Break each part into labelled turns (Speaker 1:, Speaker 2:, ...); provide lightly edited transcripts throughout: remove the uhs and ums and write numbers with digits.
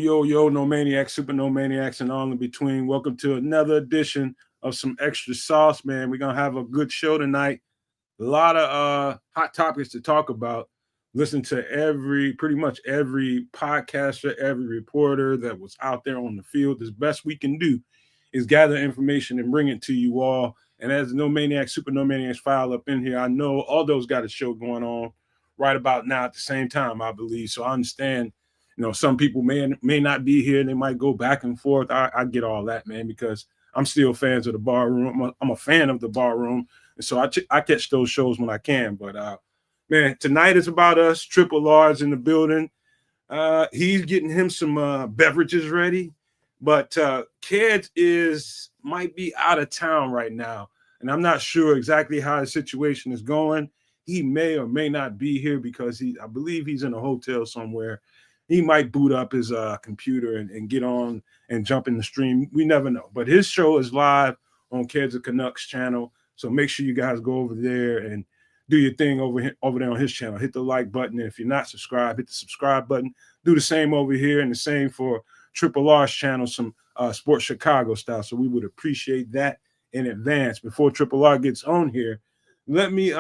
Speaker 1: yo, no maniacs, super no maniacs, and all in between. Welcome to another edition of some extra sauce, man. We're gonna have a good show tonight. A lot of hot topics to talk about. Listen to pretty much every podcaster, every reporter that was out there on the field. As best we can do is gather information and bring it to you all. And as no maniacs, super no maniacs file up in here, I know all those got a show going on right about now at the same time, I believe. So I understand, some people may not be here. They might go back and forth. I get all that, man, because I'm still fans of the bar room. I'm a fan of the bar room. And so I catch those shows when I can. But, man, tonight is about us. Triple R's in the building. He's getting him some beverages ready. But Keds might be out of town right now. And I'm not sure exactly how the situation is going. He may or may not be here because I believe he's in a hotel somewhere. He might boot up his computer and get on and jump in the stream. We never know. But his show is live on Keds of Canucks channel. So make sure you guys go over there and do your thing over there on his channel. Hit the like button. And if you're not subscribed, hit the subscribe button. Do the same over here and the same for Triple R's channel, some Sports Chicago style. So we would appreciate that in advance. Before Triple R gets on here, let me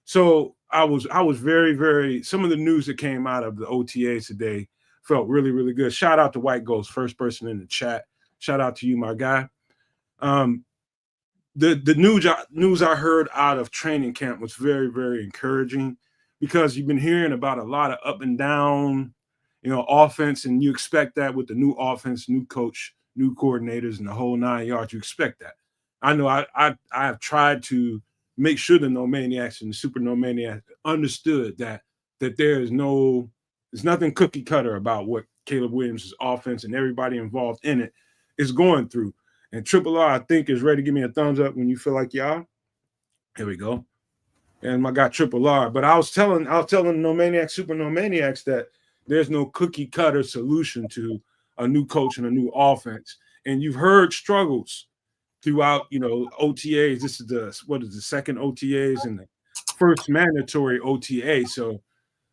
Speaker 1: so I was very, very, some of the news that came out of the OTA today felt really, really good. Shout out to White Ghost, first person in the chat. Shout out to you, my guy. The news I heard out of training camp was very, very encouraging because you've been hearing about a lot of up and down, offense, and you expect that with the new offense, new coach, new coordinators, and the whole 9 yards. You expect that. I know I have tried to make sure the no maniacs and the super no maniacs understood that there's nothing cookie cutter about what Caleb Williams' offense and everybody involved in it is going through. And Triple R, I think, is ready to give me a thumbs up when you feel like you are. Here we go. And my guy Triple R. But I was telling no maniacs, super no maniacs that there's no cookie cutter solution to a new coach and a new offense. And you've heard struggles throughout, OTAs. This is the second OTAs and the first mandatory OTA. So,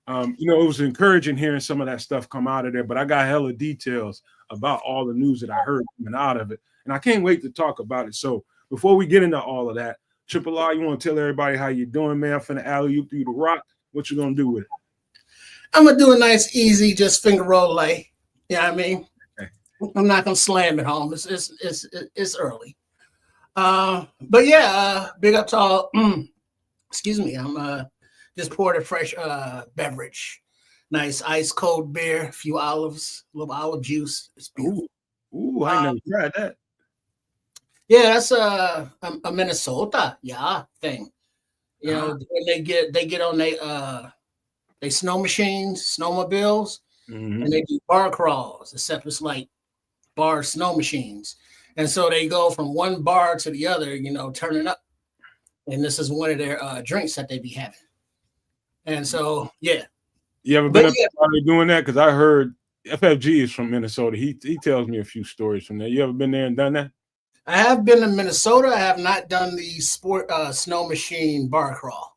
Speaker 1: it was encouraging hearing some of that stuff come out of there. But I got hella details about all the news that I heard coming out of it. And I can't wait to talk about it. So before we get into all of that, Triple R, you want to tell everybody how you doing, man? I'm finna alley-oop through the rock. What you going to do with it?
Speaker 2: I'm going to do a nice, easy, just finger roll lay. You know what I mean? Okay. I'm not going to slam it home. It's early. But yeah, big up to all. Excuse me. I'm just poured a fresh beverage. Nice ice cold beer, a few olives, a little olive juice. It's beautiful.
Speaker 1: Ooh, I never tried that.
Speaker 2: Yeah, that's a Minnesota thing. When they get on they snow machines, snowmobiles, and they do bar crawls, except it's like bar snow machines. And so they go from one bar to the other, turning up. And this is one of their drinks that they be having. And so, yeah.
Speaker 1: You ever been up there doing that? Because I heard FFG is from Minnesota. He tells me a few stories from there. You ever been there and done that?
Speaker 2: I have been to Minnesota. I have not done the sport snow machine bar crawl.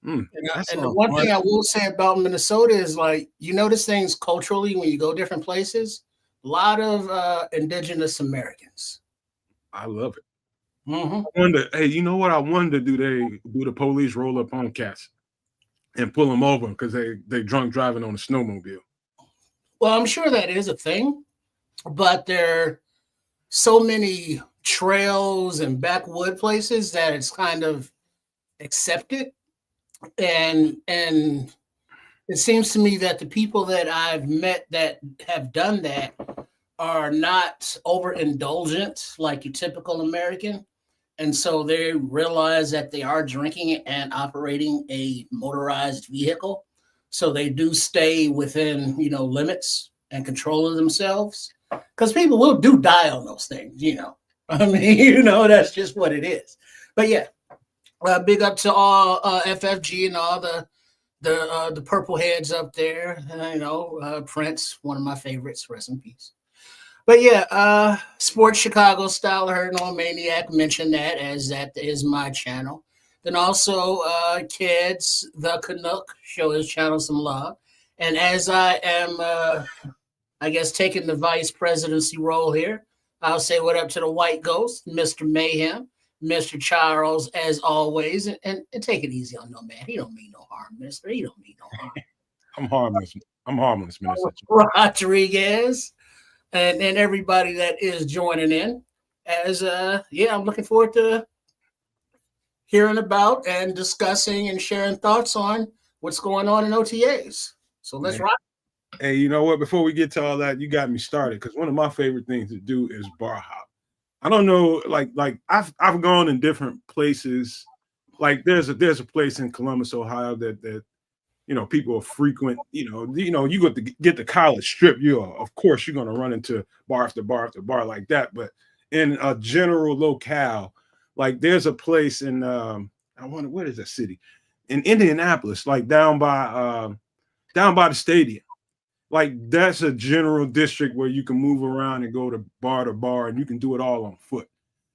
Speaker 2: And the one thing I will say about Minnesota is, like, notice things culturally when you go different places. A lot of indigenous Americans.
Speaker 1: I love it. I wonder, hey, you know what? I wonder, do the police roll up on cats and pull them over because they drunk driving on a snowmobile?
Speaker 2: Well, I'm sure that is a thing, but there are so many trails and backwood places that it's kind of accepted. And it seems to me that the people that I've met that have done that are not overindulgent like your typical American. And so they realize that they are drinking and operating a motorized vehicle. So they do stay within, limits and control of themselves. Because people will die on those things, I mean, that's just what it is. But yeah, big up to all FFG and all the purple heads up there. Prince, one of my favorites, rest in peace. But yeah, Sports Chicago style. I heard No Maniac mention that, as that is my channel. Then also Keds, the Canuck, show his channel some love. And as I am I guess, taking the vice presidency role here. I'll say what up to the white ghost, Mr. Mayhem, Mr. Charles, as always, and take it easy on no man. He don't mean no harm, mister. He don't mean no harm.
Speaker 1: I'm harmless. I'm harmless, Minister.
Speaker 2: Rodriguez, and everybody that is joining in. As yeah, I'm looking forward to hearing about and discussing and sharing thoughts on what's going on in OTAs. So let's rock.
Speaker 1: Hey, you know what? Before we get to all that, you got me started because one of my favorite things to do is bar hop. I don't know, like I've gone in different places. Like there's a place in Columbus, Ohio that people are frequent. You go to get the college strip. Of course you're gonna run into bar after bar after bar like that. But in a general locale, like there's a place in I wonder what is that city? In Indianapolis, like down by the stadium. Like that's a general district where you can move around and go to bar, and you can do it all on foot.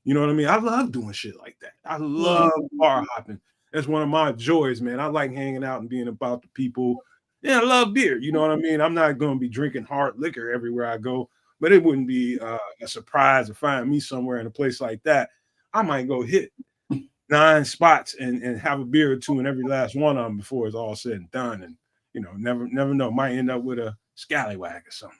Speaker 1: You know what I mean? I love doing shit like that. I love bar hopping. That's one of my joys, man. I like hanging out and being about the people. Yeah, I love beer. You know what I mean? I'm not going to be drinking hard liquor everywhere I go, but it wouldn't be a surprise to find me somewhere in a place like that. I might go hit 9 spots and have a beer or two in every last one of them before it's all said and done. And never know. Might end up with a scallywag or something.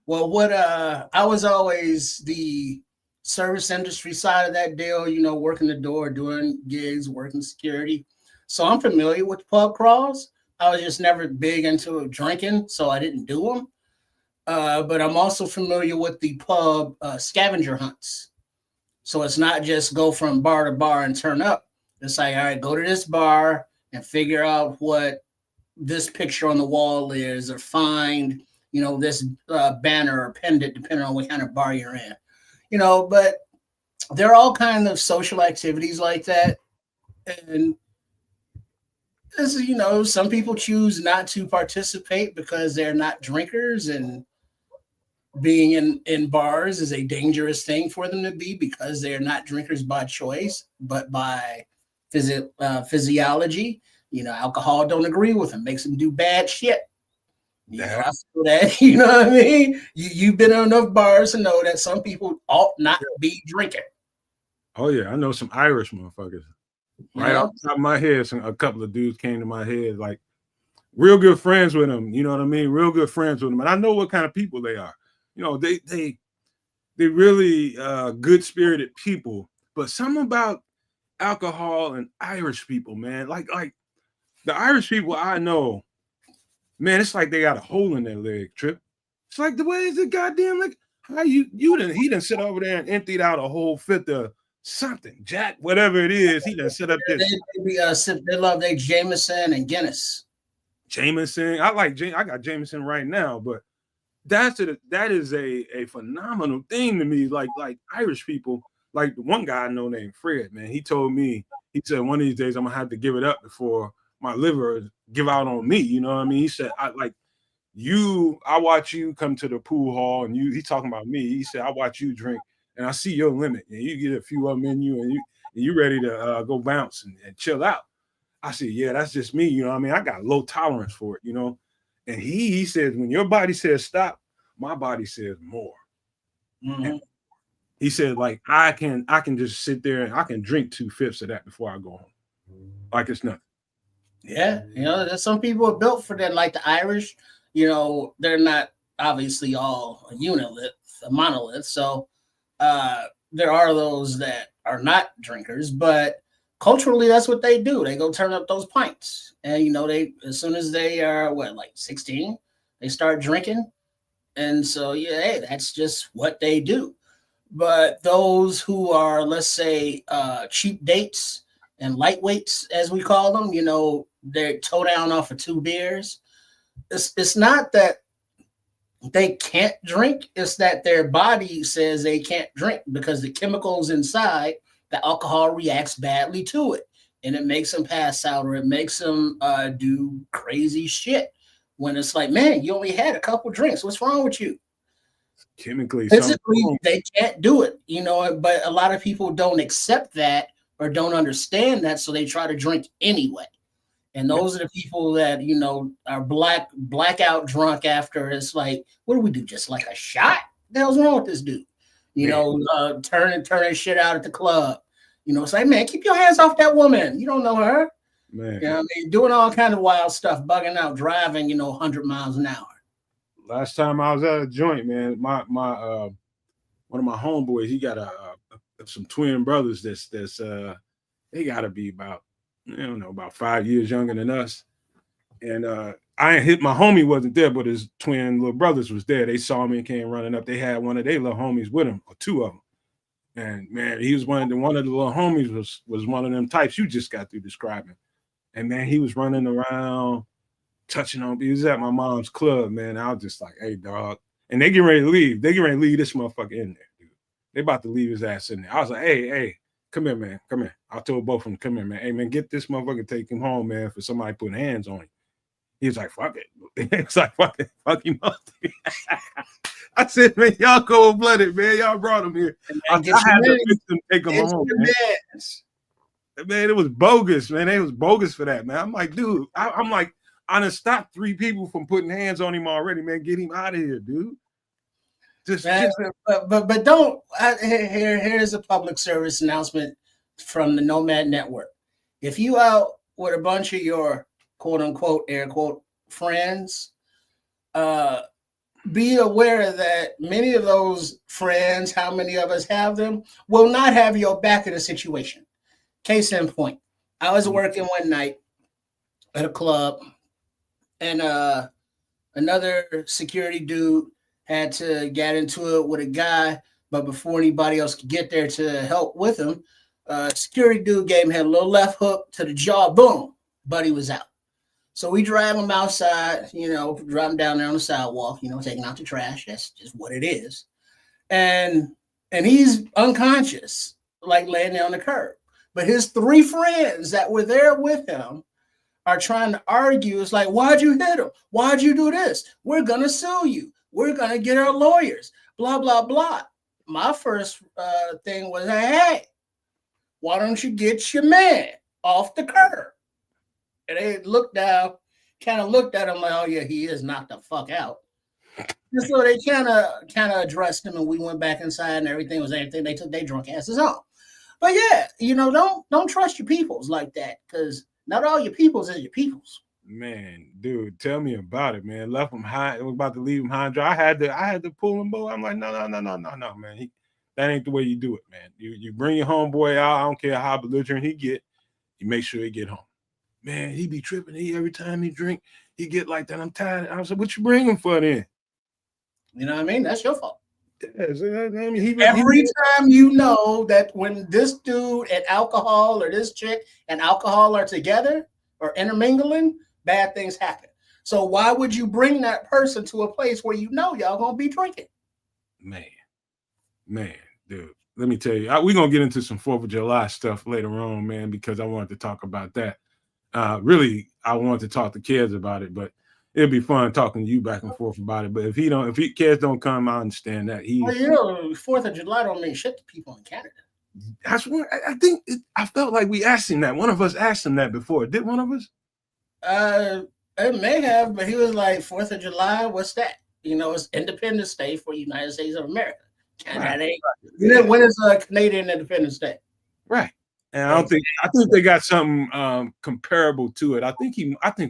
Speaker 2: Well, what I was always the service industry side of that deal, working the door, doing gigs, working security. So I'm familiar with pub crawls. I was just never big into drinking, so I didn't do them. But I'm also familiar with the pub scavenger hunts. So it's not just go from bar to bar and turn up. It's like, all right, go to this bar and figure out what this picture on the wall is, or find, this banner or pendant, depending on what kind of bar you're in. But there are all kinds of social activities like that. And this is, some people choose not to participate because they're not drinkers, and being in bars is a dangerous thing for them to be because they're not drinkers by choice, but by physiology. Alcohol don't agree with them, makes them do bad shit. I feel that, you know what I mean? You've been in enough bars to know that some people ought not be drinking.
Speaker 1: Oh yeah, I know some Irish motherfuckers. Right off the top of my head, a couple of dudes came to my head, like real good friends with them. You know what I mean? Real good friends with them, and I know what kind of people they are. They really good spirited people, but something about alcohol and Irish people, man, like the Irish people I know, man, it's like they got a hole in their leg, Trip. It's like the way is it goddamn like how he done sit over there and emptied out a whole fifth of something, Jack, whatever it is. He done set up this.
Speaker 2: They love their Jameson and Guinness.
Speaker 1: Jameson, I got Jameson right now, but that is a phenomenal thing to me. Like Irish people, like one guy I know named Fred, man. He told me, he said one of these days I'm gonna have to give it up before my liver give out on me. You know what I mean? He said, I watch you come to the pool hall, and he's talking about me. He said, I watch you drink and I see your limit, and you get a few of them in you, and you ready to go bounce and chill out. I said, yeah, that's just me. You know what I mean? I got low tolerance for it, And he says, when your body says stop, my body says more. Mm-hmm. He said, like, I can just sit there and I can drink 2/5 of that before I go home. Like it's nothing.
Speaker 2: Yeah, there's some people are built for that, like the Irish. They're not obviously all a monolith. So there are those that are not drinkers, but culturally, that's what they do. They go turn up those pints, and they as soon as they are 16, they start drinking, and so hey, that's just what they do. But those who are, let's say, cheap dates and lightweights, as we call them, they toe down off of 2 beers. It's not that they can't drink; it's that their body says they can't drink because the chemicals inside the alcohol reacts badly to it, and it makes them pass out, or it makes them do crazy shit. When it's like, man, you only had a couple drinks. What's wrong with you?
Speaker 1: Chemically,
Speaker 2: physically, they can't do it, but a lot of people don't accept that or don't understand that, so they try to drink anyway. And those are the people that, are blackout drunk after. It's like, what do we do? Just like a shot? What the hell's wrong with this dude? Turning shit out at the club. It's like, man, keep your hands off that woman. You don't know her.
Speaker 1: Man.
Speaker 2: Doing all kind of wild stuff, bugging out, driving, 100 miles an hour.
Speaker 1: Last time I was at a joint, man, my one of my homeboys, he got some twin brothers that's they gotta be about, about 5 years younger than us. And I ain't hit, my homie wasn't there, but his twin little brothers was there. They saw me and came running up. They had one of their little homies with him, or two of them. And man, he was one of the little homies was one of them types you just got through describing. And man, he was running around, touching on. He was at my mom's club, man. I was just like, hey, dog. And they get ready to leave. They get ready to leave this motherfucker in there, dude. They about to leave his ass in there. I was like, hey, come here, man. Come here. I told both of them, come here, man. Hey, man, get this motherfucker, take him home, man, for somebody putting hands on him. He was like, fuck it. It's like, fuck him up. I said, man, y'all cold-blooded, man. Y'all brought him here. I had to fix them, take him home, man, it was bogus, man. They was bogus for that, man. I'm like, dude, I'm like, I done stopped 3 people from putting hands on him already, man. Get him out of here, dude.
Speaker 2: But don't. Here's a public service announcement from the Nomad Network. If you out with a bunch of your quote unquote air quote friends, be aware that many of those friends, how many of us have them, will not have your back in a situation. Case in point, I was working one night at a club, and another security dude had to get into it with a guy, but before anybody else could get there to help with him, security dude gave him a little left hook to the jaw, boom, buddy was out. So we drive him outside, drive him down there on the sidewalk, taking out the trash. That's just what it is. And he's unconscious, like laying there on the curb. But his 3 friends that were there with him are trying to argue. It's like, why'd you hit him? Why'd you do this? We're going to sue you. We're going to get our lawyers, blah, blah, blah. My first thing was, hey, why don't you get your man off the curb? And they looked down, kind of looked at him like, oh, yeah, he is knocked the fuck out. And so they kind of addressed him, and we went back inside, and everything was everything. They took their drunk asses home. But yeah, don't trust your peoples like that, because not all your peoples is your peoples.
Speaker 1: Man, dude, tell me about it, man. Left him high. It was about to leave him high and dry. I had to pull him, boy. I'm like, no, man. That ain't the way you do it, man. You bring your homeboy out. I don't care how belligerent he get. You make sure he get home. Man, he be tripping. Every time he drink, he get like that. I'm tired. I was like, what you bring him for then?
Speaker 2: You know what I mean? That's your fault.
Speaker 1: Yes,
Speaker 2: Every time you know that when this dude and alcohol or this chick and alcohol are together or intermingling, bad things happen. So why would you bring that person to a place where y'all gonna be drinking?
Speaker 1: Man, dude. Let me tell you, we're gonna get into some 4th of July stuff later on, man, because I wanted to talk about that. Really, I wanted to talk to kids about it, but it'd be fun talking to you back and forth about it. But if kids don't come, I understand that.
Speaker 2: 4th of July don't mean shit to people in Canada.
Speaker 1: That's what I think. I felt like we asked him that. One of us asked him that before. Did one of us?
Speaker 2: It may have, but he was like, 4th of July, what's that? It's Independence Day for the United States of America. Canada ain't. When is Canadian Independence Day?
Speaker 1: Right. And I think they got something comparable to it. I think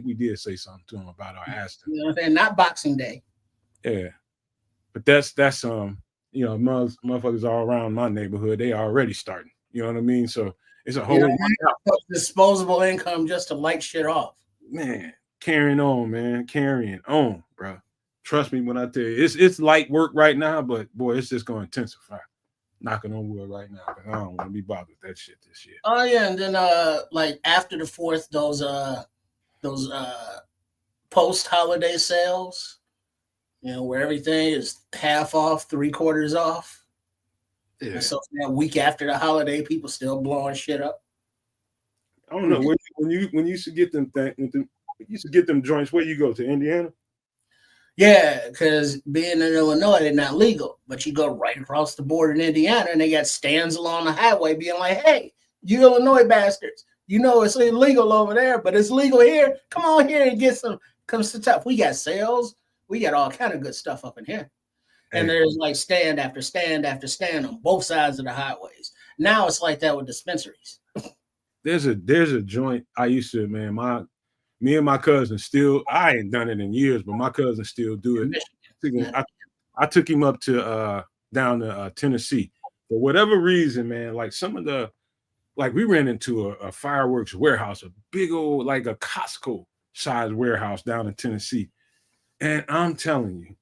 Speaker 1: we did say something to him about our Aston.
Speaker 2: Not Boxing Day.
Speaker 1: Yeah. But that's motherfuckers all around my neighborhood, they already starting. You know what I mean? So it's a whole
Speaker 2: disposable income just to light shit off.
Speaker 1: Man, carrying on, bro. Trust me when I tell you, it's light work right now, but boy, it's just going to intensify. Knocking on wood right now, because I don't want to be bothered with that shit this year.
Speaker 2: Oh yeah, and then like after the 4th, those post-holiday sales, where everything is half off, 3/4 off. Yeah. And so that week after the holiday, people still blowing shit up.
Speaker 1: I don't know when you used to get them joints. Where you go to Indiana?
Speaker 2: Yeah, because being in Illinois, they're not legal. But you go right across the border in Indiana, and they got stands along the highway being like, hey, you Illinois bastards, You know it's illegal over there, but it's legal here. Come on here and get some. Comes to top. We got sales. We got all kind of good stuff up in here. And
Speaker 1: Hey,
Speaker 2: there's like stand after stand after stand on both sides of the highways. Now it's like that with dispensaries.
Speaker 1: there's a joint I used to, man. Me and my cousin still, I ain't done it in years, but my cousin still do
Speaker 2: In
Speaker 1: it.
Speaker 2: Michigan.
Speaker 1: I took him up to down to Tennessee. For whatever reason, man, like some of the like we ran into a fireworks warehouse, a big old like a Costco size warehouse down in Tennessee. And I'm telling you,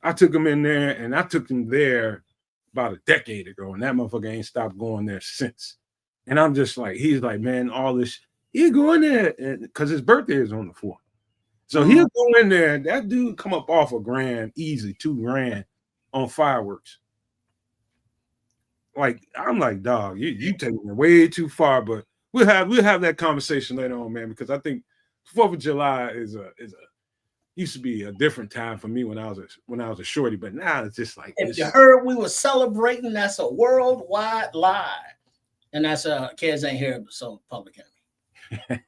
Speaker 1: I took him in there and I took him there about a decade ago, and that motherfucker ain't stopped going there since. And I'm just like, he's like, man, all this, he go in there because his birthday is on the 4th. So he'll go in there, and that dude come up off $1,000 easy, $2,000 on fireworks. Like, I'm like, dog, you taking it way too far, but we'll have that conversation later on, man, because I think 4th of July is a used to be a different time for me when I was a shorty, but now it's just like
Speaker 2: If you heard we were celebrating, that's a worldwide lie. And that's kids ain't here, so public enemy.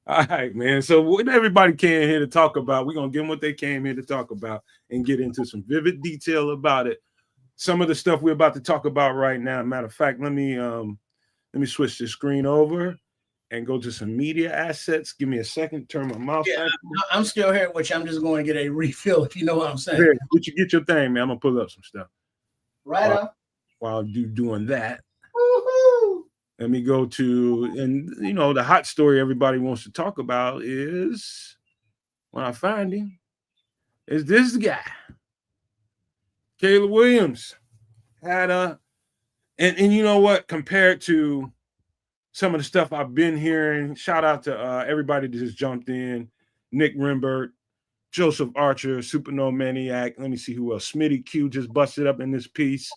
Speaker 1: All right, man. So what everybody came here to talk about, we're gonna give them what they came here to talk about and get into some vivid detail about it. Some of the stuff we're about to talk about right now. Matter of fact, let me switch the screen over and go to some media assets. Give me a second. Turn my mouse back.
Speaker 2: I'm still here, which I'm just going to get a refill, if you know what I'm saying.
Speaker 1: Here, get your thing, man. I'm gonna pull up some stuff.
Speaker 2: Right on.
Speaker 1: While you doing that.
Speaker 2: Woo-hoo.
Speaker 1: Let me go to, and the hot story everybody wants to talk about is, when I find him, is this guy. Caleb Williams had and you know what, compared to some of the stuff I've been hearing, shout out to everybody that just jumped in, Nick Rimbert, Joseph Archer, Supernova Maniac, let me see who else, Smitty Q just busted up in this piece,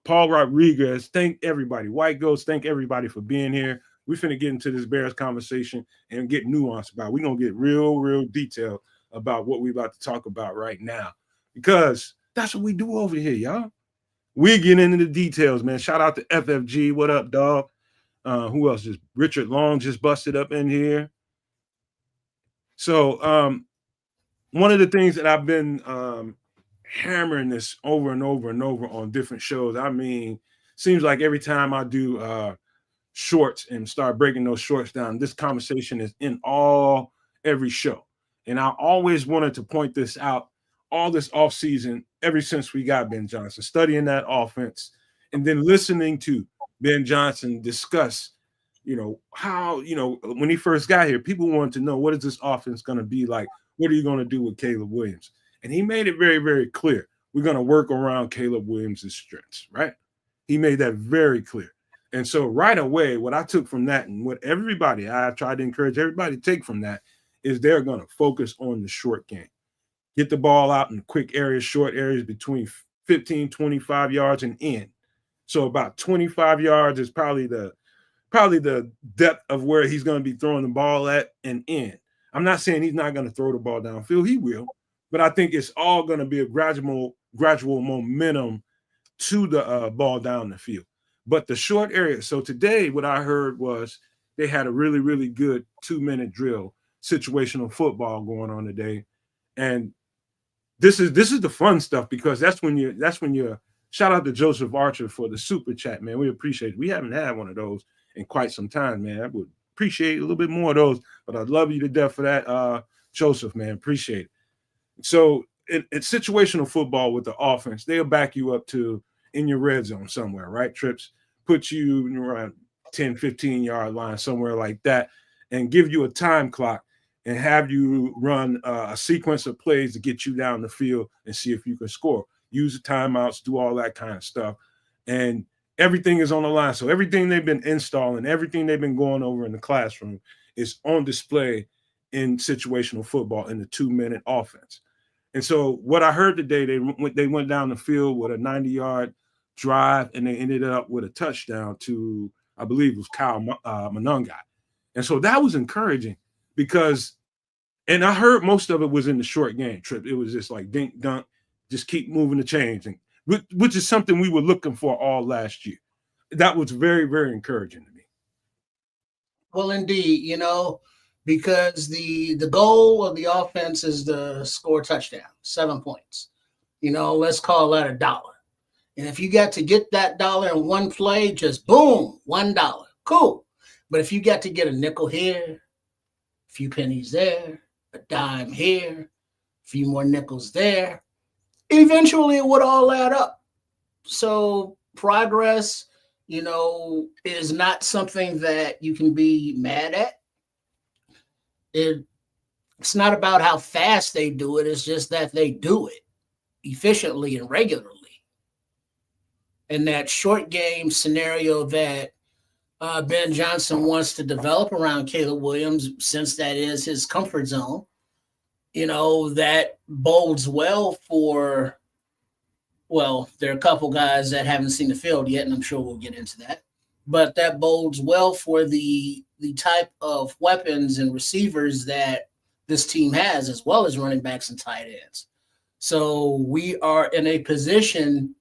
Speaker 1: Paul Rodriguez, thank everybody, White Ghost, thank everybody for being here. We're finna get into this Bears conversation and get nuanced about it. We're gonna get real detail about what we're about to talk about right now, because that's what we do over here, y'all. We get into the details, man. Shout out to FFG. What up, dog? Who else? Just Richard Long just busted up in here. So one of the things that I've been hammering this over and over and over on different shows. I mean, seems like every time I do shorts and start breaking those shorts down, this conversation is in every show. And I always wanted to point this out all this offseason, ever since we got Ben Johnson, studying that offense and then listening to Ben Johnson discuss, how, when he first got here, people wanted to know, what is this offense going to be like? What are you going to do with Caleb Williams? And he made it very, very clear. We're going to work around Caleb Williams' strengths, right? He made that very clear. And so right away, what I took from that and what I tried to encourage everybody to take from that is they're going to focus on the short game. Get the ball out in quick areas, short areas between 15, 25 yards and in. So about 25 yards is probably the depth of where he's going to be throwing the ball at and in. I'm not saying he's not going to throw the ball downfield. He will. But I think it's all going to be a gradual momentum to the ball down the field. But the short area. So today what I heard was they had a really, really good 2-minute drill, situational football going on today. And this is the fun stuff, because that's when you shout out to Joseph Archer for the super chat, man. We appreciate it. We haven't had one of those in quite some time, man. I would appreciate a little bit more of those, but I love you to death for that, Joseph, man. Appreciate it. So it's situational football with the offense. They'll back you up to in your red zone somewhere, right? Trips, put you around 10, 15-yard line, somewhere like that, and give you a time clock and have you run a sequence of plays to get you down the field and see if you can score. Use the timeouts, do all that kind of stuff. And everything is on the line. So everything they've been installing, everything they've been going over in the classroom is on display in situational football in the 2-minute offense. And so what I heard today, they went down the field with a 90-yard drive, and they ended up with a touchdown to, I believe it was Kyle Monangai. And so that was encouraging, because and I heard most of it was in the short game, Trip. It was just like dink, dunk, just keep moving the chains, and which is something we were looking for all last year. That was very, very encouraging to me.
Speaker 2: Well, indeed, because the goal of the offense is to score a touchdown, 7 points. Let's call that $1. And if you got to get that dollar in one play, just boom, $1. Cool. But if you got to get a nickel here, a few pennies there, a dime here, a few more nickels there, eventually it would all add up. So progress, is not something that you can be mad at. It's not about how fast they do it. It's just that they do it efficiently and regularly. And that short game scenario that Ben Johnson wants to develop around Caleb Williams, since that is his comfort zone, that bodes well for, well, there are a couple guys that haven't seen the field yet, and I'm sure we'll get into that. But that bodes well for the type of weapons and receivers that this team has, as well as running backs and tight ends. So we are in a position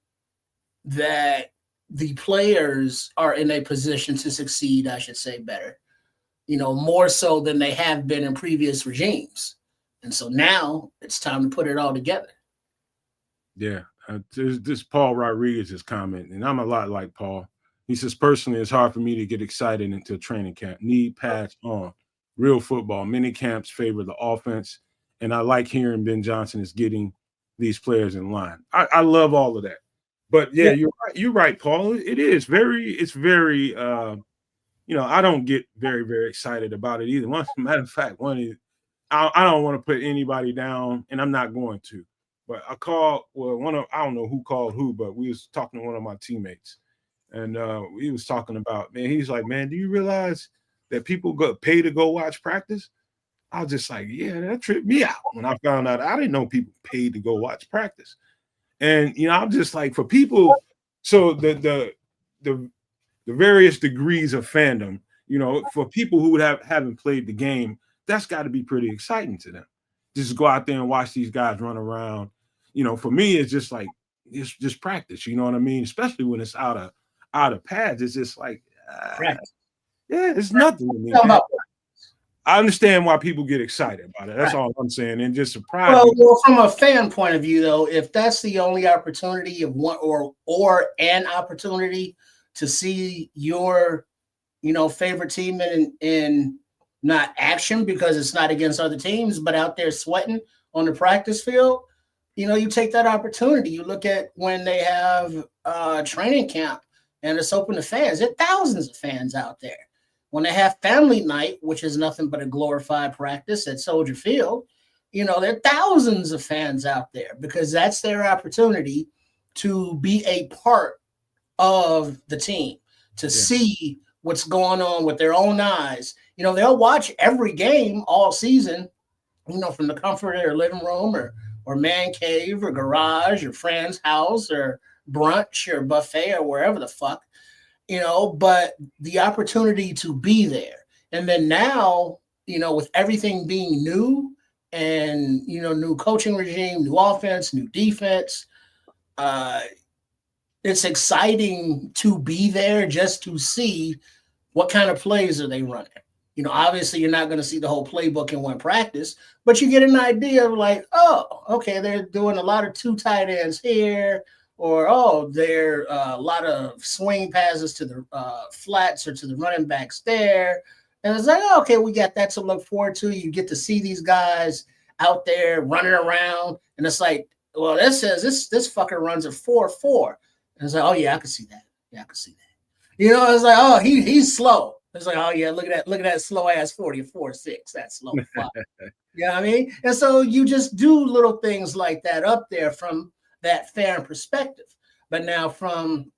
Speaker 2: that the players are in a position to succeed, I should say better, more so than they have been in previous regimes. And so now it's time to put it all together.
Speaker 1: Yeah. This Paul Rodriguez's comment, and I'm a lot like Paul. He says, personally, it's hard for me to get excited into training camp. Need pads on. Real football. Many camps favor the offense, and I like hearing Ben Johnson is getting these players in line. I love all of that. But yeah, you're right, Paul. It's very I don't get very, very excited about it either. Matter of fact, I don't want to put anybody down, and I'm not going to. But I don't know who called who, but we was talking to one of my teammates, and he was talking about, man, he's like, man, do you realize that people got paid to go watch practice? I was just like, yeah, that tripped me out when I found out. I didn't know people paid to go watch practice. And I'm just like, for people, so the various degrees of fandom, for people who haven't played the game, that's got to be pretty exciting to them. Just go out there and watch these guys run around. For me, it's just like it's just practice. You know what I mean? Especially when it's out of pads, it's just like, yeah, it's nothing to me. I understand why people get excited about it. That's all I'm saying, and just surprised.
Speaker 2: Well, from a fan point of view, though, if that's the only opportunity of one or an opportunity to see your, favorite team in not action because it's not against other teams, but out there sweating on the practice field, you take that opportunity. You look at when they have training camp and it's open to fans. There are thousands of fans out there. When they have family night, which is nothing but a glorified practice at Soldier Field, there are thousands of fans out there because that's their opportunity to be a part of the team, to see what's going on with their own eyes. They'll watch every game all season, from the comfort of their living room or man cave or garage or friend's house or brunch or buffet or wherever the fuck. But the opportunity to be there. And then now, with everything being new and, new coaching regime, new offense, new defense, it's exciting to be there just to see what kind of plays are they running. Obviously you're not going to see the whole playbook in one practice, but you get an idea of like, oh, okay, they're doing a lot of two tight ends here. Or, there a lot of swing passes to the flats or to the running backs there. And it's like, oh, okay, we got that to look forward to. You get to see these guys out there running around. And it's like, well, that says this fucker runs a 4.4. And it's like, oh, yeah, I can see that. Yeah, I can see that. It's like, oh, he's slow. It's like, oh, yeah, look at that slow-ass 40 or 4.6. That's slow. You know what I mean? And so you just do little things like that up there from that fan perspective. But now from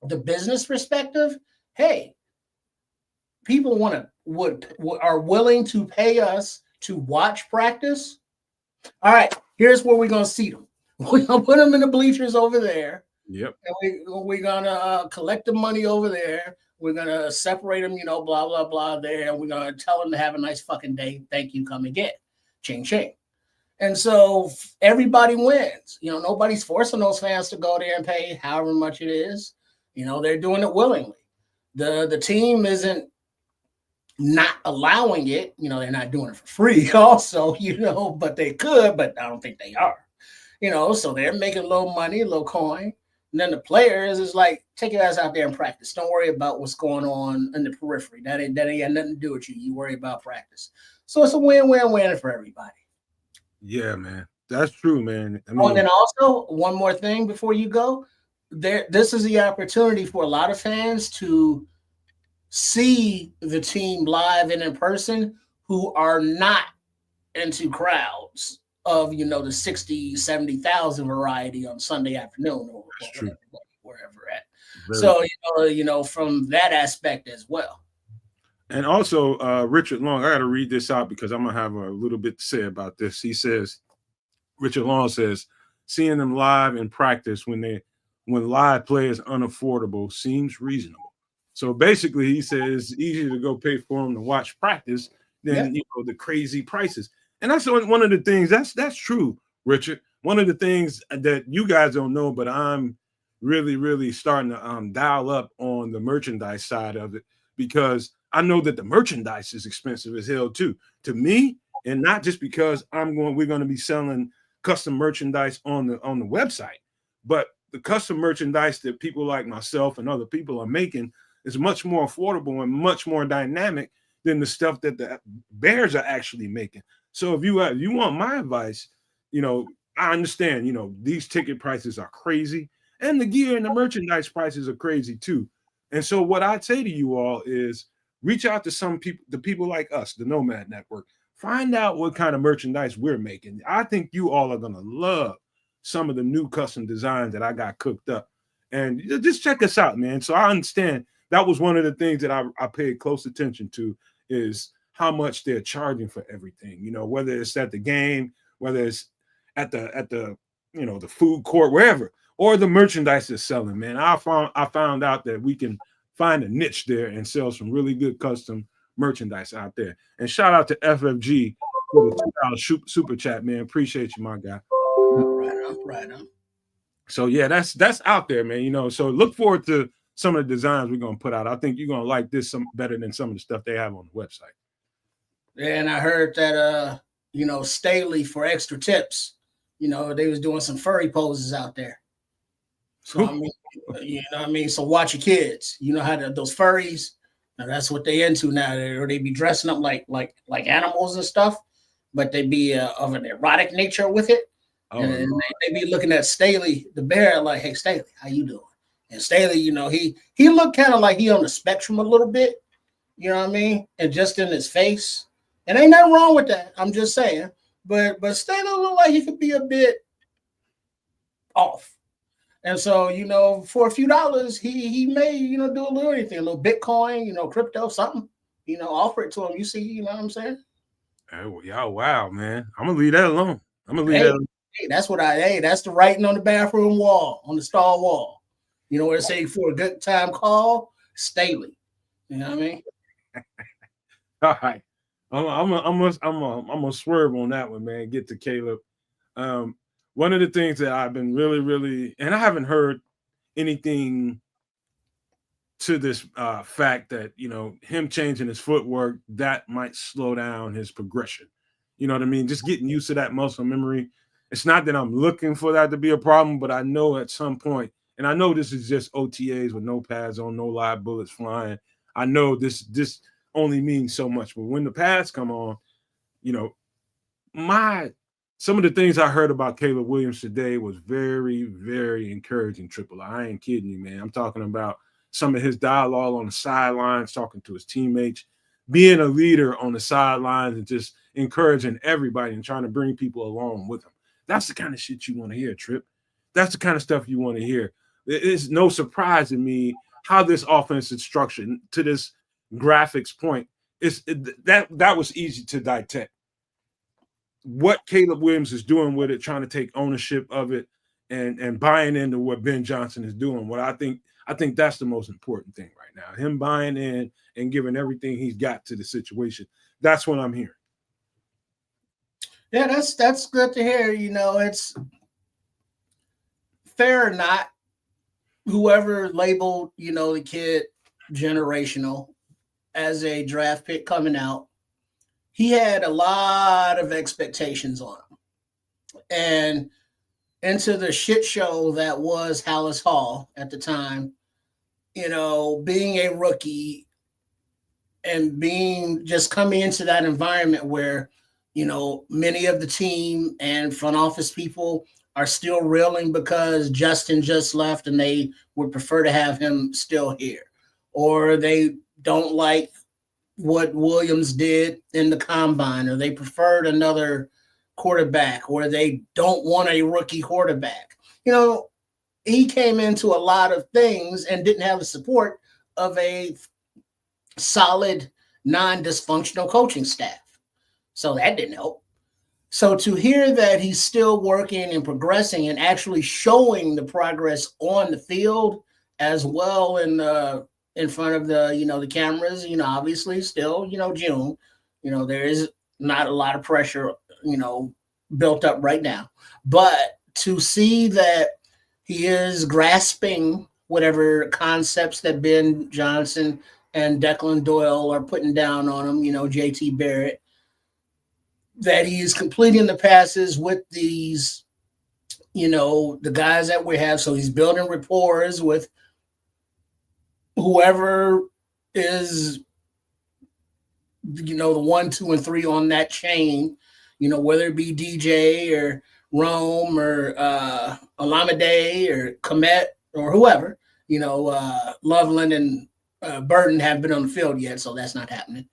Speaker 2: the business perspective, hey, people are willing to pay us to watch practice. All right, here's where we're going to seat them. We're going to put them in the bleachers over there.
Speaker 1: Yep.
Speaker 2: And we're going to collect the money over there. We're going to separate them, blah, blah, blah there. And we're going to tell them to have a nice fucking day. Thank you. Come again. Ching, ching. And so everybody wins. Nobody's forcing those fans to go there and pay however much it is. They're doing it willingly. The team isn't not allowing it. They're not doing it for free also, but they could, but I don't think they are. So they're making a little money, a little coin. And then the players is like, take your ass out there and practice. Don't worry about what's going on in the periphery. That ain't got nothing to do with you. You worry about practice. So it's a win-win-win for everybody.
Speaker 1: Yeah, man. That's true, man.
Speaker 2: And then also one more thing before you go. This is the opportunity for a lot of fans to see the team live and in person who are not into crowds of the 60, 70,000 variety on Sunday afternoon or wherever at. So from that aspect as well.
Speaker 1: And also, Richard Long, I got to read this out because I'm gonna have a little bit to say about this. He says, Richard Long says, seeing them live in practice when live play is unaffordable seems reasonable. So basically, he says it's easier to go pay for them to watch practice than the crazy prices. And that's one of the things that's true, Richard. One of the things that you guys don't know, but I'm really, really starting to dial up on the merchandise side of it, because I know that the merchandise is expensive as hell too. To me, and not just because we're going to be selling custom merchandise on the website, but the custom merchandise that people like myself and other people are making is much more affordable and much more dynamic than the stuff that the Bears are actually making. So if you want my advice, I understand, these ticket prices are crazy and the gear and the merchandise prices are crazy too. And so what I'd say to you all is reach out to some people, the people like us, the Nomad Network, find out what kind of merchandise we're making. I think you all are going to love some of the new custom designs that I got cooked up. And just check us out, man. So I understand that was one of the things that I paid close attention to is how much they're charging for everything, whether it's at the game, whether it's at the the food court, wherever, or the merchandise is selling, man. I found out that we can find a niche there and sell some really good custom merchandise out there. And shout out to FFG for the $2 super chat, man. Appreciate you, my guy.
Speaker 2: Right on.
Speaker 1: So yeah, that's out there, man. So look forward to some of the designs we're gonna put out. I think you're gonna like this some better than some of the stuff they have on the website.
Speaker 2: Yeah, and I heard that Staley, for extra tips, they was doing some furry poses out there. So I mean, so watch your kids. You know how those furries, now that's what they into now. Or they be dressing up like animals and stuff, but they be of an erotic nature with it. Oh, and they be looking at Staley, the bear, like, hey, Staley, how you doing? And Staley, he looked kind of like he on the spectrum a little bit, you know what I mean? And just in his face. And ain't nothing wrong with that. I'm just saying. But Staley looked like he could be a bit off. And so, for a few dollars, he may, do a little anything, a little Bitcoin, crypto, something, offer it to him. You see, you know what I'm saying?
Speaker 1: Oh, yeah, wow, man. I'm gonna leave that alone.
Speaker 2: That's that's the writing on the bathroom wall, on the stall wall. You know what I say for a good time call? Staley. You know what I mean?
Speaker 1: All right. I'm gonna swerve on that one, man. Get to Caleb. One of the things that I've been really, really, and I haven't heard anything to this fact that him changing his footwork that might slow down his progression. You know what I mean? Just getting used to that muscle memory. It's not that I'm looking for that to be a problem, but I know at some point, and I know this is just OTAs with no pads on, no live bullets flying. I know this only means so much, but when the pads come on, some of the things I heard about Caleb Williams today was very, very encouraging. Triple, I ain't kidding you, man. I'm talking about some of his dialogue on the sidelines, talking to his teammates, being a leader on the sidelines, and just encouraging everybody and trying to bring people along with him. That's the kind of shit you want to hear, Trip. That's the kind of stuff you want to hear. It's no surprise to me how this offense is structured to this graphics point. That was easy to detect. What Caleb Williams is doing with it, trying to take ownership of it, and buying into what Ben Johnson is doing. What I think that's the most important thing right now. Him buying in and giving everything he's got to the situation. That's what I'm hearing.
Speaker 2: Yeah, that's good to hear. It's fair or not, whoever labeled, the kid generational, as a draft pick coming out, he had a lot of expectations on him. And into the shit show that was Hallis Hall at the time, being a rookie and being just coming into that environment where, many of the team and front office people are still reeling because Justin just left and they would prefer to have him still here. Or they don't like what Williams did in the combine, or they preferred another quarterback, or they don't want a rookie quarterback. He came into a lot of things and didn't have the support of a solid, non-dysfunctional coaching staff. So that didn't help. So to hear that he's still working and progressing and actually showing the progress on the field as well in front of the cameras, obviously still, June, there is not a lot of pressure, built up right now. But to see that he is grasping whatever concepts that Ben Johnson and Declan Doyle are putting down on him, JT Barrett, that he is completing the passes with these, the guys that we have. So he's building rapport with whoever is, the 1, 2, and 3 on that chain, whether it be DJ or Rome or Alameda or Komet or whoever, Loveland and Burton haven't been on the field yet, so that's not happening.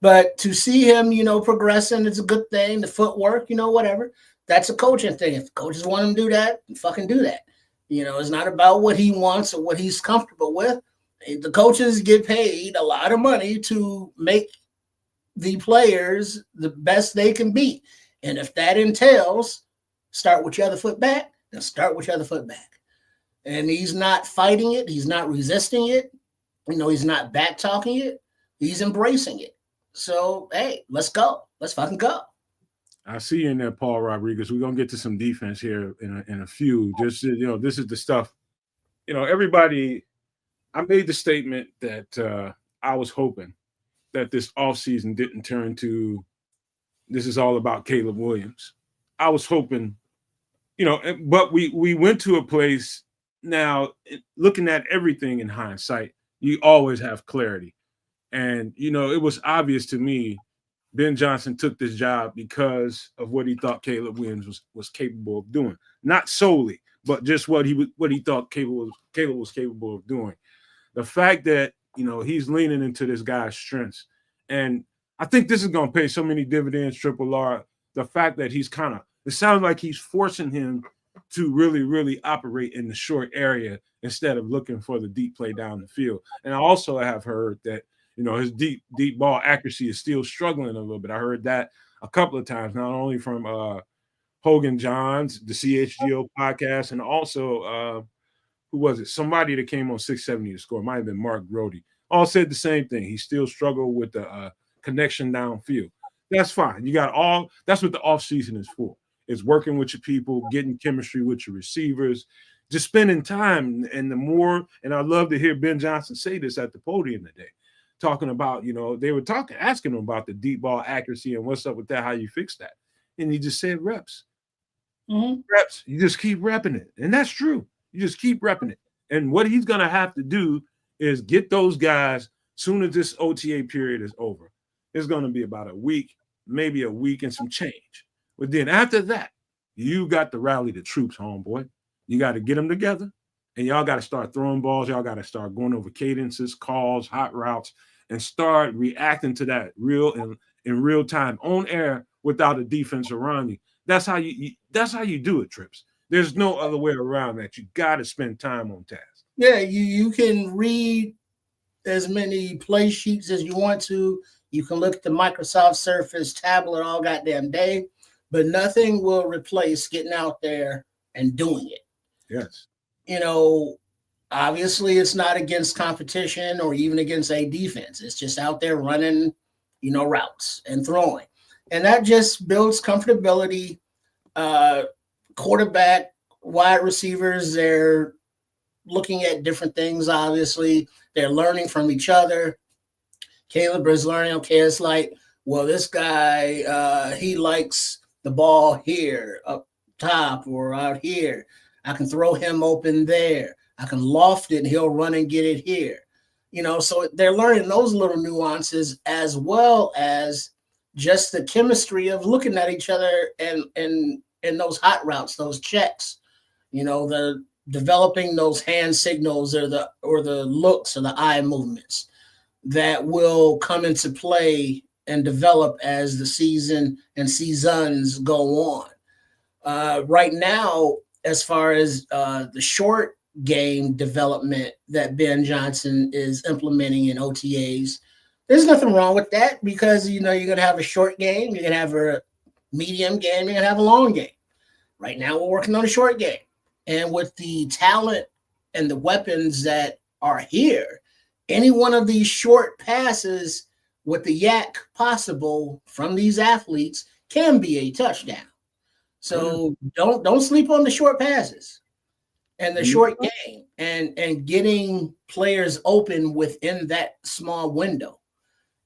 Speaker 2: But to see him, progressing, it's a good thing. The footwork, whatever. That's a coaching thing. If the coaches want him to do that, fucking do that. It's not about what he wants or what he's comfortable with. The coaches get paid a lot of money to make the players the best they can be. And if that entails start with your other foot back, then start with your other foot back. And he's not fighting it. He's not resisting it. He's not back talking it. He's embracing it. So, hey, let's go. Let's fucking go.
Speaker 1: I see you in there, Paul Rodriguez. We're going to get to some defense here in a few. Just, this is the stuff. Everybody, I made the statement that I was hoping that this offseason didn't turn to this is all about Caleb Williams. I was hoping, but we went to a place now, looking at everything in hindsight, you always have clarity. And, it was obvious to me Ben Johnson took this job because of what he thought Caleb Williams was capable of doing. Not solely, but just what he thought Caleb was capable of doing. The fact that, he's leaning into this guy's strengths. And I think this is going to pay so many dividends, Triple R. The fact that it sounds like he's forcing him to really, really operate in the short area instead of looking for the deep play down the field. And I also have heard that, his deep ball accuracy is still struggling a little bit. I heard that a couple of times, not only from Hogan Johns, the CHGO podcast, and also who was it? Somebody that came on 670 to score. It might have been Mark Grody. All said the same thing. He still struggled with the connection downfield. That's fine. That's what the offseason is for. It's working with your people, getting chemistry with your receivers, just spending time. And I love to hear Ben Johnson say this at the podium today, talking about, they were asking him about the deep ball accuracy and what's up with that, how you fix that. And he just said reps. Mm-hmm. Reps. You just keep repping it. And that's true. You just keep repping it. And what he's going to have to do is get those guys soon as this OTA period is over. It's going to be about a week, maybe a week and some change. But then after that, you got to rally the troops, homeboy. You got to get them together, and y'all got to start throwing balls. Y'all got to start going over cadences, calls, hot routes, and start reacting to that in real time on air without a defense around you. That's how you do it, Trips. There's no other way around that. You got to spend time on task.
Speaker 2: Yeah, you can read as many play sheets as you want to. You can look at the Microsoft Surface tablet all goddamn day, but nothing will replace getting out there and doing it.
Speaker 1: Yes.
Speaker 2: Obviously it's not against competition or even against a defense. It's just out there running, routes and throwing. And that just builds comfortability. Quarterback, wide receivers, they're looking at different things, obviously. They're learning from each other. Caleb is learning, okay, it's like, well, this guy, he likes the ball here, up top or out here. I can throw him open there. I can loft it and he'll run and get it here. So they're learning those little nuances as well as just the chemistry of looking at each other and those hot routes, those checks, the developing those hand signals or the looks or the eye movements that will come into play and develop as the season and seasons go on. Right now, as far as the short game development that Ben Johnson is implementing in OTAs, there's nothing wrong with that because, you're going to have a short game, you're going to have a medium game, you're going to have a long game. Right now, we're working on a short game. And with the talent and the weapons that are here, any one of these short passes with the yak possible from these athletes can be a touchdown. So don't sleep on the short passes and the short game and getting players open within that small window.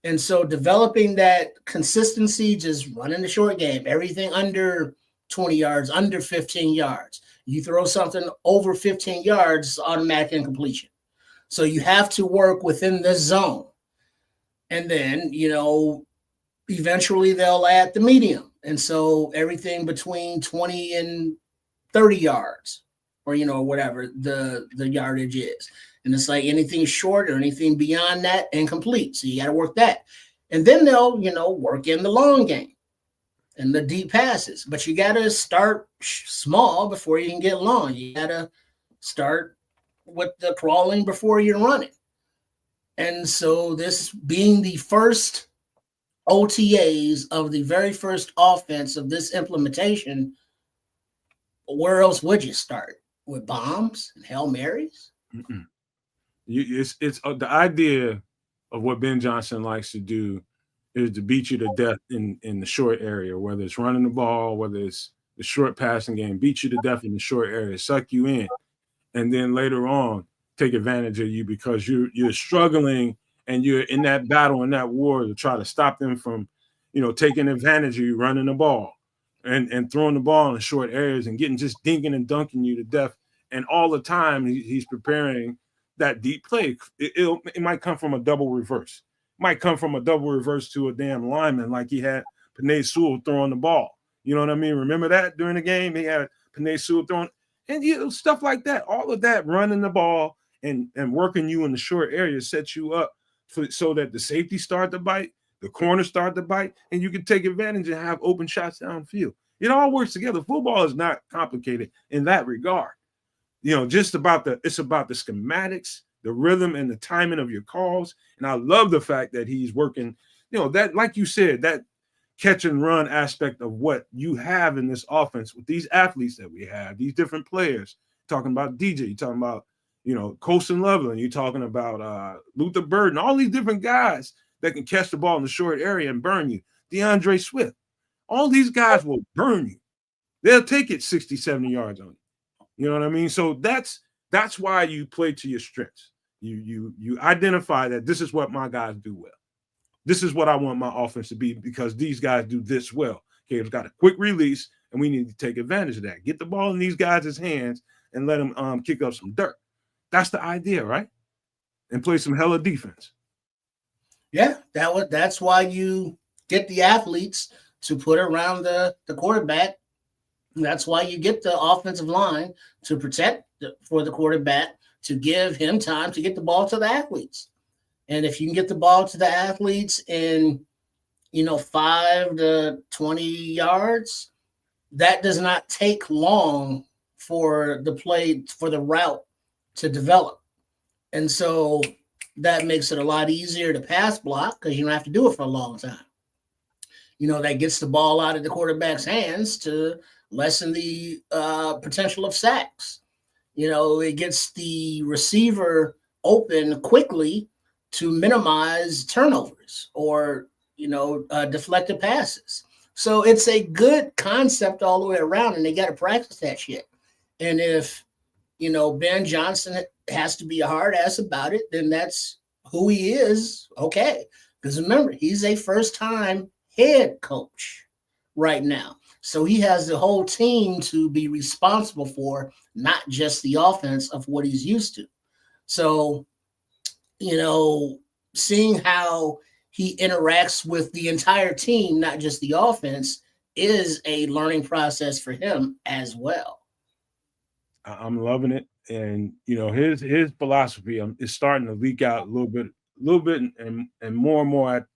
Speaker 2: And so developing that consistency, just running the short game, everything under 20 yards, under 15 yards. You throw something over 15 yards, automatic incompletion. So you have to work within this zone. And then, eventually they'll add the medium. And so everything between 20 and 30 yards or, whatever the yardage is. And it's like anything short or anything beyond that, incomplete. So you got to work that. And then they'll, work in the long game and the deep passes. But you got to start small before you can get long. You got to start with the crawling before you're running. And so this being the first OTAs of the very first offense of this implementation, where else would you start? With bombs and Hail Marys?
Speaker 1: It's the idea of what Ben Johnson likes to do is to beat you to death in the short area, whether it's running the ball, whether it's the short passing game, beat you to death in the short area, suck you in, and then later on take advantage of you because you're struggling and you're in that battle, in that war to try to stop them from, taking advantage of you running the ball and throwing the ball in short areas and getting just dinking and dunking you to death. And all the time he's preparing that deep play. It might come from a double reverse. It might come from a double reverse to a damn lineman like he had Penei Sewell throwing the ball. You know what I mean? Remember that during the game? He had Penei Sewell throwing and stuff like that. All of that running the ball and working you in the short area sets you up so that the safety start to bite, the corners start to bite, and you can take advantage and have open shots downfield. It all works together. Football is not complicated in that regard. It's about the schematics, the rhythm, and the timing of your calls. And I love the fact that he's working, that, like you said, that catch and run aspect of what you have in this offense with these athletes that we have, these different players. Talking about DJ, you're talking about, Colson Loveland, you're talking about Luther Burden, all these different guys that can catch the ball in the short area and burn you. DeAndre Swift, all these guys will burn you. They'll take it 60, 70 yards on you. You know what I mean? So that's why you play to your strengths. You identify that this is what my guys do well. This is what I want my offense to be because these guys do this well. Okay, it's got a quick release, and we need to take advantage of that. Get the ball in these guys' hands and let them kick up some dirt. That's the idea, right? And play some hella defense.
Speaker 2: Yeah, that's why you get the athletes to put around the quarterback. That's why you get the offensive line to protect for the quarterback, to give him time to get the ball to the athletes. And if you can get the ball to the athletes in, 5 to 20 yards, that does not take long for the route to develop. And so that makes it a lot easier to pass block because you don't have to do it for a long time. That gets the ball out of the quarterback's hands to lessen the potential of sacks. It gets the receiver open quickly to minimize turnovers or, deflected passes. So it's a good concept all the way around, and they got to practice that shit. And if, Ben Johnson has to be a hard ass about it, then that's who he is. Okay. Because remember, he's a first-time head coach right now. So he has the whole team to be responsible for, not just the offense of what he's used to. So, you know, seeing how he interacts with the entire team, not just the offense, is a learning process for him as well.
Speaker 1: I'm loving it, and his philosophy is starting to leak out a little bit, and more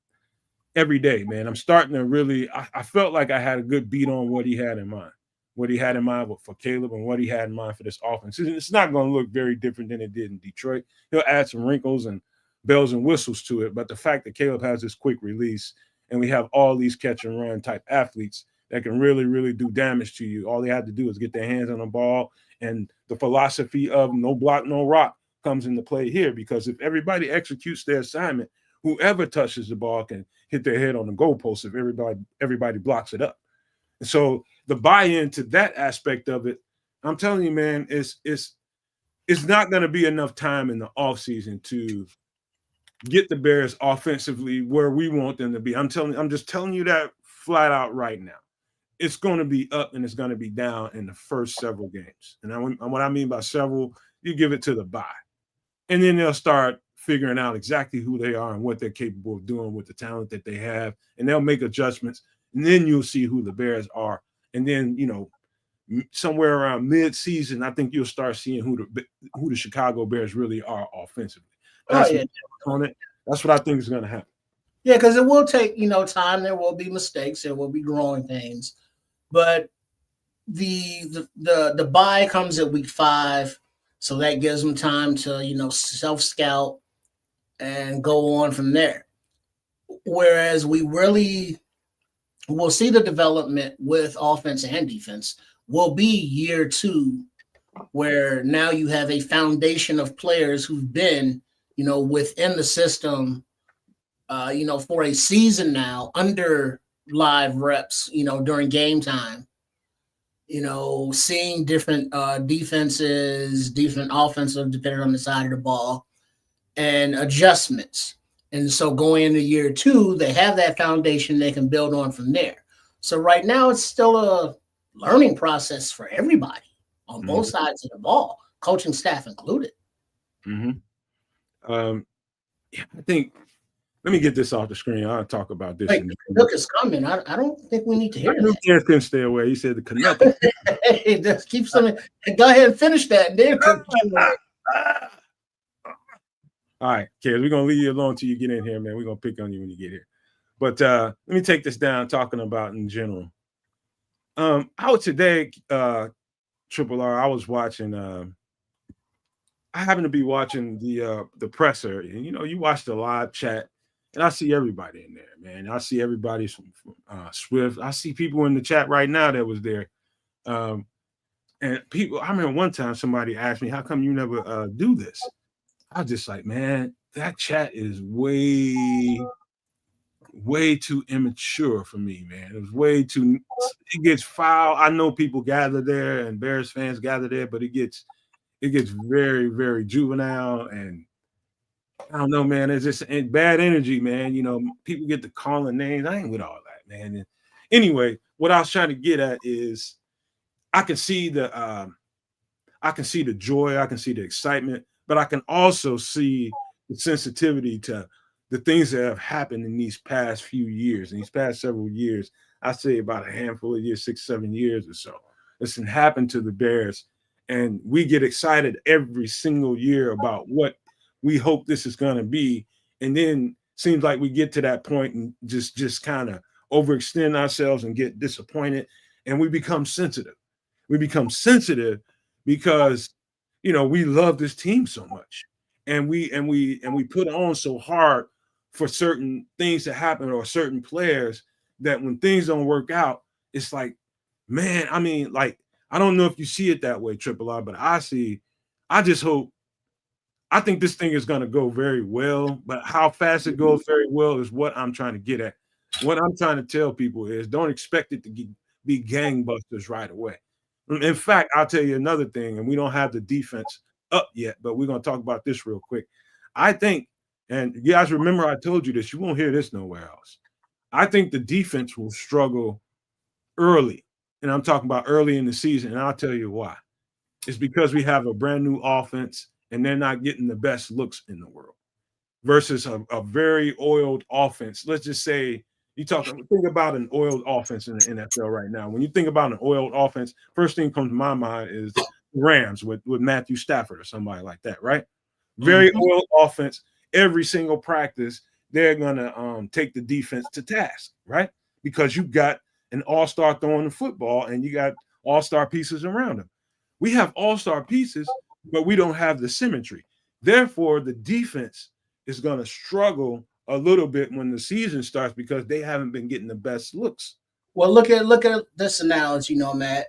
Speaker 1: every day, man. I'm starting to really. I felt like I had a good beat on what he had in mind for Caleb, and what he had in mind for this offense. It's not going to look very different than it did in Detroit. He'll add some wrinkles and bells and whistles to it, but the fact that Caleb has this quick release, and we have all these catch and run type athletes that can really, really do damage to you. All they have to do is get their hands on the ball, and the philosophy of no block, no rock comes into play here, because if everybody executes their assignment, whoever touches the ball can hit their head on the goalpost if everybody blocks it up. And so the buy-in to that aspect of it, I'm telling you, man, it's not going to be enough time in the offseason to get the Bears offensively where we want them to be. I'm just telling you that flat out right now. It's going to be up and it's going to be down in the first several games. And what I mean by several, you give it to the bye. And then they'll start figuring out exactly who they are and what they're capable of doing with the talent that they have. And they'll make adjustments. And then you'll see who the Bears are. And then, somewhere around mid-season, I think you'll start seeing who the Chicago Bears really are offensively.
Speaker 2: Oh yeah,
Speaker 1: on it. That's what I think is going to happen.
Speaker 2: Yeah, because it will take time. There will be mistakes. There will be growing pains, but the bye comes at week 5, so that gives them time to self scout and go on from there. Whereas we really will see the development with offense and defense will be year 2, where now you have a foundation of players who've been within the system for a season now under live reps, during game time, seeing different defenses, different offensive, depending on the side of the ball, and adjustments. And so going into year 2, they have that foundation they can build on from there. So right now it's still a learning process for everybody on both sides of the ball, coaching staff included.
Speaker 1: Yeah, I think. Let me get this off the screen. I'll talk about this.
Speaker 2: Wait, the Canuck is coming. I don't think we need to hear that.
Speaker 1: Canuck couldn't stay away. He said the Canuck.
Speaker 2: Hey, just keep something. Go ahead and finish that. Then
Speaker 1: all right, Kayla, we're gonna leave you alone till you get in here, man. We're gonna pick on you when you get here. But let me take this down, talking about in general. Out today, Triple R, I was watching. I happen to be watching the presser, and you watch the live chat, and I see everybody in there, man. I see everybody from Swift. I see people in the chat right now that was there, and people. I remember one time somebody asked me, "How come you never do this?" I was just like, man, that chat is way too immature for me, man. It was way too. It gets foul. I know people gather there, and Bears fans gather there, but it gets very, very juvenile, and I don't know, man. It's just bad energy, man. People get to calling names. I ain't with all that, man. And anyway, what I was trying to get at is I can see the joy, I can see the excitement, but I can also see the sensitivity to the things that have happened in these past few years, in these past several years. I say about a handful of years, 6, 7 years or so. It's happened to the Bears. And we get excited every single year about what we hope this is going to be. And then seems like we get to that point and just kind of overextend ourselves and get disappointed. And we become sensitive. We become sensitive because, we love this team so much. And we put on so hard for certain things to happen or certain players that when things don't work out, it's like, man, I mean, like, I don't know if you see it that way, Triple R, but I just hope, I think this thing is going to go very well, but how fast it goes very well is what I'm trying to get at. What I'm trying to tell people is don't expect it to be gangbusters right away. In fact, I'll tell you another thing, and we don't have the defense up yet, but we're going to talk about this real quick. I think And you guys remember I told you this. You won't hear this nowhere else. I think the defense will struggle early. And I'm talking about early in the season. And I'll tell you why. It's because we have a brand new offense and they're not getting the best looks in the world versus a very oiled offense. Let's just say think about an oiled offense in the NFL right now. When you think about an oiled offense, first thing comes to my mind is Rams with Matthew Stafford or somebody like that, right? Very oiled offense. Every single practice, they're gonna take the defense to task, right? Because you got an all-star throwing the football and you got all-star pieces around them. We have all-star pieces, but we don't have the symmetry. Therefore, the defense is going to struggle a little bit when the season starts because they haven't been getting the best looks.
Speaker 2: Well, look at this analogy, Matt.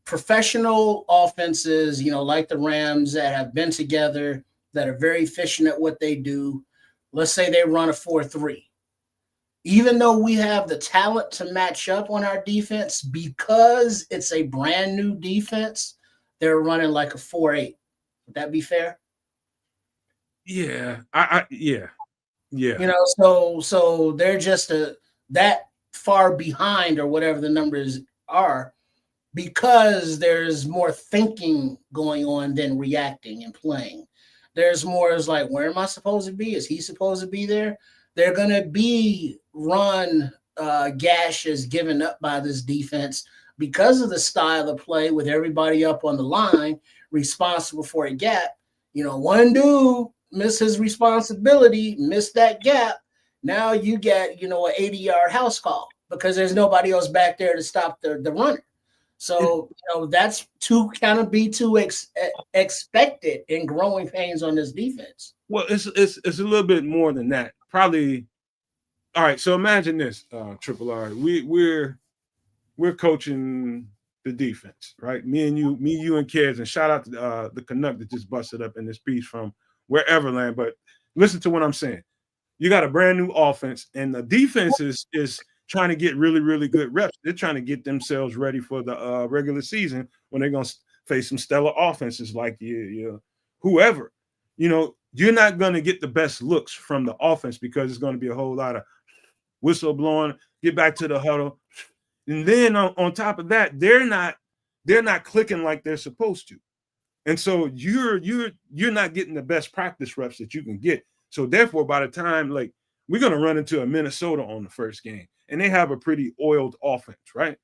Speaker 2: Professional offenses, like the Rams that have been together, that are very efficient at what they do. Let's say they run a 4-3. Even though we have the talent to match up on our defense, because it's a brand new defense, they're running like a 4-8. Would that be fair?
Speaker 1: Yeah, yeah.
Speaker 2: So they're just that far behind or whatever the numbers are, because there's more thinking going on than reacting and playing. There's more is like, where am I supposed to be? Is he supposed to be there? They're going to be run gashes given up by this defense because of the style of play with everybody up on the line responsible for a gap. One dude missed his responsibility, missed that gap. Now you get, an 80-yard house call because there's nobody else back there to stop the runner. So, that's to kind of be expected in growing pains on this defense.
Speaker 1: Well, it's a little bit more than that. Probably. All right. So imagine this, Triple R. We're coaching the defense, right? Me, you, and kids. And shout out to the Canuck that just busted up in this piece from wherever land. But listen to what I'm saying. You got a brand new offense, and the defense is trying to get really, really good reps. They're trying to get themselves ready for the regular season when they're going to face some stellar offenses like whoever. You're not going to get the best looks from the offense because it's going to be a whole lot of whistle blowing, get back to the huddle. And then on top of that, they're not clicking like they're supposed to. And so you're not getting the best practice reps that you can get. So therefore, by the time we're going to run into a Minnesota on the first game, and they have a pretty oiled offense, right?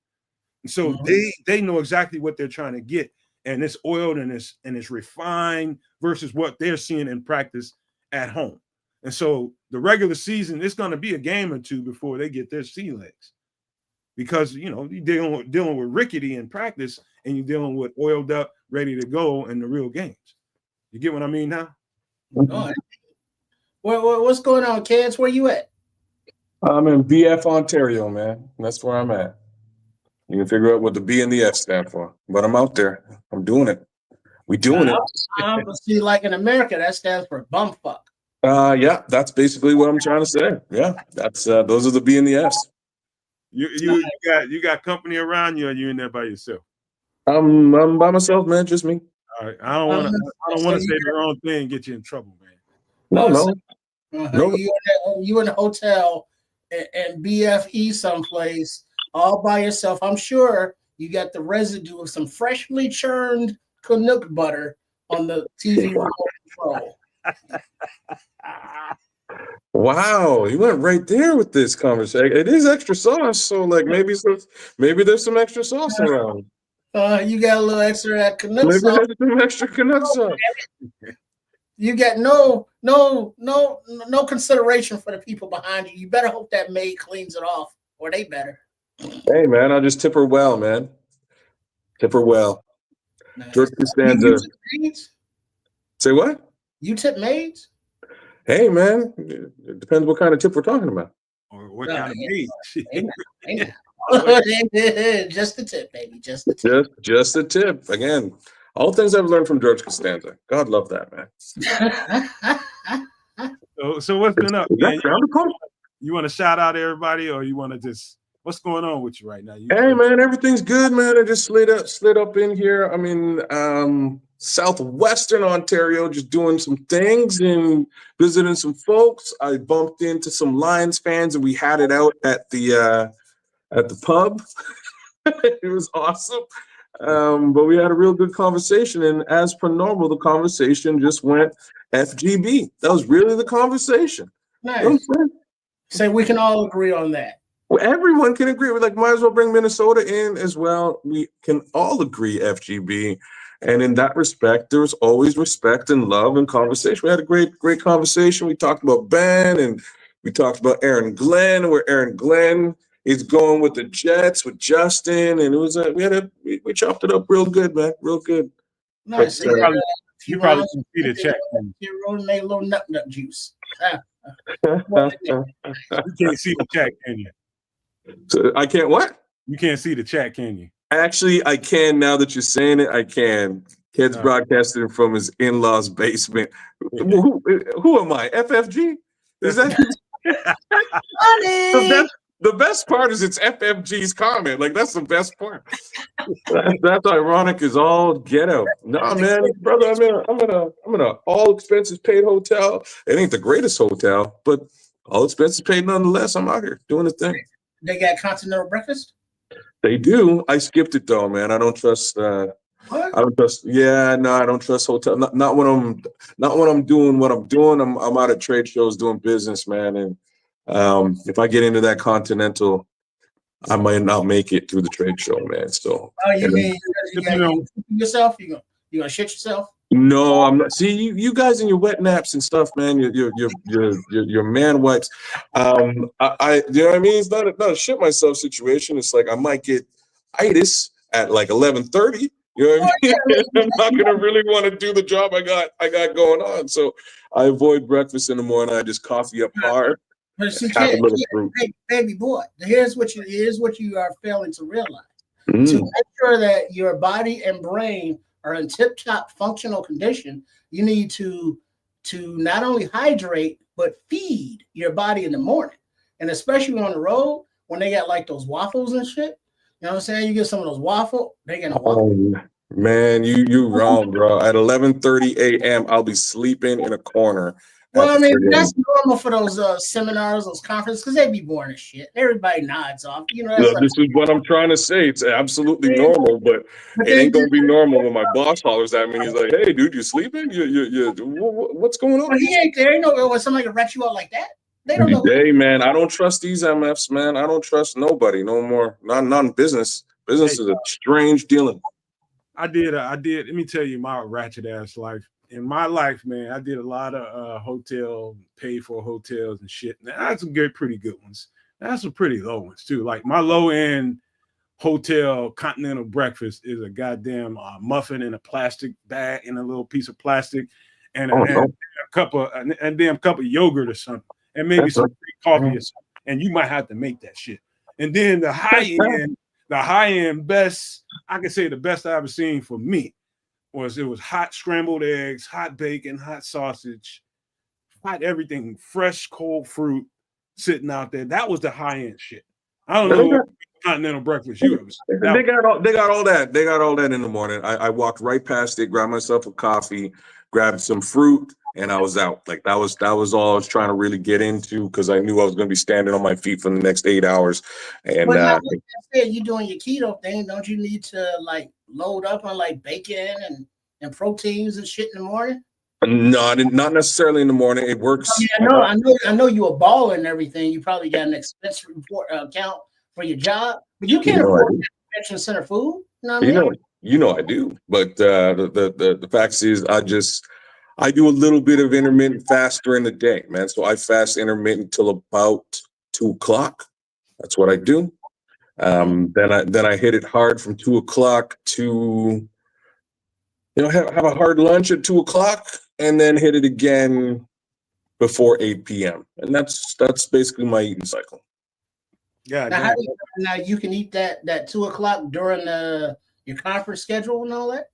Speaker 1: And so they know exactly what they're trying to get, and it's oiled and it's refined versus what they're seeing in practice at home. And so the regular season, it's going to be a game or two before they get their sea legs, because you're dealing with rickety in practice, and you're dealing with oiled up, ready to go in the real games. You get what I mean now?
Speaker 2: Oh, what's going on, kids? Where you at?
Speaker 3: I'm in BF, Ontario, man. That's where I'm at. You can figure out what the B and the F stand for. But I'm out there. I'm doing it. We doing it.
Speaker 2: See, like in America, that stands for bumfuck.
Speaker 3: Yeah, that's basically what I'm trying to say. Yeah, that's those are the B and the Fs.
Speaker 1: You got company around you, or you in there by yourself?
Speaker 3: I'm by myself, man. Just me.
Speaker 1: All right. I don't want to say the wrong thing and get you in trouble, man.
Speaker 3: No.
Speaker 2: You in a hotel and BFE someplace all by yourself. I'm sure you got the residue of some freshly churned Canuck butter on the TV remote control.
Speaker 3: Wow, you went right there with this conversation. It is extra sauce, so maybe there's some extra sauce around.
Speaker 2: You got a little extra of that Canuck sauce.
Speaker 3: Maybe there's some extra Canuck sauce.
Speaker 2: You get no consideration for the people behind you. You better hope that maid cleans it off, or they better.
Speaker 3: Hey, man, I just tip her well, man. Tip her well.
Speaker 2: Nice.
Speaker 3: George Costanza. Say what?
Speaker 2: You tip maids?
Speaker 3: Hey, man, it depends what kind of tip we're talking about.
Speaker 1: Or what kind of maid?
Speaker 2: Just the tip, baby. Just the tip.
Speaker 3: Just the tip. Again, all things I've learned from George Costanza. God love that, man.
Speaker 1: So what's been up, man? You want to shout out everybody, or you want to just What's going on with you right now?
Speaker 3: Hey man, everything's good, man. I just slid up in here. I'm in southwestern Ontario, just doing some things and visiting some folks. I bumped into some Lions fans, and we had it out at the pub. It was awesome. But we had a real good conversation, and as per normal, the conversation just went FGB. That was really the conversation.
Speaker 2: Nice.
Speaker 3: You know what I'm saying?
Speaker 2: So we can all agree on that.
Speaker 3: Well, everyone can agree. We're like, might as well bring Minnesota in as well. We can all agree FGB. And in that respect, there was always respect and love and conversation. We had a great conversation. We talked about Ben, and we talked about Aaron Glenn, where Aaron Glenn is going with the Jets with Justin. And it was we chopped it up real good, man. Real good.
Speaker 2: Nice.
Speaker 3: But,
Speaker 1: you probably can see the check.
Speaker 2: You rolling a little nut juice.
Speaker 1: You can't see the check, can you?
Speaker 3: So I can't what?
Speaker 1: You can't see the chat, can you?
Speaker 3: Actually, I can now that you're saying it. I can. Kid's broadcasting from his in-laws' basement. Who am I? FFG? Is that the best part? Is it's FFG's comment. Like that's the best part. That's ironic as all get out. No, man, brother, I'm in a all expenses paid hotel. It ain't the greatest hotel, but all expenses paid nonetheless. I'm out here doing the thing.
Speaker 2: They got continental breakfast?
Speaker 3: They do. I skipped it though, man. I don't trust
Speaker 2: What?
Speaker 3: I don't trust I don't trust hotel. Not when I'm doing what I'm doing. I'm out at trade shows doing business, man. And if I get into that continental, I might not make it through the trade show, man. So
Speaker 2: you mean you gonna yourself? You gonna shit yourself?
Speaker 3: No, I'm not. See, you guys and your wet naps and stuff, man. Your man wipes. I you know what I mean? It's not a shit myself situation. It's like I might get itis at like 11:30. You know what I mean? I'm not gonna really want to do the job I got going on. So I avoid breakfast in the morning. I just coffee up hard.
Speaker 2: But see,
Speaker 3: have a little fruit.
Speaker 2: baby boy, here's what you are failing to realize. To
Speaker 3: Mm.
Speaker 2: make sure that your body and brain are in tip-top functional condition, you need to not only hydrate but feed your body in the morning. And especially on the road when they got like those waffles and shit. You know what I'm saying? You get some of those waffle, they get a waffle.
Speaker 3: Oh, man, you wrong, bro. At 11:30 a.m., I'll be sleeping in a corner.
Speaker 2: Well, I mean, that's normal for those seminars, those conferences, because they be boring as shit. Everybody nods off. You know, that's
Speaker 3: This is what I'm trying to say. It's absolutely normal, but it ain't gonna be normal when my boss hollers at me. And he's like, "Hey, dude, you sleeping? What's going on?"
Speaker 2: Well, he ain't there. Ain't no when somebody can rat you out like that. They don't know.
Speaker 3: Hey, man, I don't trust these MFs, man. I don't trust nobody no more. Not in business. Business is a strange dealing.
Speaker 1: I did. Let me tell you my ratchet ass life. In my life, man, I did a lot of hotel, paid for hotels and shit. Now, that's some pretty good ones. That's some pretty low ones too. Like my low end hotel continental breakfast is a goddamn muffin in a plastic bag in a little piece of plastic, and a cup of yogurt or something, and maybe some free coffee or something. And you might have to make that shit. And then the high end best, I can say the best I ever seen for me. It was hot scrambled eggs, hot bacon, hot sausage, hot everything, fresh cold fruit sitting out there. That was the high end shit. I don't know what continental breakfast you ever seen.
Speaker 3: They got all that. They got all that in the morning. I walked right past it, grabbed myself a coffee, grabbed some fruit, and I was out. Like that was all I was trying to really get into because I knew I was going to be standing on my feet for the next 8 hours. And
Speaker 2: you doing your keto thing, don't you need to like load up on like bacon and proteins and shit in the morning?
Speaker 3: No, not necessarily in the morning. It works.
Speaker 2: I know you a baller and everything. You probably got an expense report account for your job, but you can't afford convention center food. You know what I mean?
Speaker 3: I do. But the fact is, I do a little bit of intermittent fast during the day, man. So I fast intermittent till about 2:00. That's what I do. Then I hit it hard from 2:00 to have a hard lunch at 2:00, and then hit it again before 8 p.m. And that's basically my eating cycle.
Speaker 1: Yeah.
Speaker 2: Now you can eat that 2:00 during your conference schedule and all that.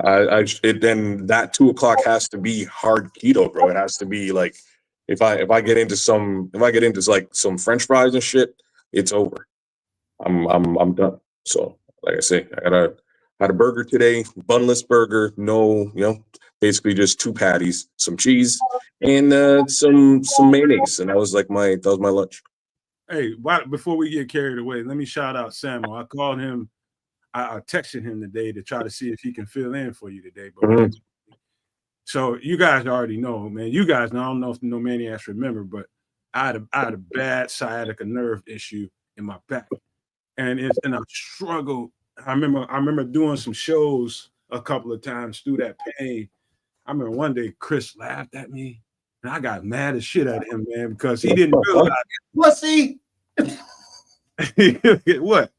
Speaker 3: Then that 2:00 has to be hard keto, bro. It has to be like if I get into like some French fries and shit, it's over. I'm done. So, like I say, had a burger today, bunless burger, no, basically just 2 patties, some cheese, and some mayonnaise, and that was my lunch.
Speaker 1: Hey, before we get carried away, let me shout out Samuel. I called him. I texted him today to try to see if he can fill in for you today. But
Speaker 3: Mhm.
Speaker 1: so you guys already know, man. You guys know. I don't know if the No Maniacs remember, but I had a bad sciatica nerve issue in my back, and I struggled. I remember doing some shows a couple of times through that pain. I remember one day Chris laughed at me, and I got mad as shit at him, man, because he didn't realize.
Speaker 2: Well, see,
Speaker 1: What?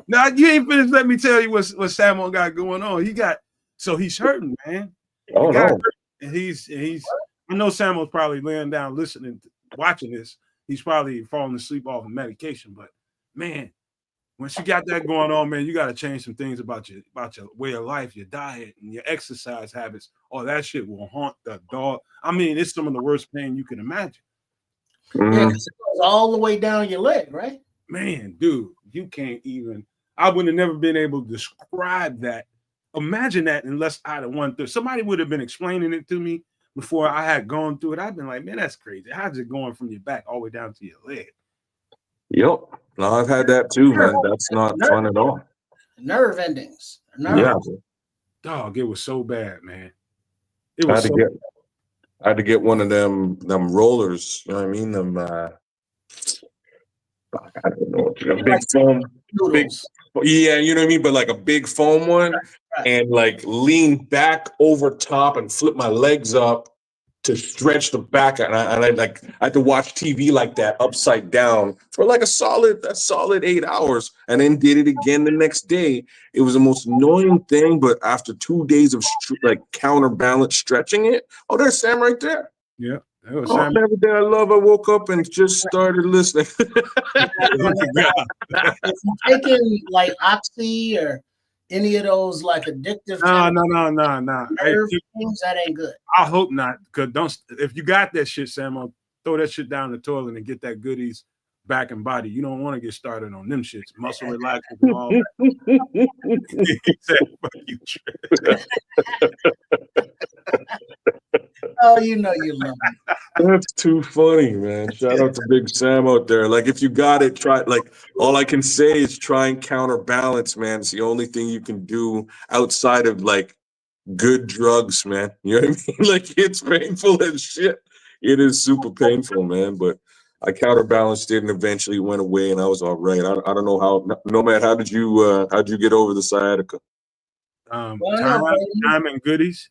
Speaker 1: Now you ain't finished. Let me tell you what Samuel got going on. He's hurting, man. The
Speaker 3: Oh
Speaker 1: guy
Speaker 3: no.
Speaker 1: hurt, and he's. I know Samuel's probably laying down listening, watching this. He's probably falling asleep off of medication. But man, once you got that going on, man, you got to change some things about your way of life, your diet, and your exercise habits. Or that shit will haunt the dog. I mean, it's some of the worst pain you can imagine.
Speaker 2: yeah,
Speaker 3: Mhm.
Speaker 2: because it goes all the way down your leg, right?
Speaker 1: Man, dude, you can't even. I would have never been able to describe that. Imagine that unless I'd have won through. Somebody would have been explaining it to me before I had gone through it. I'd been like, man, that's crazy. How's it going from your back all the way down to your leg?
Speaker 3: Yep. No, I've had that too, man. That's not fun at all.
Speaker 2: Nerve endings.
Speaker 3: Yeah.
Speaker 2: Nerves.
Speaker 1: Dog, it was so bad, man. It
Speaker 3: I
Speaker 1: was
Speaker 3: had to
Speaker 1: so
Speaker 3: get I had to get one of them rollers, you know what I mean? Them I don't know, a big
Speaker 2: Like
Speaker 3: foam, big,
Speaker 2: noodles.
Speaker 3: yeah, you know what I mean, but like a big foam one,
Speaker 2: Right.
Speaker 3: and like lean back over top and flip my legs up to stretch the back, and I had to watch TV like that upside down for like a solid 8 hours, and then did it again the next day. It was the most annoying thing, but after 2 days of like counterbalance stretching it, oh, there's Sam right there.
Speaker 1: yeah. That was
Speaker 3: Oh,
Speaker 1: Samuel.
Speaker 3: every day I love, I woke up and just started listening.
Speaker 2: If you're taking like Oxy or any of those like addictive kind of
Speaker 1: No. Hey,
Speaker 2: nerve things, that ain't good.
Speaker 1: I hope not. Cause don't if you got that shit, Samuel, throw that shit down the toilet and get that goodies back and body. You don't want to get started on them shits. Muscle relaxers and all that. He said, fuck you, Trey.
Speaker 2: Oh, you know you love me.
Speaker 3: That's too funny, man. Shout out to Big Sam out there. Like, if you got it, try. Like, all I can say is try and counterbalance, man. It's the only thing you can do outside of like good drugs, man. You know what I mean? Like, it's painful as shit. It is super painful, man. But I counterbalanced it and eventually went away, and I was all right. I don't know how. No, man. How'd you get over the sciatica?
Speaker 1: Time,
Speaker 2: Well, no,
Speaker 1: time and goodies.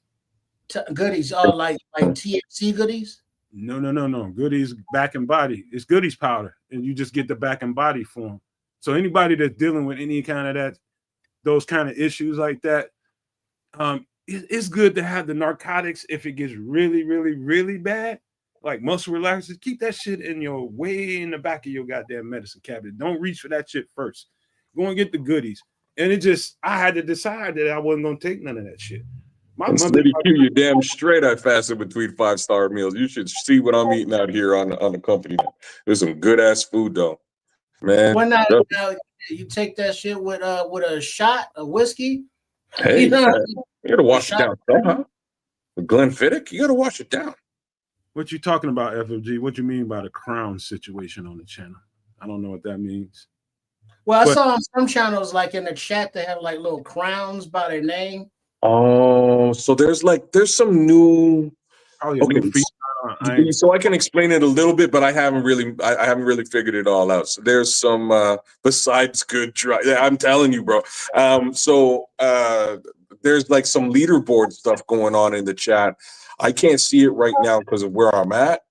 Speaker 2: goodies. Oh, like THC goodies.
Speaker 1: No. Goodies back and body. It's goodies powder, and you just get the back and body form. So anybody that's dealing with any kind of those kind of issues like that, it's good to have the narcotics if it gets really, really, really bad, like muscle relaxers. Keep that shit in your way in the back of your goddamn medicine cabinet. Don't reach for that shit first. Go and get the goodies. And I had to decide that I wasn't gonna take none of that shit. My
Speaker 3: And
Speaker 1: mother,
Speaker 3: Smitty Q, you damn straight. I fasted between 5-star meals. You should see what I'm eating out here on the company. There's some good ass food though, man.
Speaker 2: When now you take that shit with a shot of whiskey.
Speaker 3: Hey,
Speaker 2: You know,
Speaker 3: you gotta wash it down somehow. With Glenfiddich, you gotta wash it down.
Speaker 1: what you talking about, FFG? What you mean by the crown situation on the channel? I don't know what that means.
Speaker 2: well, I saw on some channels like in the chat they have like little crowns by their name.
Speaker 3: Oh, so there's some new.
Speaker 1: Probably a
Speaker 3: Okay,
Speaker 1: new feature.
Speaker 3: so I can explain it a little bit, but I haven't really figured it all out. So there's some besides good dry. Yeah, I'm telling you, bro. There's like some leaderboard stuff going on in the chat. I can't see it right now because of where I'm at,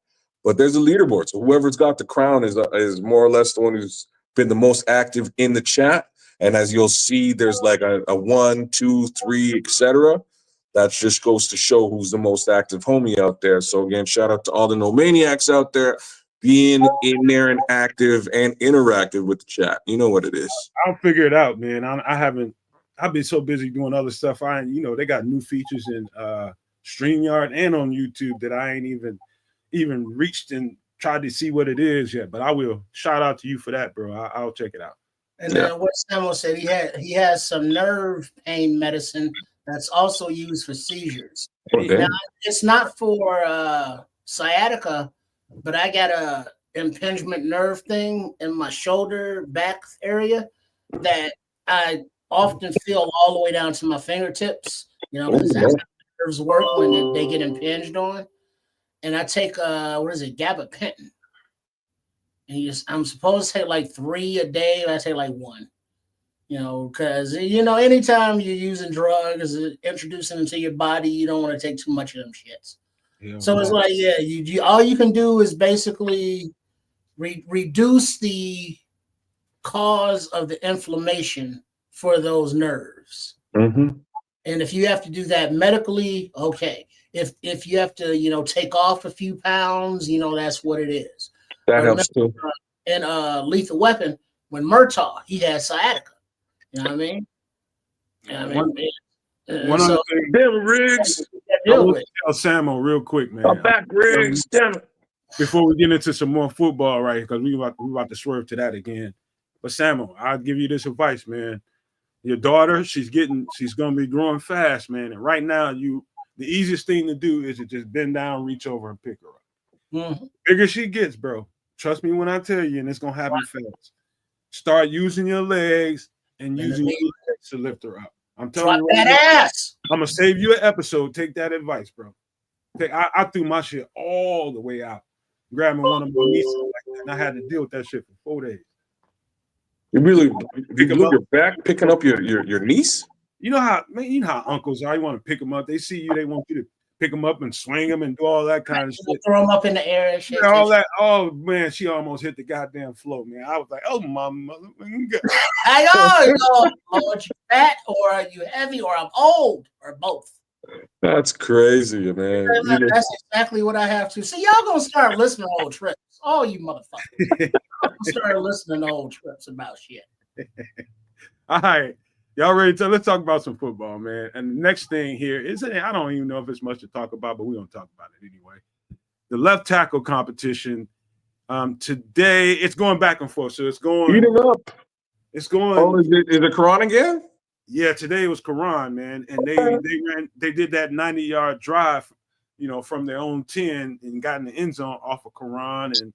Speaker 3: but there's a leaderboard. So whoever's got the crown is more or less the one who's been the most active in the chat. And as you'll see, there's like a 1, 2, 3, etc. That just goes to show who's the most active homie out there. So again, shout out to all the No Maniacs out there being in there and active and interactive with the chat. You know what it is.
Speaker 1: I'll figure it out, man. I haven't. I've been so busy doing other stuff. They got new features in StreamYard and on YouTube that I ain't even reached and tried to see what it is yet. But I will. Shout out to you for that, bro. I'll check it out.
Speaker 2: And then what Samuel said, he has some nerve pain medicine that's also used for seizures.
Speaker 3: Okay.
Speaker 2: Now it's not for sciatica, but I got a impingement nerve thing in my shoulder back area that I often feel all the way down to my fingertips. Because that's how nerves work when they get impinged on. And I take gabapentin. And I'm supposed to take like 3 a day. I take like 1. Because anytime you're using drugs, introducing into your body, you don't want to take too much of them shits. Yeah, so it's like, you all you can do is basically reduce the cause of the inflammation for those nerves.
Speaker 3: Mm-hmm.
Speaker 2: And if you have to do that medically, okay. If you have to, take off a few pounds, that's what it is.
Speaker 3: That helps too.
Speaker 2: In Lethal Weapon, when Murtaugh, he had sciatica. You know what I mean?
Speaker 1: One other thing,
Speaker 3: damn Riggs.
Speaker 1: I want to tell Samuel real quick, man.
Speaker 3: I'm back, Riggs. Damn it.
Speaker 1: Before we get into some more football, right? Because we about to swerve to that again. But Samuel, I'll give you this advice, man. Your daughter, she's gonna be growing fast, man. And right now, the easiest thing to do is to just bend down, reach over, and pick her up. Mm-hmm. Bigger she gets, bro. Trust me when I tell you, and it's gonna happen fast. Start using your legs and using your legs to lift her up. I'm telling you,
Speaker 2: that ass.
Speaker 1: I'm gonna save you an episode. Take that advice, bro. I threw my shit all the way out, grabbing one of my nieces like that, and I had to deal with that shit for 4 days.
Speaker 3: You really move your back, picking up your niece?
Speaker 1: You know how uncles are. You want to pick them up. They see you, they want you to pick them up and swing them and do all that kind of shit.
Speaker 2: Throw them up in the air and shit.
Speaker 1: Yeah, all that. Oh man, she almost hit the goddamn floor, man. I was like, oh my mother.
Speaker 2: I know. Are you fat or are you heavy or I'm old or both?
Speaker 3: That's crazy, man.
Speaker 2: That's exactly what I have to. See, y'all gonna start listening to old trips. All you motherfuckers. Start listening to old trips about shit.
Speaker 1: All right. Y'all ready to let's talk about some football, man. And the next thing here is I don't even know if it's much to talk about, but we're gonna talk about it anyway. The left tackle competition. Today it's going back and forth. So it's going
Speaker 3: heating up.
Speaker 1: It's going.
Speaker 3: Oh, is it Quran again?
Speaker 1: Yeah, today it was Quran, man. And they did that 90-yard drive, from their own 10 and got in the end zone off of Quran and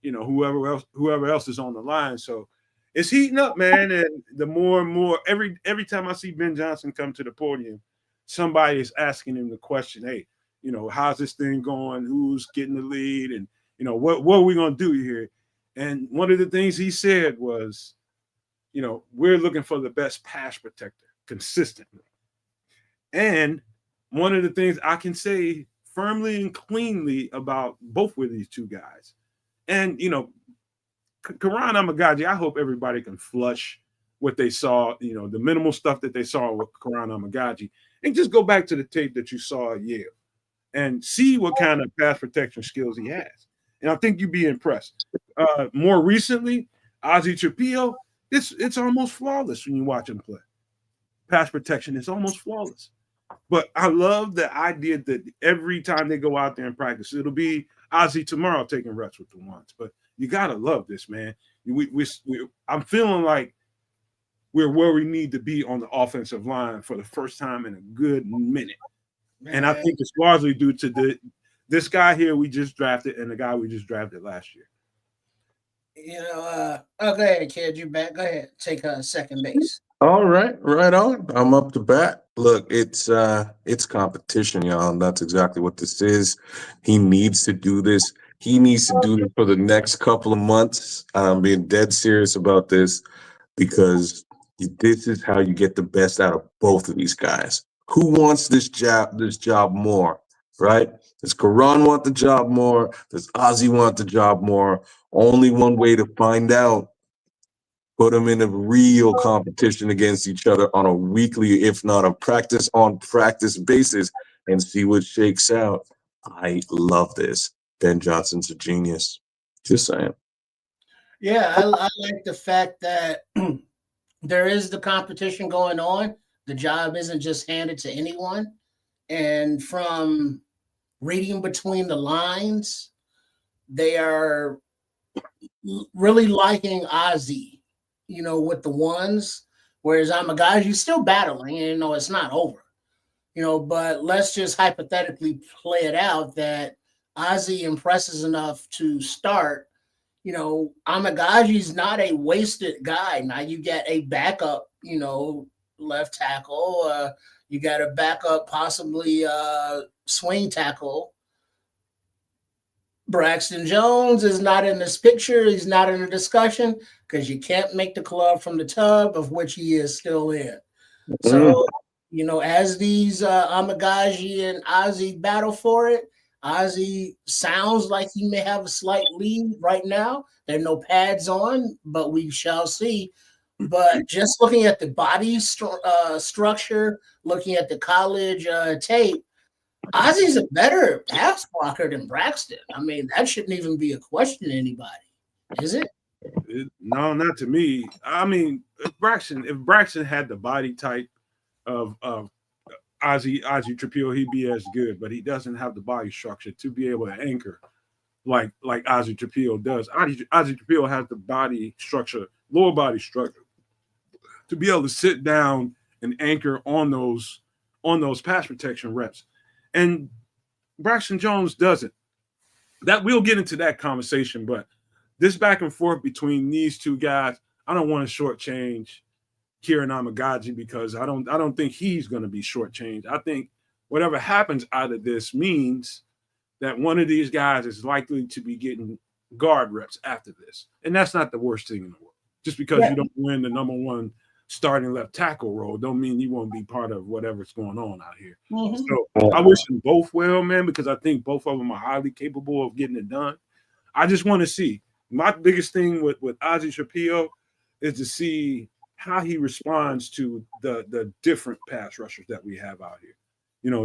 Speaker 1: whoever else is on the line. So it's heating up, man. And the more and more every time I see Ben Johnson come to the podium, somebody is asking him the question, hey, how's this thing going? Who's getting the lead? And what are we gonna do here? And one of the things he said was, we're looking for the best pass protector consistently. And one of the things I can say firmly and cleanly about both of these two guys, and Karan Amagaji, I hope everybody can flush what they saw, the minimal stuff that they saw with Karan Amagaji, and just go back to the tape that you saw at Yale and see what kind of pass protection skills he has. And I think you'd be impressed. More recently, Ozzie Trapillo, it's almost flawless when you watch him play. Pass protection is almost flawless. But I love the idea that every time they go out there and practice, it'll be Ozzie tomorrow taking reps with the ones. But you got to love this, man. I'm feeling like we're where we need to be on the offensive line for the first time in a good minute. Man. And I think it's largely due to this guy here we just drafted and the guy we just drafted last year.
Speaker 2: Go ahead, kid. You back. Go ahead. Take second base.
Speaker 3: All right, right on. I'm up to bat. Look, it's competition, y'all. And that's exactly what this is. He needs to do this. He needs to do it for the next couple of months. I'm being dead serious about this because this is how you get the best out of both of these guys. Who wants this job more, right? Does Karan want the job more? Does Ozzie want the job more? Only one way to find out. Put them in a real competition against each other on a weekly, if not a practice basis, and see what shakes out. I love this. Ben Johnson's a genius. Just saying.
Speaker 2: Yeah, I like the fact that there is the competition going on. The job isn't just handed to anyone. And from reading between the lines, they are really liking Ozzie with the ones, whereas Amagaji's still battling, and it's not over. But let's just hypothetically play it out that Ozzy impresses enough to start. Amagaji's not a wasted guy. Now you get a backup, left tackle. You got a backup, possibly swing tackle. Braxton Jones is not in this picture. He's not in the discussion because you can't make the club from the tub, of which he is still in. So, as these Amagaji and Ozzy battle for it, Ozzy sounds like he may have a slight lead right now. There are no pads on, but we shall see. But just looking at the body structure, looking at the college tape, Ozzy's a better pass blocker than Braxton. I mean, that shouldn't even be a question to anybody, is it?
Speaker 1: No, not to me. I mean, if Braxton had the body type of Ozzy Trapillo, he'd be as good, but he doesn't have the body structure to be able to anchor like Ozzy Trapillo does. Ozzy Trapillo has the body structure, lower body structure, to be able to sit down and anchor on those pass protection reps. And Braxton Jones doesn't. That we'll get into that conversation, but this back and forth between these two guys, I don't want to shortchange Kieran Amagaji because I don't think he's going to be shortchanged. I think whatever happens out of this means that one of these guys is likely to be getting guard reps after this, and that's not the worst thing in the world. Just because you don't win the number one starting left tackle role don't mean you won't be part of whatever's going on out here. Mm-hmm. So I wish them both well, man, because I think both of them are highly capable of getting it done. I just want to see. My biggest thing with Ozzy Trapillo is to see how he responds to the different pass rushers that we have out here.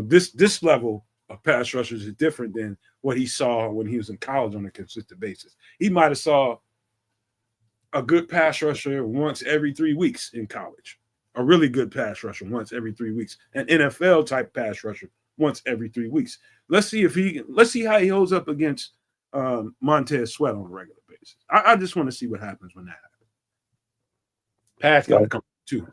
Speaker 1: This level of pass rushers is different than what he saw when he was in college on a consistent basis. He might have saw a good pass rusher once every 3 weeks in college, a really good pass rusher once every 3 weeks, an NFL type pass rusher once every 3 weeks. Let's see how he holds up against Montez Sweat on a regular basis. I just want to see what happens when that happens. Pat's got to come too.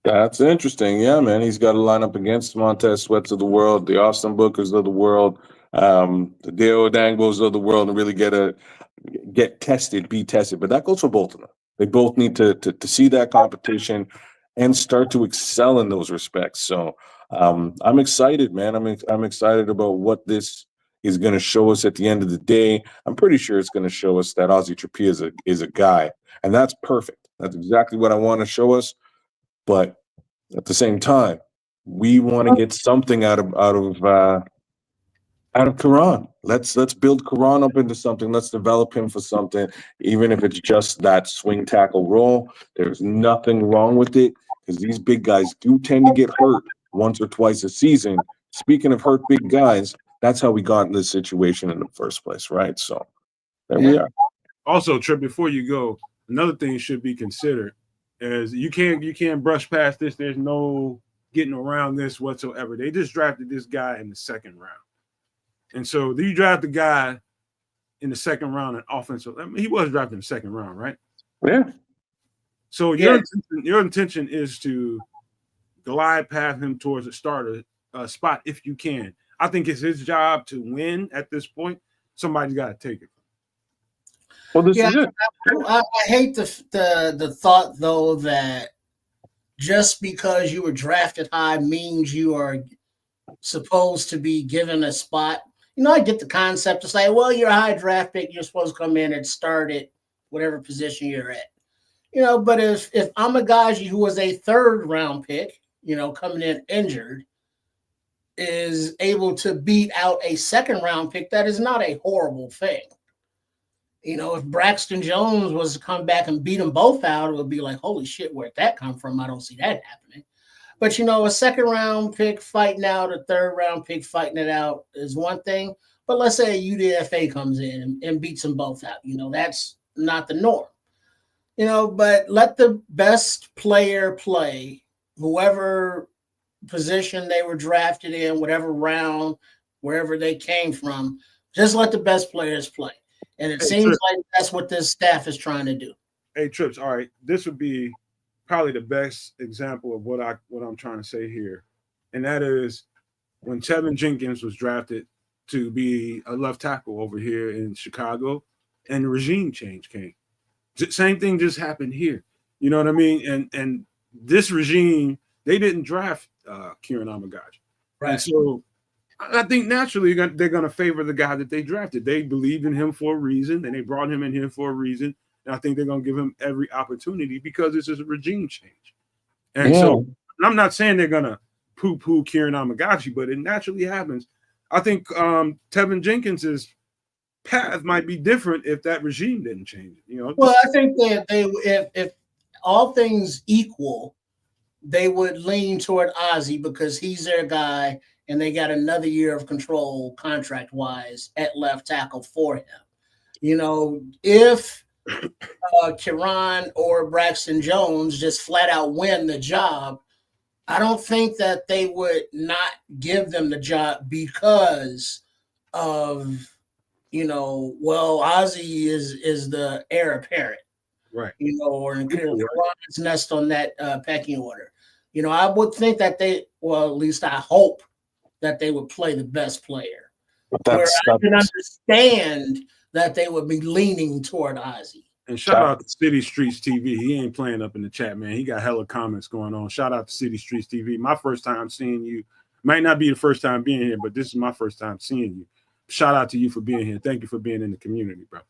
Speaker 3: That's interesting. Yeah, man. He's got to line up against Montez Sweats of the world, the Austin Bookers of the world, the Deo Dangbos of the world, and really get tested, be tested. But that goes for both of them. They both need to see that competition and start to excel in those respects. So I'm excited, man. I'm excited about what this is going to show us at the end of the day. I'm pretty sure it's going to show us that Ozzy Trapillo is a guy, and that's perfect. That's exactly what I want to show us. But at the same time, we want to get something out of Karan. Let's build Karan up into something. Let's develop him for something, even if it's just that swing tackle role. There's nothing wrong with it because these big guys do tend to get hurt once or twice a season. Speaking of hurt big guys, that's how we got in this situation in the first place, right? So there we are.
Speaker 1: Also, Trip, before you go, another thing should be considered is you can't brush past this. There's no getting around this whatsoever. They just drafted this guy in the second round. And so you draft a guy in the second round, an offensive. I mean, he was drafted in the second round, right?
Speaker 3: Yeah.
Speaker 1: So your intention is to glide past him towards a starter spot if you can. I think it's his job to win at this point. Somebody's got to take it.
Speaker 3: Well, this is it.
Speaker 2: I hate the thought, though, that just because you were drafted high means you are supposed to be given a spot. I get the concept to say, well, you're a high draft pick. You're supposed to come in and start at whatever position you're at. But if Amagaji, who was a third round pick, coming in injured, is able to beat out a second round pick, that is not a horrible thing. If Braxton Jones was to come back and beat them both out, it would be like, holy shit, where'd that come from? I don't see that happening. But, a second round pick fighting out, a third round pick fighting it out is one thing. But let's say a UDFA comes in and beats them both out. That's not the norm. But let the best player play, whoever position they were drafted in, whatever round, wherever they came from, just let the best players play. And it seems like that's what this staff is trying to do.
Speaker 1: Hey, Trips. All right, this would be probably the best example of what I'm trying to say here, and that is when Tevin Jenkins was drafted to be a left tackle over here in Chicago, and the regime change came. Same thing just happened here. You know what I mean? And this regime, they didn't draft Kieran Amagaji, and
Speaker 2: Right.
Speaker 1: so I think naturally they're going to favor the guy that they drafted. They believed in him for a reason, and they brought him in here for a reason. And I think they're going to give him every opportunity because this is a regime change. And
Speaker 3: Yeah.
Speaker 1: so I'm not saying they're going to poo-poo Kieran Amagachi, but it naturally happens. I think Tevin Jenkins's path might be different if that regime didn't change it. You know.
Speaker 2: Well, I think that if all things equal, they would lean toward Ozzy because he's their guy, and they got another year of control contract wise at left tackle for him. You know, if Kieran or Braxton Jones just flat out win the job, I don't think that they would not give them the job because of, well, Ozzy is the heir apparent,
Speaker 1: Right.
Speaker 2: or Kieran's next on that pecking order. I would think that at least I hope that they would play the best player. Where I can understand that they would be leaning toward Ozzy.
Speaker 1: And shout out to City Streets TV. He ain't playing up in the chat, man. He got hella comments going on. Shout out to City Streets TV. My first time seeing you. Might not be the first time being here, but this is my first time seeing you. Shout out to you for being here. Thank you for being in the community, bro.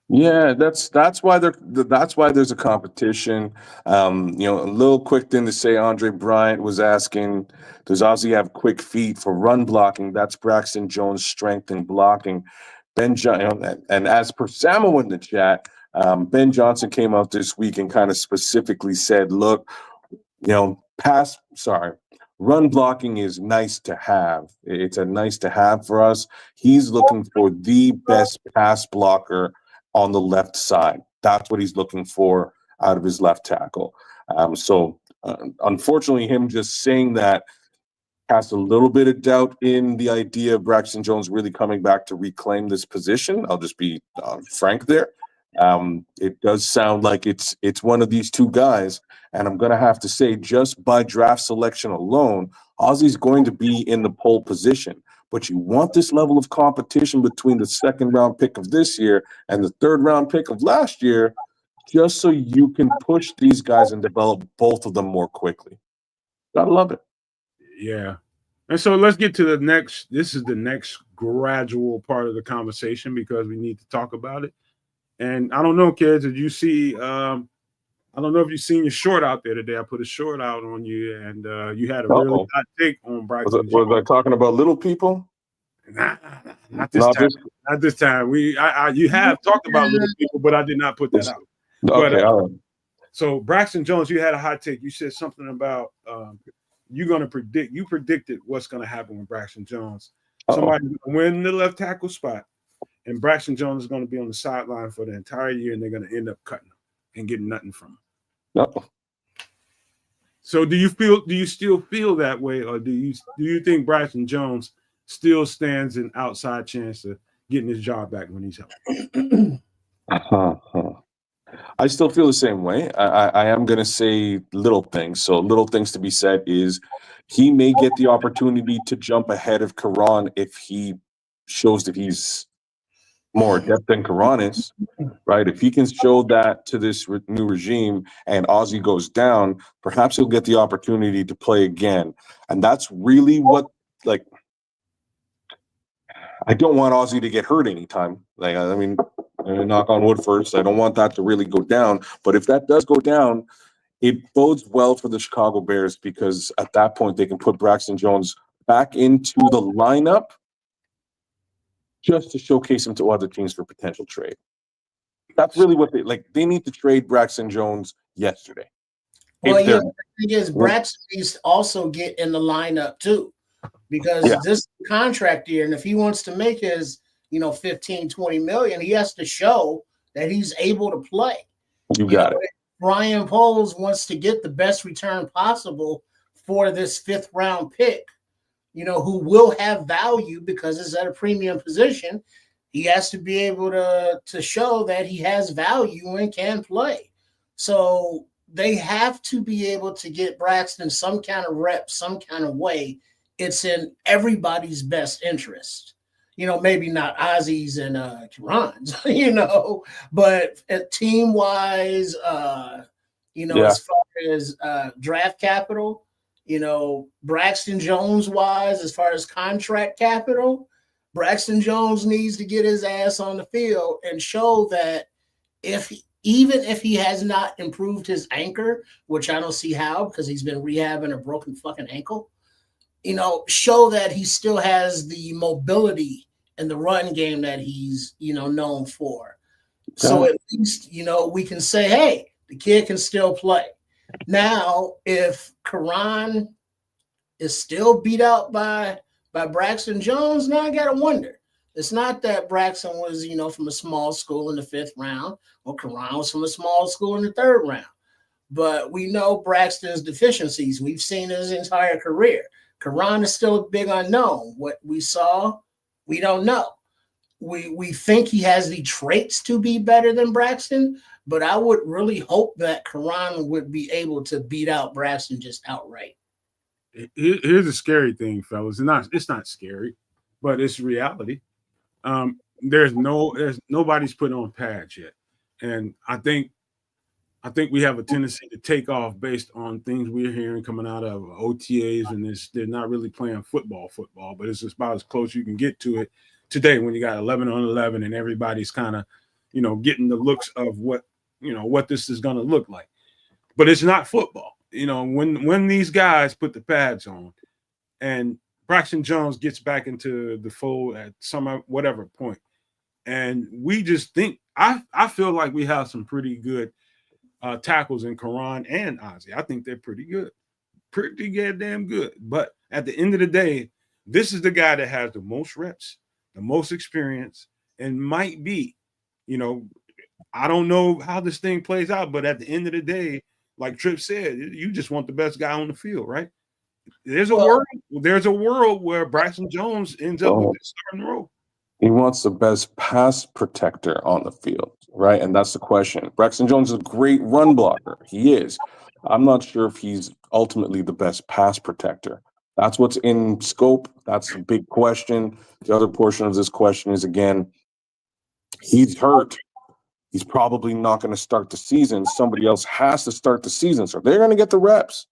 Speaker 3: Yeah, that's why there's a competition. A little quick thing to say. Andre Bryant was asking, does Ozzy have quick feet for run blocking? That's Braxton Jones' strength in blocking. And as per Samo in the chat, Ben Johnson came out this week and kind of specifically said, look, run blocking is nice to have. It's a nice to have for us. He's looking for the best pass blocker on the left side. That's what he's looking for out of his left tackle. Unfortunately, him just saying that cast a little bit of doubt in the idea of Braxton Jones really coming back to reclaim this position. I'll just be frank there. It does sound like it's one of these two guys, and I'm going to have to say, just by draft selection alone, Ozzy's going to be in the pole position. But you want this level of competition between the second-round pick of this year and the third-round pick of last year, just so you can push these guys and develop both of them more quickly. Gotta love it.
Speaker 1: Yeah. And so let's get to the next. This is the next gradual part of the conversation because we need to talk about it. And I don't know, kids, did you see I don't know if you've seen your short out there today. I put a short out on you, and you had a really hot take on Braxton.
Speaker 3: Was I talking about little people?
Speaker 1: Not this time. Not this time. You have talked about little people, but I did not put that out.
Speaker 3: Okay,
Speaker 1: but,
Speaker 3: all right.
Speaker 1: So Braxton Jones, you had a hot take. You said something about you predicted what's going to happen with Braxton Jones. Somebody's going to win the left tackle spot, and Braxton Jones is going to be on the sideline for the entire year, and they're going to end up cutting him and getting nothing from him.
Speaker 3: No.
Speaker 1: So do you still feel that way, or do you think Braxton Jones still stands an outside chance of getting his job back when he's healthy?
Speaker 3: I still feel the same way. I am going to say little things. So little things to be said is he may get the opportunity to jump ahead of Karan if he shows that he's more adept than Karan is, right? If he can show that to this new regime and Ozzy goes down, perhaps he'll get the opportunity to play again. And that's really what, I don't want Ozzy to get hurt anytime. Knock on wood first. I don't want that to really go down. But if that does go down, it bodes well for the Chicago Bears because at that point they can put Braxton Jones back into the lineup just to showcase him to other teams for potential trade. That's really what they need to trade Braxton Jones yesterday.
Speaker 2: Well, the thing is, Braxton needs to also get in the lineup too, because this is a contract year, and if he wants to make his 15, 20 million, he has to show that he's able to play.
Speaker 3: You got it.
Speaker 2: Brian Poles wants to get the best return possible for this 5th round pick, who will have value because it's at a premium position. He has to be able to show that he has value and can play. So they have to be able to get Braxton some kind of rep, some kind of way. It's in everybody's best interest. Maybe not Ozzy's and Karan's, but team wise, as far as draft capital, Braxton Jones wise, as far as contract capital, Braxton Jones needs to get his ass on the field and show that even if he has not improved his anchor, which I don't see how because he's been rehabbing a broken fucking ankle, show that he still has the mobility and the run game that he's, known for. So at least, we can say, hey, the kid can still play. Now, if Karan is still beat out by Braxton Jones, now I got to wonder. It's not that Braxton was, from a small school in the 5th round, or Karan was from a small school in the 3rd round. But we know Braxton's deficiencies. We've seen his entire career. Karan is still a big unknown. What we saw, we don't know. We think he has the traits to be better than Braxton, but I would really hope that Karan would be able to beat out Braxton just outright.
Speaker 1: Here's the scary thing, fellas. It's not scary, but it's reality. There's nobody's putting on pads yet, and I think we have a tendency to take off based on things we're hearing coming out of OTAs, and they're not really playing football, but it's just about as close you can get to it today when you got 11 on 11 and everybody's kind of, getting the looks of what this is going to look like. But it's not football. When these guys put the pads on and Braxton Jones gets back into the fold at some whatever point, and we just think I feel like we have some pretty good tackles in Karan and Ozzy. I think they're pretty goddamn good. But at the end of the day, this is the guy that has the most reps, the most experience, and might be, I don't know how this thing plays out, but at the end of the day, like Tripp said, you just want the best guy on the field, right? There's a world where Braxton Jones ends up with this starting role.
Speaker 3: He wants the best pass protector on the field, right? And that's the question. Braxton Jones is a great run blocker. He is. I'm not sure if he's ultimately the best pass protector. That's what's in scope. That's a big question. The other portion of this question is, again, he's hurt. He's probably not going to start the season. Somebody else has to start the season. So they're going to get the reps.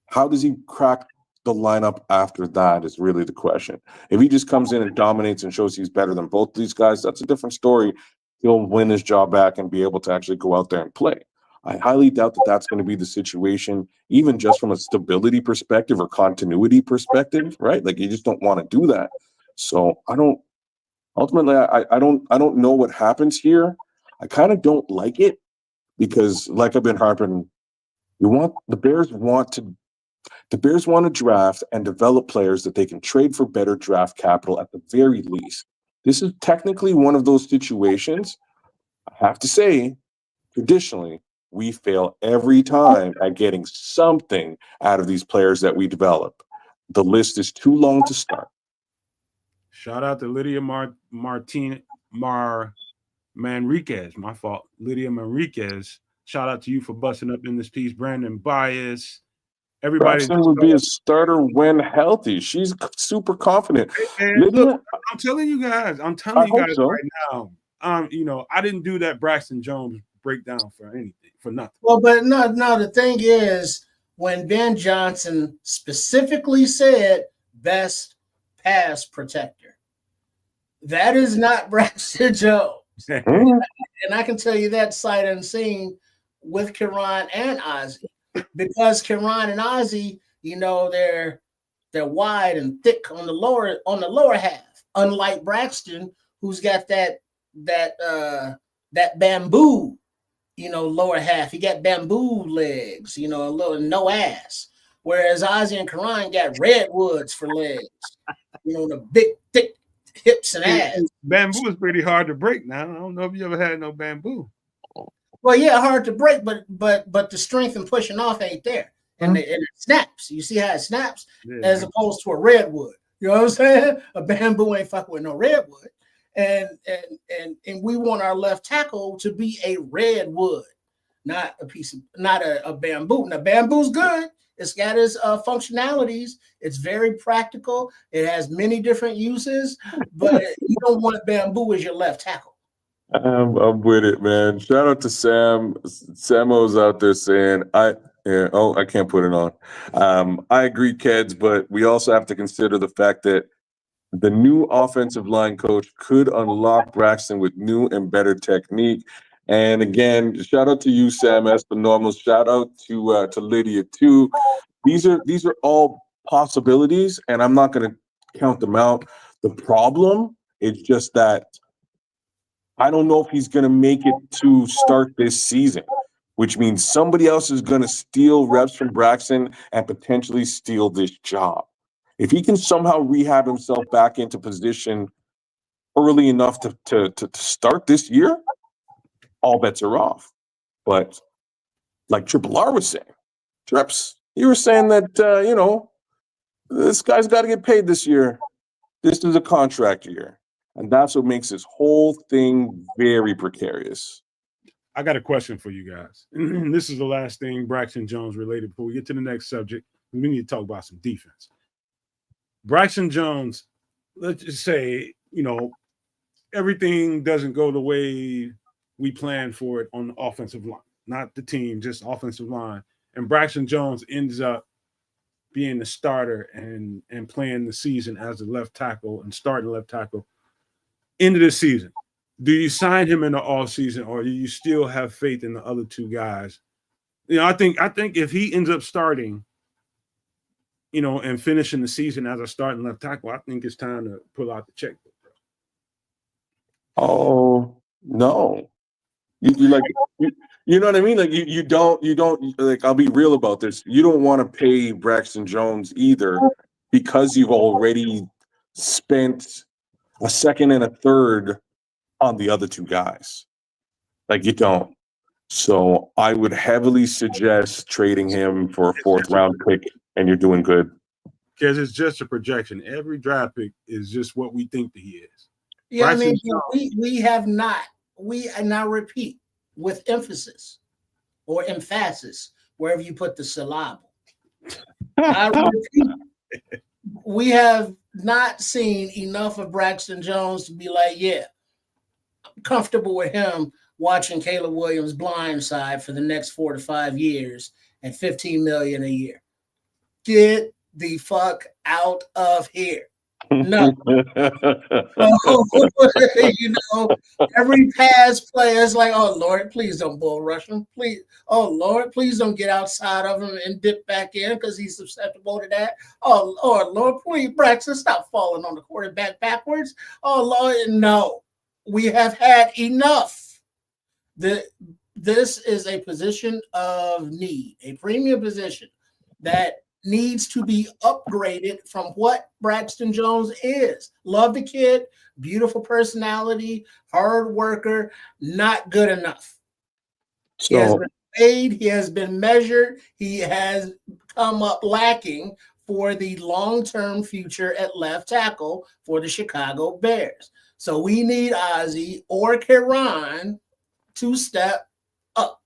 Speaker 3: How does he crack the lineup after that is really the question. If he just comes in and dominates and shows he's better than both these guys, that's a different story. He'll win his job back and be able to actually go out there and play. I highly doubt that that's going to be the situation, even just from a stability perspective or continuity perspective, right? Like you just don't want to do that. So I don't know what happens here. I kind of don't like it because, like I've been harping, the Bears want to draft and develop players that they can trade for better draft capital at the very least. This is technically one of those situations. I have to say, traditionally, we fail every time at getting something out of these players that we develop. The list is too long to start.
Speaker 1: Shout out to Lydia Manriquez. My fault. Lydia Manriquez. Shout out to you for busting up in this piece. Brandon Bias. Everybody
Speaker 3: would be a starter when healthy. She's super confident.
Speaker 1: Hey, man, look, I'm telling you guys right now. I didn't do that Braxton Jones breakdown for nothing.
Speaker 2: Well, but no. The thing is, when Ben Johnson specifically said best pass protector, that is not Braxton Jones. And I can tell you that sight unseen with Karan and Ozzy. Because Karan and Ozzy, they're wide and thick on the lower half, unlike Braxton, who's got that bamboo, lower half. He got bamboo legs, a little no ass. Whereas Ozzy and Karan got redwoods for legs, the big thick hips and ass.
Speaker 1: Bamboo is pretty hard to break now. I don't know if you ever had no bamboo.
Speaker 2: Well, yeah, hard to break, but the strength and pushing off ain't there, and it snaps. You see how it snaps, as opposed to a redwood. You know what I'm saying? A bamboo ain't fucking with no redwood. and we want our left tackle to be a redwood, not a bamboo. Now, bamboo's good. It's got its functionalities. It's very practical. It has many different uses, but you don't want bamboo as your left tackle.
Speaker 3: I'm with it, man. Shout out to Sam. Samo's out there saying, I can't put it on. I agree, Keds, but we also have to consider the fact that the new offensive line coach could unlock Braxton with new and better technique. And again, shout out to you, Sam, as the normal. Shout out to Lydia too. These are all possibilities, and I'm not going to count them out. The problem is just that I don't know if he's going to make it to start this season, which means somebody else is going to steal reps from Braxton and potentially steal this job. If he can somehow rehab himself back into position early enough to start this year, all bets are off. But like Triple R was saying, Trips, you were saying that, this guy's got to get paid this year. This is a contract year. And that's what makes this whole thing very precarious.
Speaker 1: I got a question for you guys. This is the last thing Braxton Jones related before we get to the next subject. We need to talk about some defense. Braxton Jones, let's just say, everything doesn't go the way we planned for it on the offensive line, not the team, just offensive line. And Braxton Jones ends up being the starter and playing the season as a left tackle and starting left tackle into the season. Do you sign him in the offseason, or do you still have faith in the other two guys? I think if he ends up starting, and finishing the season as a starting left tackle, I think it's time to pull out the checkbook.
Speaker 3: Oh no, you like you know what I mean? Like you don't like. I'll be real about this. You don't want to pay Braxton Jones either because you've already spent a second and a third on the other two guys. Like you don't. So I would heavily suggest trading him for a fourth round pick, and you're doing good.
Speaker 1: Because it's just a projection. Every draft pick is just what we think that he is.
Speaker 2: Yeah, we have not. And I repeat with emphasis or emphasis, wherever you put the syllable. I repeat, we have not seen enough of Braxton Jones to be like, yeah, I'm comfortable with him watching Caleb Williams blindside for the next 4 to 5 years and $15 million a year. Get the fuck out of here. No. Every pass play is like, oh Lord, please don't bull rush him. Please, oh Lord, please don't get outside of him and dip back in because he's susceptible to that. Oh Lord, please, Braxton, stop falling on the quarterback backwards. Oh Lord, no. We have had enough. This is a position of need, a premium position that needs to be upgraded from what Braxton Jones is. Love the kid, beautiful personality, hard worker, not good enough. He has been paid, he has been measured, he has come up lacking for the long-term future at left tackle for the Chicago Bears. So we need Ozzie or Karan to step up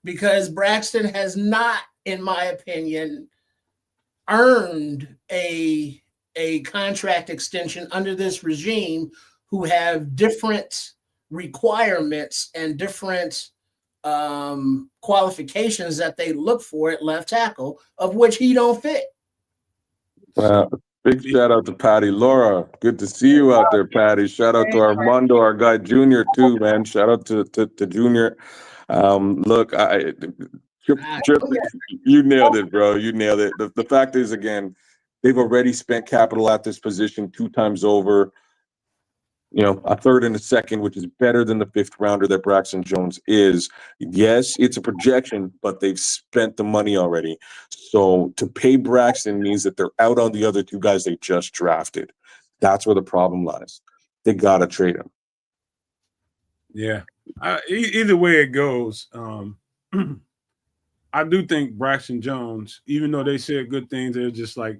Speaker 2: because Braxton has not, in my opinion, earned a contract extension under this regime who have different requirements and different qualifications that they look for at left tackle, of which he don't fit.
Speaker 3: Big shout out to Patty Laura. Good to see you out there, Patty. Shout out to Armando, our guy Junior too, man. Shout out to Junior. Look, you nailed it, bro. You nailed it. The fact is, again, they've already spent capital at this position 2 times over. A third and a second, which is better than the 5th rounder that Braxton Jones is. Yes, it's a projection, but they've spent the money already. So to pay Braxton means that they're out on the other 2 guys they just drafted. That's where the problem lies. They got to trade him.
Speaker 1: Yeah. Either way it goes, I do think Braxton Jones, even though they said good things, they're just like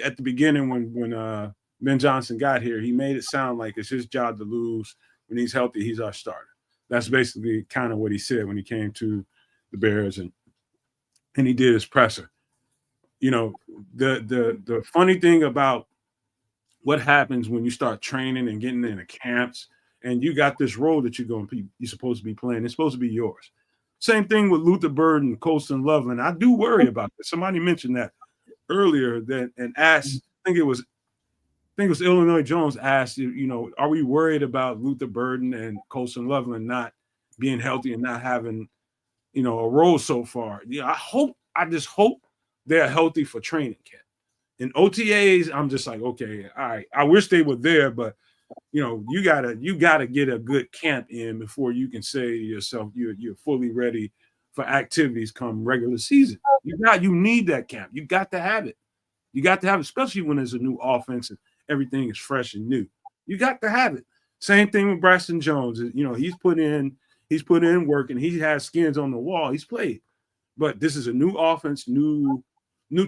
Speaker 1: at the beginning when Ben Johnson got here, he made it sound like it's his job to lose. When he's healthy, he's our starter. That's basically kind of what he said when he came to the Bears and he did his presser. You know, the funny thing about what happens when you start training and getting into camps and you got this role that you're supposed to be playing, it's supposed to be yours. Same thing with Luther Bird and Colston Loveland. I do worry about this. Somebody mentioned that earlier and asked, I think it was Illinois Jones asked, are we worried about Luther Burden and Colston Loveland not being healthy and not having, a role so far? Yeah, I just hope they're healthy for training camp. In OTAs, I'm just like, okay, all right. I wish they were there, but you gotta get a good camp in before you can say to yourself you're fully ready for activities come regular season. You need that camp. You got to have it. You got to have it, especially when there's a new offense and everything is fresh and new. You got to have it. Same thing with Braxton Jones. He's put in work and he has skins on the wall. He's played. But this is a new offense, new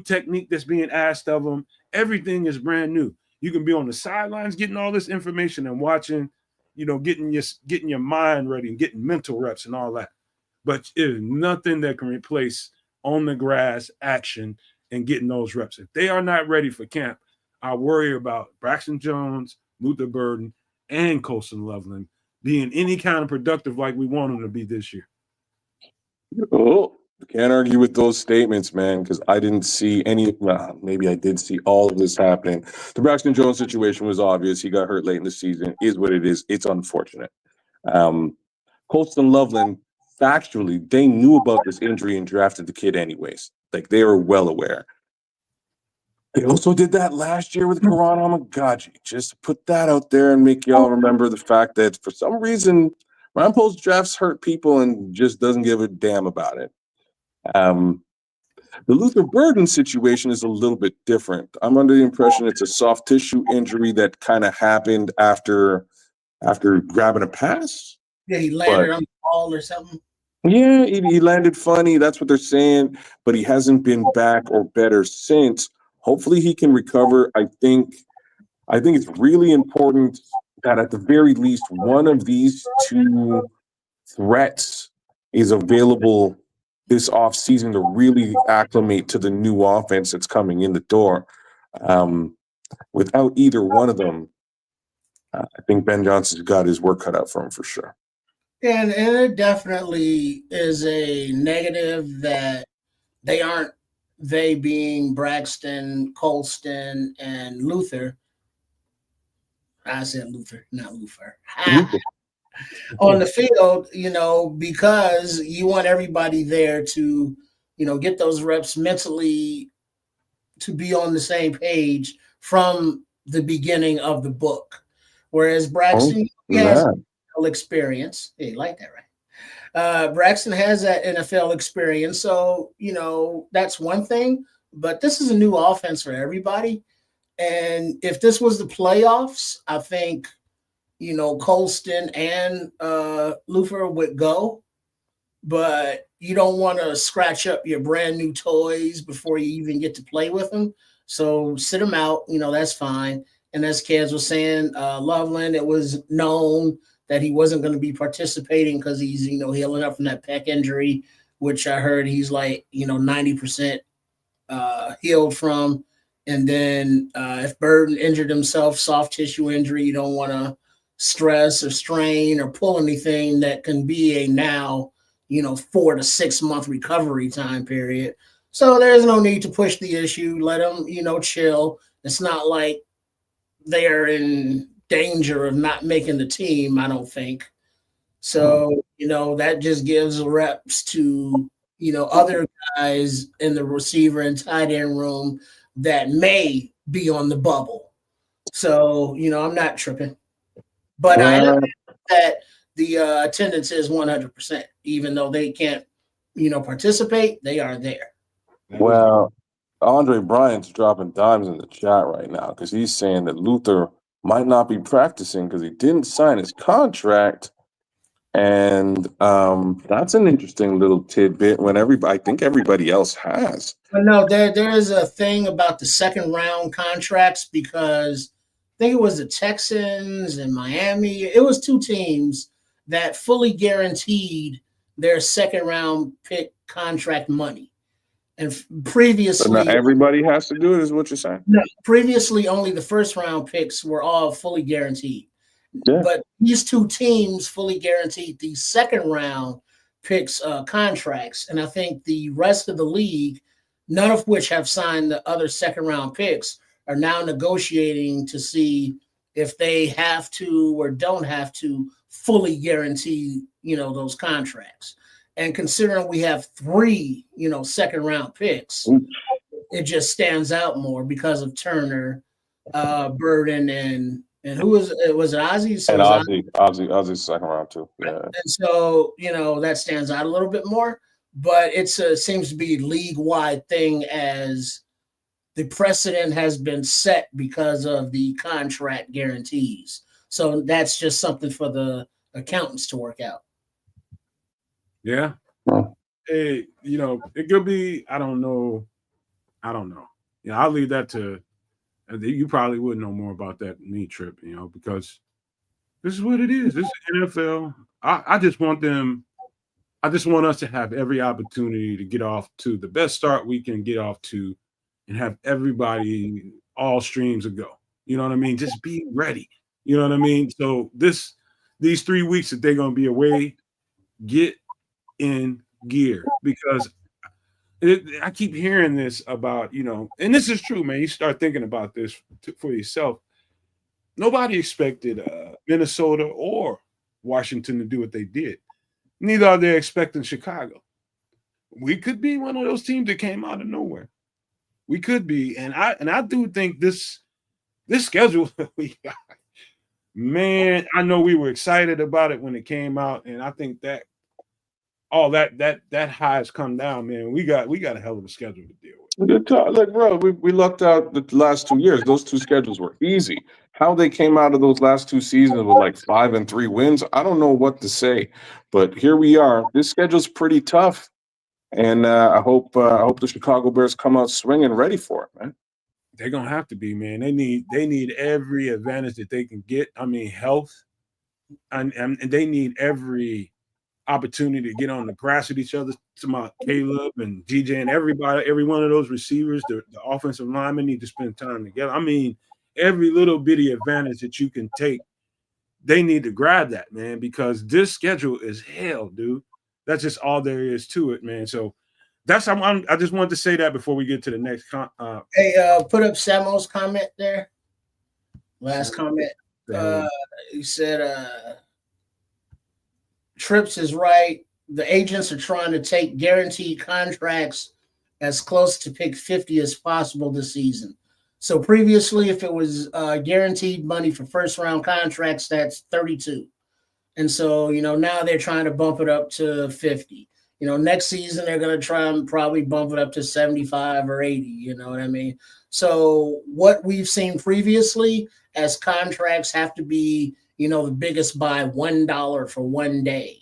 Speaker 1: technique that's being asked of him. Everything is brand new. You can be on the sidelines getting all this information and watching, getting your mind ready and getting mental reps and all that. But it is nothing that can replace on the grass action and getting those reps. If they are not ready for camp, I worry about Braxton Jones, Luther Burden, and Colston Loveland being any kind of productive like we want them to be this year.
Speaker 3: Oh, can't argue with those statements, man, because I didn't see any. Maybe I did see all of this happening. The Braxton Jones situation was obvious. He got hurt late in the season. Is what it is. It's unfortunate. Colston Loveland, factually, they knew about this injury and drafted the kid anyways. Like, they were well aware. They also did that last year with Karan Amagaji. Just to put that out there and make y'all remember the fact that for some reason, Ryan Poles drafts hurt people and just doesn't give a damn about it. The Luther Burden situation is a little bit different. I'm under the impression it's a soft tissue injury that kind of happened after grabbing a pass.
Speaker 2: Yeah, he landed on the ball or something.
Speaker 3: Yeah, he landed funny. That's what they're saying. But he hasn't been back or better since. Hopefully he can recover. I think it's really important that at the very least one of these two threats is available this offseason to really acclimate to the new offense that's coming in the door. Without either one of them, I think Ben Johnson's got his work cut out for him for sure.
Speaker 2: And it definitely is a negative that they being Braxton, Colston, and Luther. I said Luther, not Luther. On the field, because you want everybody there to, get those reps mentally to be on the same page from the beginning of the book. Whereas Braxton has NFL experience. Hey, you like that, right? Braxton has that NFL experience. So, that's one thing. But this is a new offense for everybody. And if this was the playoffs, I think, Colston and Luther would go. But you don't want to scratch up your brand new toys before you even get to play with them. So sit them out. That's fine. And as Kaz was saying, Loveland, it was known that he wasn't going to be participating because he's, healing up from that pec injury, which I heard he's like, 90% healed from. And then if Burden injured himself, soft tissue injury, you don't want to stress or strain or pull anything that can be a now, 4 to 6 month recovery time period. So there's no need to push the issue. Let them, chill. It's not like they're in danger of not making the team, I don't think. So, that just gives reps to, other guys in the receiver and tight end room that may be on the bubble. So, I'm not tripping. But I know that the attendance is 100%, even though they can't, participate, they are there.
Speaker 3: Well, Andre Bryant's dropping dimes in the chat right now because he's saying that Luther might not be practicing because he didn't sign his contract. And that's an interesting little tidbit when I think everybody else has.
Speaker 2: But no, there is a thing about the second round contracts because think it was the Texans and Miami. It was two teams that fully guaranteed their second round pick contract money. And
Speaker 3: But
Speaker 2: previously,
Speaker 3: not everybody has to do it, is what you're saying.
Speaker 2: no, previously only the first round picks were all fully guaranteed.
Speaker 3: Yeah.
Speaker 2: But these two teams fully guaranteed the second round picks contracts. And I think the rest of the league, none of which have signed the other second round picks, are now negotiating to see if they have to or don't have to fully guarantee, those contracts. And considering we have three, second round picks, it just stands out more because of Turner, Burden, and who was it? Was it Ozzy? So
Speaker 3: And
Speaker 2: it was
Speaker 3: Ozzy's second round too. Yeah.
Speaker 2: and so, that stands out a little bit more, but it seems to be league-wide thing as the precedent has been set because of the contract guarantees. So that's just something for the accountants to work out.
Speaker 1: Yeah.
Speaker 3: Well,
Speaker 1: Hey, it could be. I don't know. I'll leave that to. You probably would know more about that than me, Trip. Because this is what it is. This is NFL. I just want them. I just want us to have every opportunity to get off to the best start we can get off to, and have everybody all streams a go. You know what I mean? Just be ready. You know what I mean? So these 3 weeks that they're gonna be away, get in gear, because I keep hearing this about, and this is true, man. You start thinking about this for yourself. Nobody expected Minnesota or Washington to do what they did. Neither are they expecting Chicago. We could be one of those teams that came out of nowhere. We could be, and I do think this schedule we got, man. I know we were excited about it when it came out, and I think that all that high has come down, man. We got a hell of a schedule to deal with.
Speaker 3: like, bro, we lucked out the last 2 years. Those two schedules were easy. How they came out of those last two seasons with like 5 and 3 wins, I don't know what to say. But here we are. This schedule's pretty tough, and I hope the Chicago Bears come out swinging, ready for it, man.
Speaker 1: They're gonna have to be, man. They need every advantage that they can get. I mean, health, and they need every opportunity to get on the grass with each other. To my Caleb and DJ and everybody, every one of those receivers, the offensive linemen need to spend time together. I mean, every little bitty advantage that you can take, they need to grab that, man, because this schedule is hell, dude. That's just all there is to it, man. So I just wanted to say that before we get to the next.
Speaker 2: Hey, put up Samo's comment there. Last comment. He said, Trips is right. The agents are trying to take guaranteed contracts as close to pick 50 as possible this season. So previously, if it was guaranteed money for first round contracts, that's 32. And so, now they're trying to bump it up to 50. Next season, they're going to try and probably bump it up to 75 or 80. You know what I mean? So what we've seen previously as contracts have to be, the biggest by $1 for 1 day.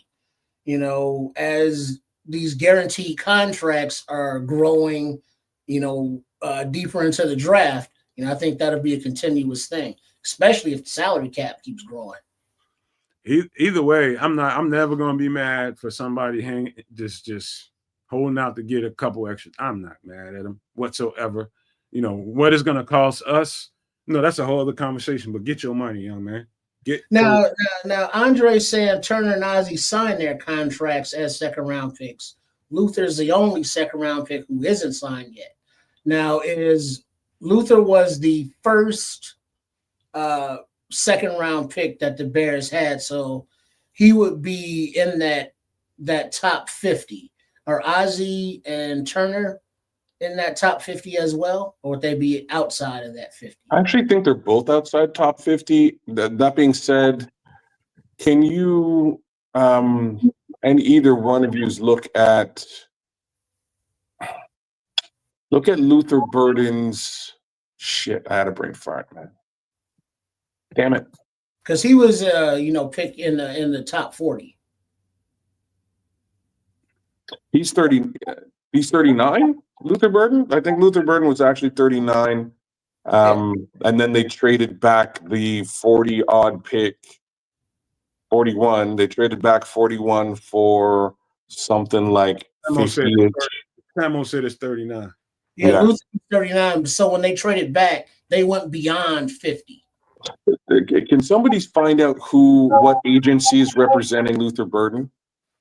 Speaker 2: As these guaranteed contracts are growing, deeper into the draft, I think that'll be a continuous thing, especially if the salary cap keeps growing.
Speaker 1: Either way, I'm never going to be mad for somebody just holding out to get a couple extra. I'm not mad at them whatsoever. What it's going to cost us, that's a whole other conversation, but get your money, young man.
Speaker 2: Now, Andre saying Turner and Ozzy signed their contracts as second round picks. Luther's the only second round pick who isn't signed yet. Now, Luther was the first second round pick that the Bears had, so he would be in that top 50. Are Ozzy and Turner in that top 50 as well, or would they be outside of that 50?
Speaker 3: I actually think they're both outside top 50. That being said, can you and either one of you look at Luther Burden's shit? I had a brain fart, man. Damn it.
Speaker 2: Because he was picked in the top 40.
Speaker 3: He's 30. He's 39. Luther Burden. I think Luther Burden was actually 39. And then they traded back the 40-odd pick, 41. They traded back 41 for something like 50.
Speaker 1: Samo said it's 39.
Speaker 2: Yeah, Luther 39. So when they traded back, they went beyond 50.
Speaker 3: Can somebody find out what agency is representing Luther Burden?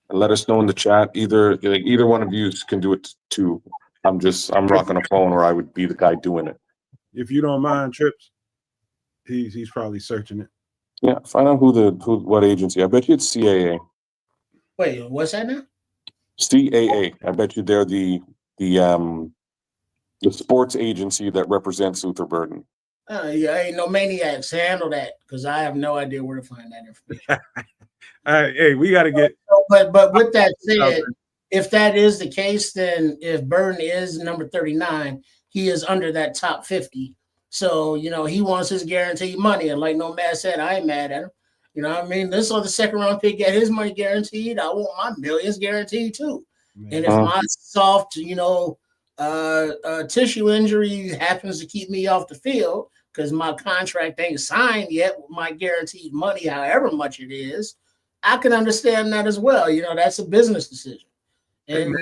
Speaker 3: And let us know in the chat. Either one of you can do it too. I'm rocking a phone, or I would be the guy doing it.
Speaker 1: If you don't mind, Trips, he's probably searching it.
Speaker 3: Yeah, find out what agency. I bet you it's CAA.
Speaker 2: Wait, what's that now?
Speaker 3: CAA. I bet you they're the sports agency that represents Luther Burden.
Speaker 2: Yeah, ain't no maniacs handle that, because I have no idea where to find that information.
Speaker 1: Hey, we got to get.
Speaker 2: But with that said, if that is the case, then if Burden is number 39, he is under that top 50. So, he wants his guaranteed money. And like Nomad said, I ain't mad at him. You know what I mean? This or the second round pick get his money guaranteed. I want my millions guaranteed too. Man. And if my soft, tissue injury happens to keep me off the field because my contract ain't signed yet with my guaranteed money, however much it is, I can understand that as well. That's a business decision. And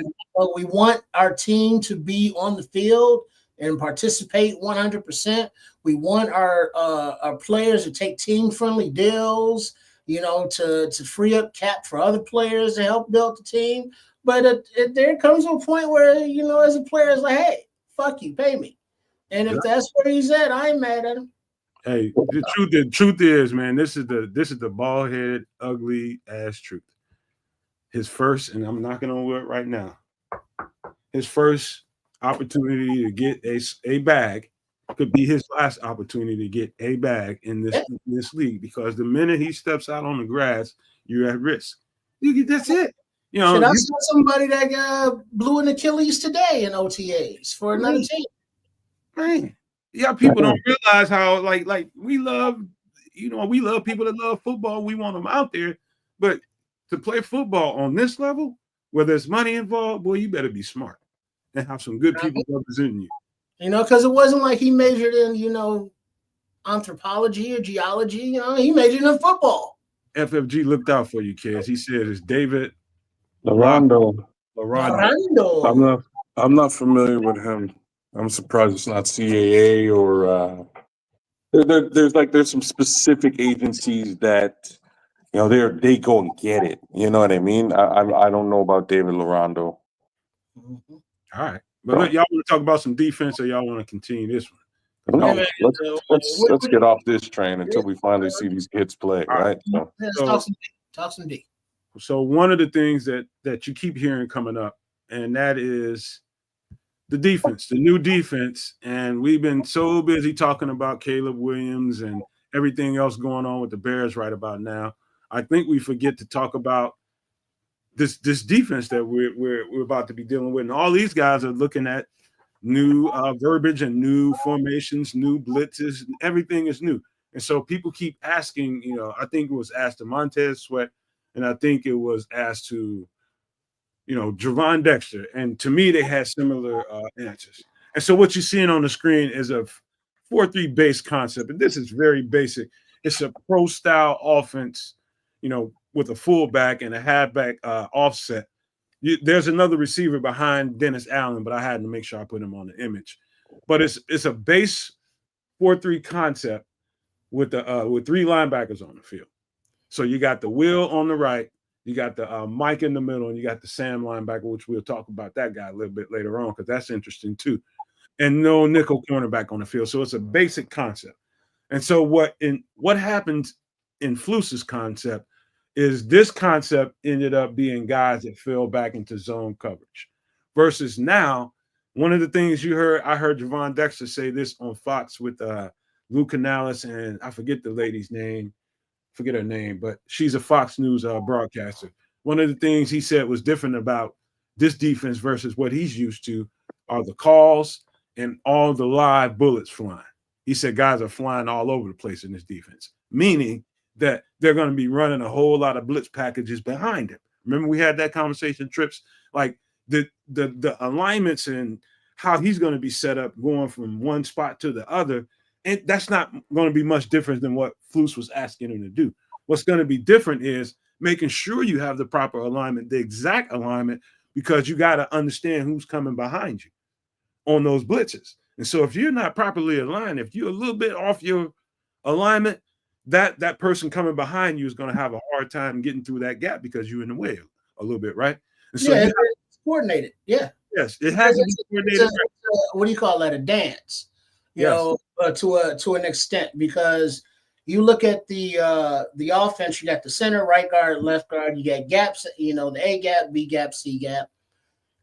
Speaker 2: we want our team to be on the field and participate 100%. We want our players to take team-friendly deals, to free up cap for other players to help build the team. But there comes a point where, as a player, it's like, hey, fuck you, pay me. And if that's where he's at, I ain't mad at him.
Speaker 1: Hey, the truth is, man, this is the bald-headed, ugly ass truth. His first, and I'm knocking on wood right now, his first opportunity to get a bag could be his last opportunity to get a bag in this league, because the minute he steps out on the grass, you're at risk. That's it.
Speaker 2: I saw somebody that blew an Achilles today in OTAs for another team.
Speaker 1: Man, people don't realize how like we love people that love football. We want them out there, but to play football on this level, where there's money involved, boy, you better be smart and have some good people representing you.
Speaker 2: Because it wasn't like he majored in anthropology or geology. He majored in football.
Speaker 1: FFG looked out for you, kids. He said it's David
Speaker 3: Lorando.
Speaker 4: I'm not familiar with him. I'm surprised it's not CAA or
Speaker 3: there's some specific agencies that they go and get it. You know what I mean? I don't know about David Lorando.
Speaker 1: Mm-hmm. All right, but look, y'all want to talk about some defense, or y'all want to continue this one?
Speaker 3: No, let's get off this train until we finally see these kids play, right?
Speaker 2: Talk some D.
Speaker 1: So one of the things that you keep hearing coming up, and that is the defense, the new defense. And we've been so busy talking about Caleb Williams and everything else going on with the Bears right about now. I think we forget to talk about this defense that we're about to be dealing with. And all these guys are looking at new verbiage and new formations, new blitzes, and everything is new. And so people keep asking, I think it was asked to Montez Sweat, and I think it was asked to, Javon Dexter. And to me, they had similar answers. And so what you're seeing on the screen is a 4-3 base concept. And this is very basic. It's a pro-style offense, with a fullback and a halfback offset. There's another receiver behind Dennis Allen, but I had to make sure I put him on the image. But it's a base 4-3 concept with three linebackers on the field. So you got the Will on the right, you got the Mike in the middle, and you got the Sam linebacker, which we'll talk about that guy a little bit later on because that's interesting too. And no nickel cornerback on the field. So it's a basic concept. And so what happens in Flus's concept is this concept ended up being guys that fell back into zone coverage. Versus now, one of the things I heard Javon Dexter say this on Fox with Lou Canales, and I forget the lady's name, forget her name, but she's a Fox News broadcaster. One of the things he said was different about this defense versus what he's used to are the calls and all the live bullets flying. He said guys are flying all over the place in this defense, meaning that they're going to be running a whole lot of blitz packages behind him. Remember we had that conversation, Trips? Like the alignments and how he's going to be set up going from one spot to the other. And that's not going to be much different than what Flus was asking him to do. What's going to be different is making sure you have the proper alignment, the exact alignment, because you got to understand who's coming behind you on those blitzes. And so if you're not properly aligned, if you're a little bit off your alignment, that person coming behind you is going to have a hard time getting through that gap because you're in the way a little bit, right? And so
Speaker 2: yeah, it's coordinated. Yeah.
Speaker 1: Yes, it has to be coordinated.
Speaker 2: What do you call that? A dance, you
Speaker 1: Yes.
Speaker 2: know, to an extent, because you look at the offense, you got the center, right guard, left guard, you got gaps, you know, the A gap, B gap, C gap.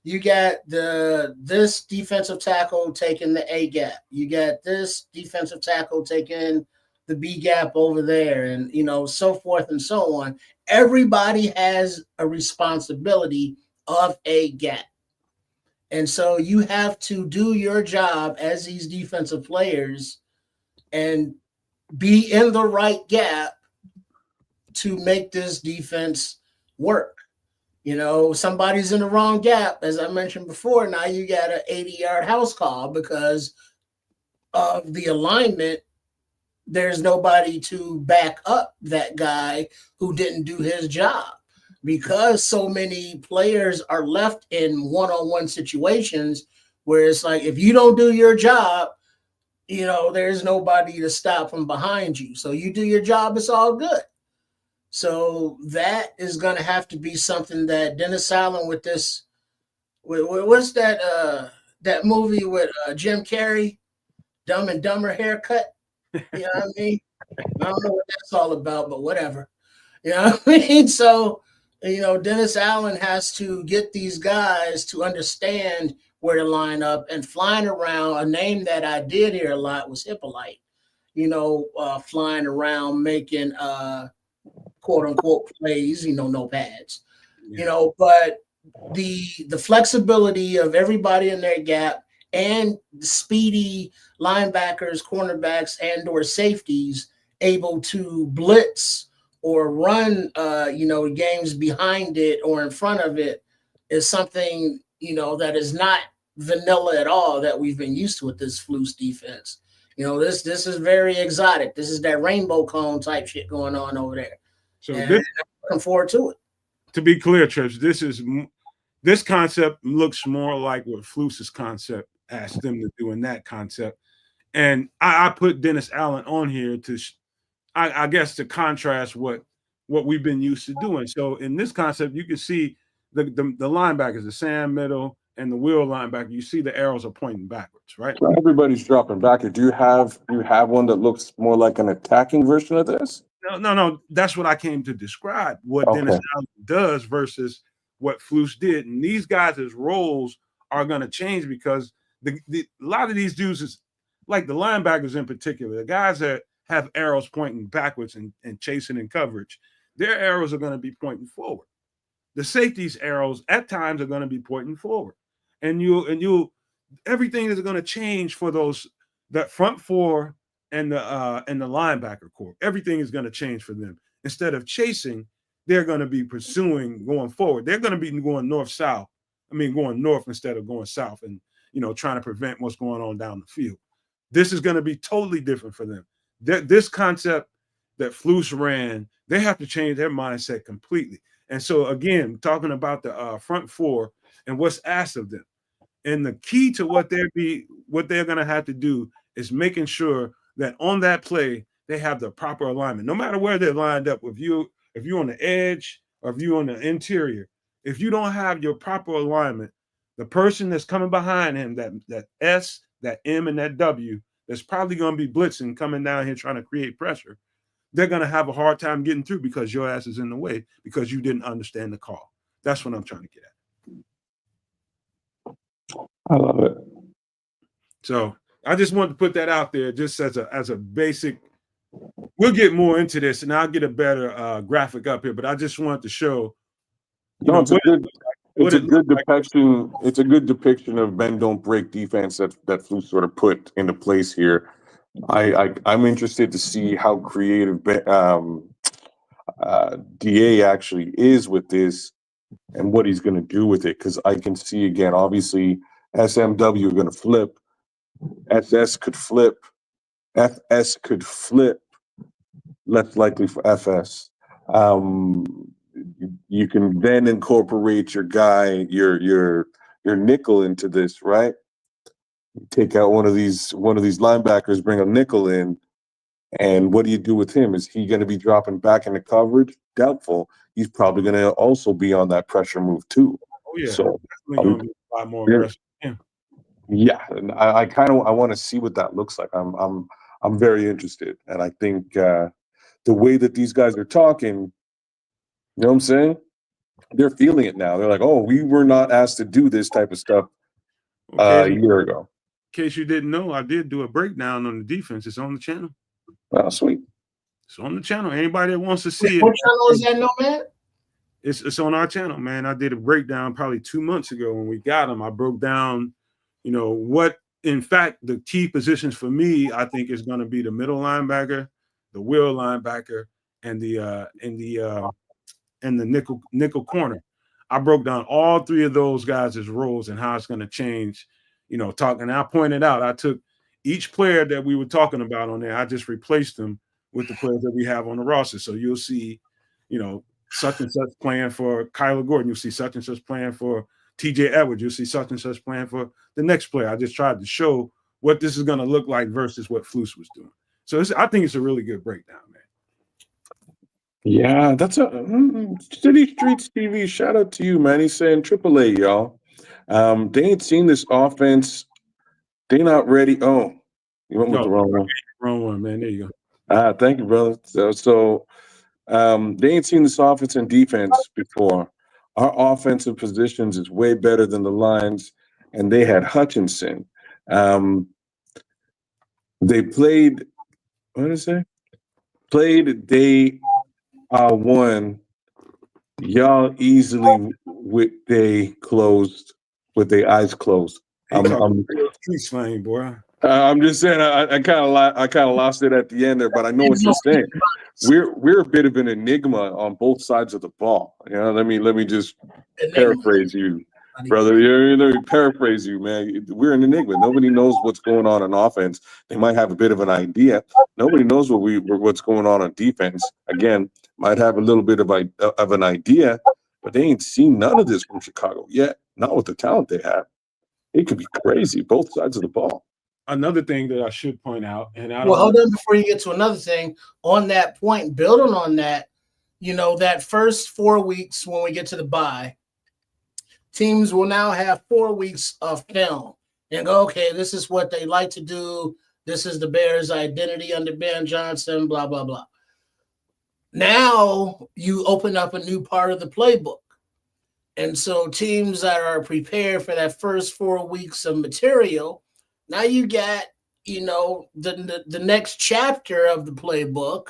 Speaker 2: You got this defensive tackle taking the A gap. You got this defensive tackle taking the B gap over there, and you know, so forth and so on. Everybody has a responsibility of a gap. And so you have to do your job as these defensive players and be in the right gap to make this defense work. You know, somebody's in the wrong gap, as I mentioned before. Now you got an 80-yard house call because of the alignment. There's nobody to back up that guy who didn't do his job, because so many players are left in one-on-one situations where it's like, if you don't do your job, you know, there's nobody to stop from behind you. So you do your job, it's all good. So that is going to have to be something that Dennis Allen with this, what's that movie with Jim Carrey, Dumb and Dumber haircut? You know what I mean? I don't know what that's all about, but whatever. You know what I mean? So, you know, Dennis Allen has to get these guys to understand where to line up. And flying around, a name that I did hear a lot was Hippolyte, you know, flying around making quote unquote plays, you know, no pads, you know, but the flexibility of everybody in their gap and the speedy linebackers, cornerbacks, and or safeties able to blitz or run, you know, games behind it or in front of it is something, you know, that is not vanilla at all that we've been used to with this Flus defense. You know, this is very exotic. This is that rainbow cone type shit going on over there.
Speaker 1: So
Speaker 2: and I'm looking forward to it.
Speaker 1: To be clear, Trips, this concept looks more like what Flus's concept asked them to do in that concept. And I put Dennis Allen on here to, I guess, to contrast what we've been used to doing. So in this concept, you can see the linebackers, the Sam middle and the wheel linebacker. You see the arrows are pointing backwards, right?
Speaker 4: So everybody's dropping back. Do you have one that looks more like an attacking version of this?
Speaker 1: No. That's what I came to describe. What Dennis Allen does versus what Flus did. And these guys' roles are going to change because a lot of these dudes is like the linebackers in particular, the guys that have arrows pointing backwards and chasing in coverage, their arrows are going to be pointing forward. The safeties' arrows at times are going to be pointing forward. And everything is going to change for that front four and the linebacker core. Everything is going to change for them. Instead of chasing, they're going to be pursuing going forward. They're going to be going north-south. I mean, going north instead of going south and, you know, trying to prevent what's going on down the field. This is going to be totally different for them. This concept that Flus ran, they have to change their mindset completely. And so, again, talking about the front four and what's asked of them. And the key to what they're going to have to do is making sure that on that play, they have the proper alignment. No matter where they're lined up, if you're on the edge or if you're on the interior, if you don't have your proper alignment, the person that's coming behind him, that S, that M, and that W, that's probably going to be blitzing, coming down here trying to create pressure, they're going to have a hard time getting through because your ass is in the way because you didn't understand the call. That's what I'm trying to get at.
Speaker 4: I love it.
Speaker 1: So I just wanted to put that out there just as a basic. We'll get more into this, and I'll get a better graphic up here. But I just wanted to show.
Speaker 4: It's a good depiction. It's a good depiction of bend don't break defense that Flus sort of put into place here. I'm interested to see how creative DA actually is with this and what he's going to do with it, because I can see, again, obviously SMW are going to flip. SS could flip. FS could flip. Less likely for FS. You can then incorporate your guy, your nickel into this, right? Take out one of these linebackers, bring a nickel in, and what do you do with him? Is he going to be dropping back into coverage? Doubtful. He's probably going to also be on that pressure move too.
Speaker 1: Oh yeah,
Speaker 4: so
Speaker 1: definitely going to be a lot more aggressive.
Speaker 4: Yeah, and I want to see what that looks like. I'm very interested, and I think the way that these guys are talking, you know what I'm saying? They're feeling it now. They're like, oh, we were not asked to do this type of stuff a year ago.
Speaker 1: In case you didn't know, I did do a breakdown on the defense. It's on the channel.
Speaker 4: Oh, sweet.
Speaker 1: It's on the channel. Anybody that wants to see
Speaker 2: What channel is that, man?
Speaker 1: It's on our channel, man. I did a breakdown probably 2 months ago when we got them. I broke down, what, in fact, the key positions for me, I think, is going to be the middle linebacker, the wheel linebacker, and the nickel corner. I broke down all three of those guys' roles and how it's going to change. And I pointed out, I took each player that we were talking about on there, I just replaced them with the players that we have on the roster. So you'll see, such and such playing for Kyler Gordon. You'll see such and such playing for TJ Edwards. You'll see such and such playing for the next player. I just tried to show what this is going to look like versus what Flus was doing. So I think it's a really good breakdown, man.
Speaker 4: Yeah, that's a City Streets TV. Shout out to you, man. He's saying AAA, y'all. They ain't seen this offense. They not ready. Oh, you went with the wrong one.
Speaker 1: Wrong one, man. There you go.
Speaker 4: Thank you, brother. So they ain't seen this offense and defense before. Our offensive positions is way better than the lines, and they had Hutchinson. They played. What did I say? Played day one. Y'all easily with they eyes closed. I'm
Speaker 1: slang, boy.
Speaker 4: I'm just saying I kind of lost it at the end there, but I know what you're saying. We're a bit of an enigma on both sides of the ball. Let me just paraphrase you, brother. Let me paraphrase you, man. We're an enigma. Nobody knows what's going on offense. They might have a bit of an idea. Nobody knows what's going on defense. Again, might have a little bit of an idea, but they ain't seen none of this from Chicago yet. Not with the talent they have. It could be crazy, both sides of the ball.
Speaker 1: Another thing that I should point out, and
Speaker 2: hold on before you get to another thing on that point, building on that, that first 4 weeks when we get to the bye, teams will now have 4 weeks of film and go, okay, this is what they like to do. This is the Bears' identity under Ben Johnson, blah, blah, blah. Now you open up a new part of the playbook. And so teams that are prepared for that first 4 weeks of material, now you got, the next chapter of the playbook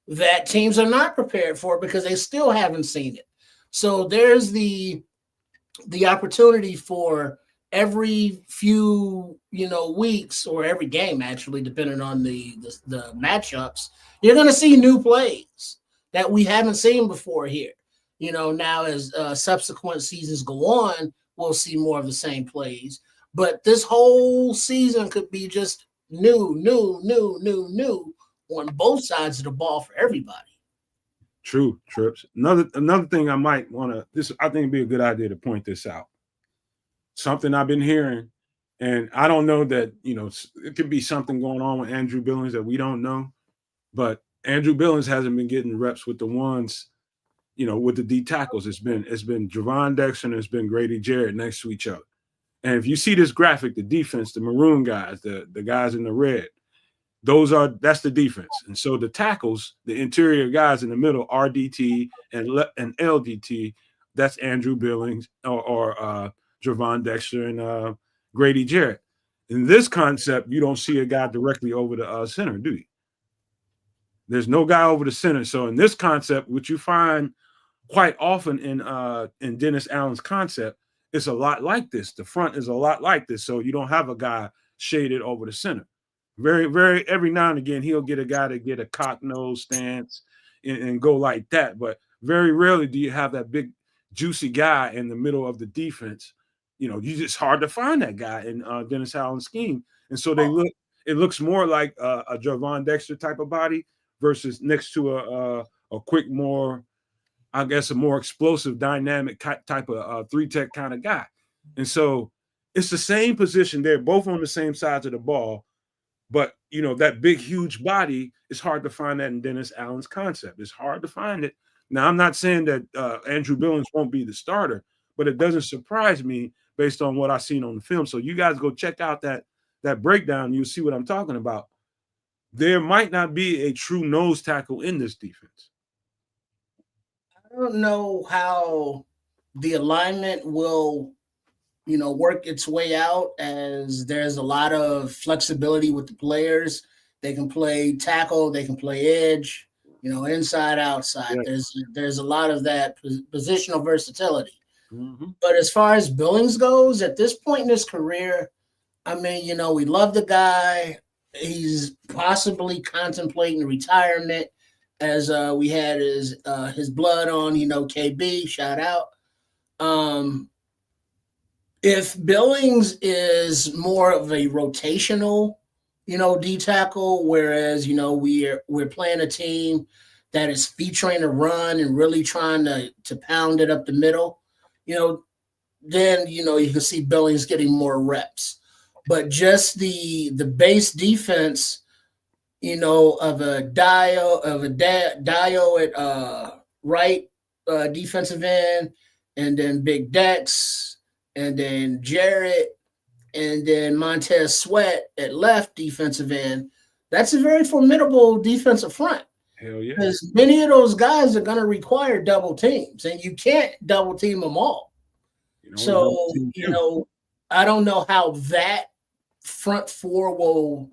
Speaker 2: that teams are not prepared for because they still haven't seen it. So there's the opportunity for every few, weeks or every game, actually, depending on the matchups, you're going to see new plays that we haven't seen before here. Now as subsequent seasons go on, we'll see more of the same plays. But this whole season could be just new on both sides of the ball for everybody.
Speaker 1: True, Trips. Another thing I might want to, I think it'd be a good idea to point this out. Something I've been hearing, and I don't know that, it could be something going on with Andrew Billings that we don't know, but Andrew Billings hasn't been getting reps with the ones, with the D tackles. It's been Javon Dexter and it's been Grady Jarrett next to each other. And if you see this graphic, the defense, the maroon guys, the guys in the red, that's the defense. And so the tackles, the interior guys in the middle, RDT and LDT, that's Andrew Billings or Javon Dexter and Grady Jarrett. In this concept, you don't see a guy directly over the center, do you? There's no guy over the center. So in this concept, which you find quite often in Dennis Allen's concept, it's a lot like this. The front is a lot like this. So you don't have a guy shaded over the center. Very, very every now and again, he'll get a guy to get a cock nose stance and go like that. But very rarely do you have that big, juicy guy in the middle of the defense you just hard to find that guy in Dennis Allen's scheme. And so it looks more like a Javon Dexter type of body versus next to a quick, more, I guess, a more explosive, dynamic type of three-tech kind of guy. And so it's the same position. They're both on the same sides of the ball. But, that big, huge body, it's hard to find that in Dennis Allen's concept. It's hard to find it. Now, I'm not saying that Andrew Billings won't be the starter, but it doesn't surprise me based on what I've seen on the film. So you guys go check out that breakdown. You'll see what I'm talking about. There might not be a true nose tackle in this defense.
Speaker 2: I don't know how the alignment will work its way out, as there's a lot of flexibility with the players. They can play tackle, they can play edge, inside, outside. Yeah. There's a lot of that positional versatility. Mm-hmm. But as far as Billings goes, at this point in his career, I mean, we love the guy. He's possibly contemplating retirement, as we had his blood on, KB, shout out. If Billings is more of a rotational, D tackle, whereas, we're playing a team that is featuring a run and really trying to pound it up the middle, then, you can see Billings getting more reps. But just the base defense, of a Dio at right defensive end, and then Big Dex, and then Jarrett, and then Montez Sweat at left defensive end. That's a very formidable defensive front.
Speaker 1: Hell yeah.
Speaker 2: Because many of those guys are going to require double teams, and you can't double team them all. I don't know how that front four will,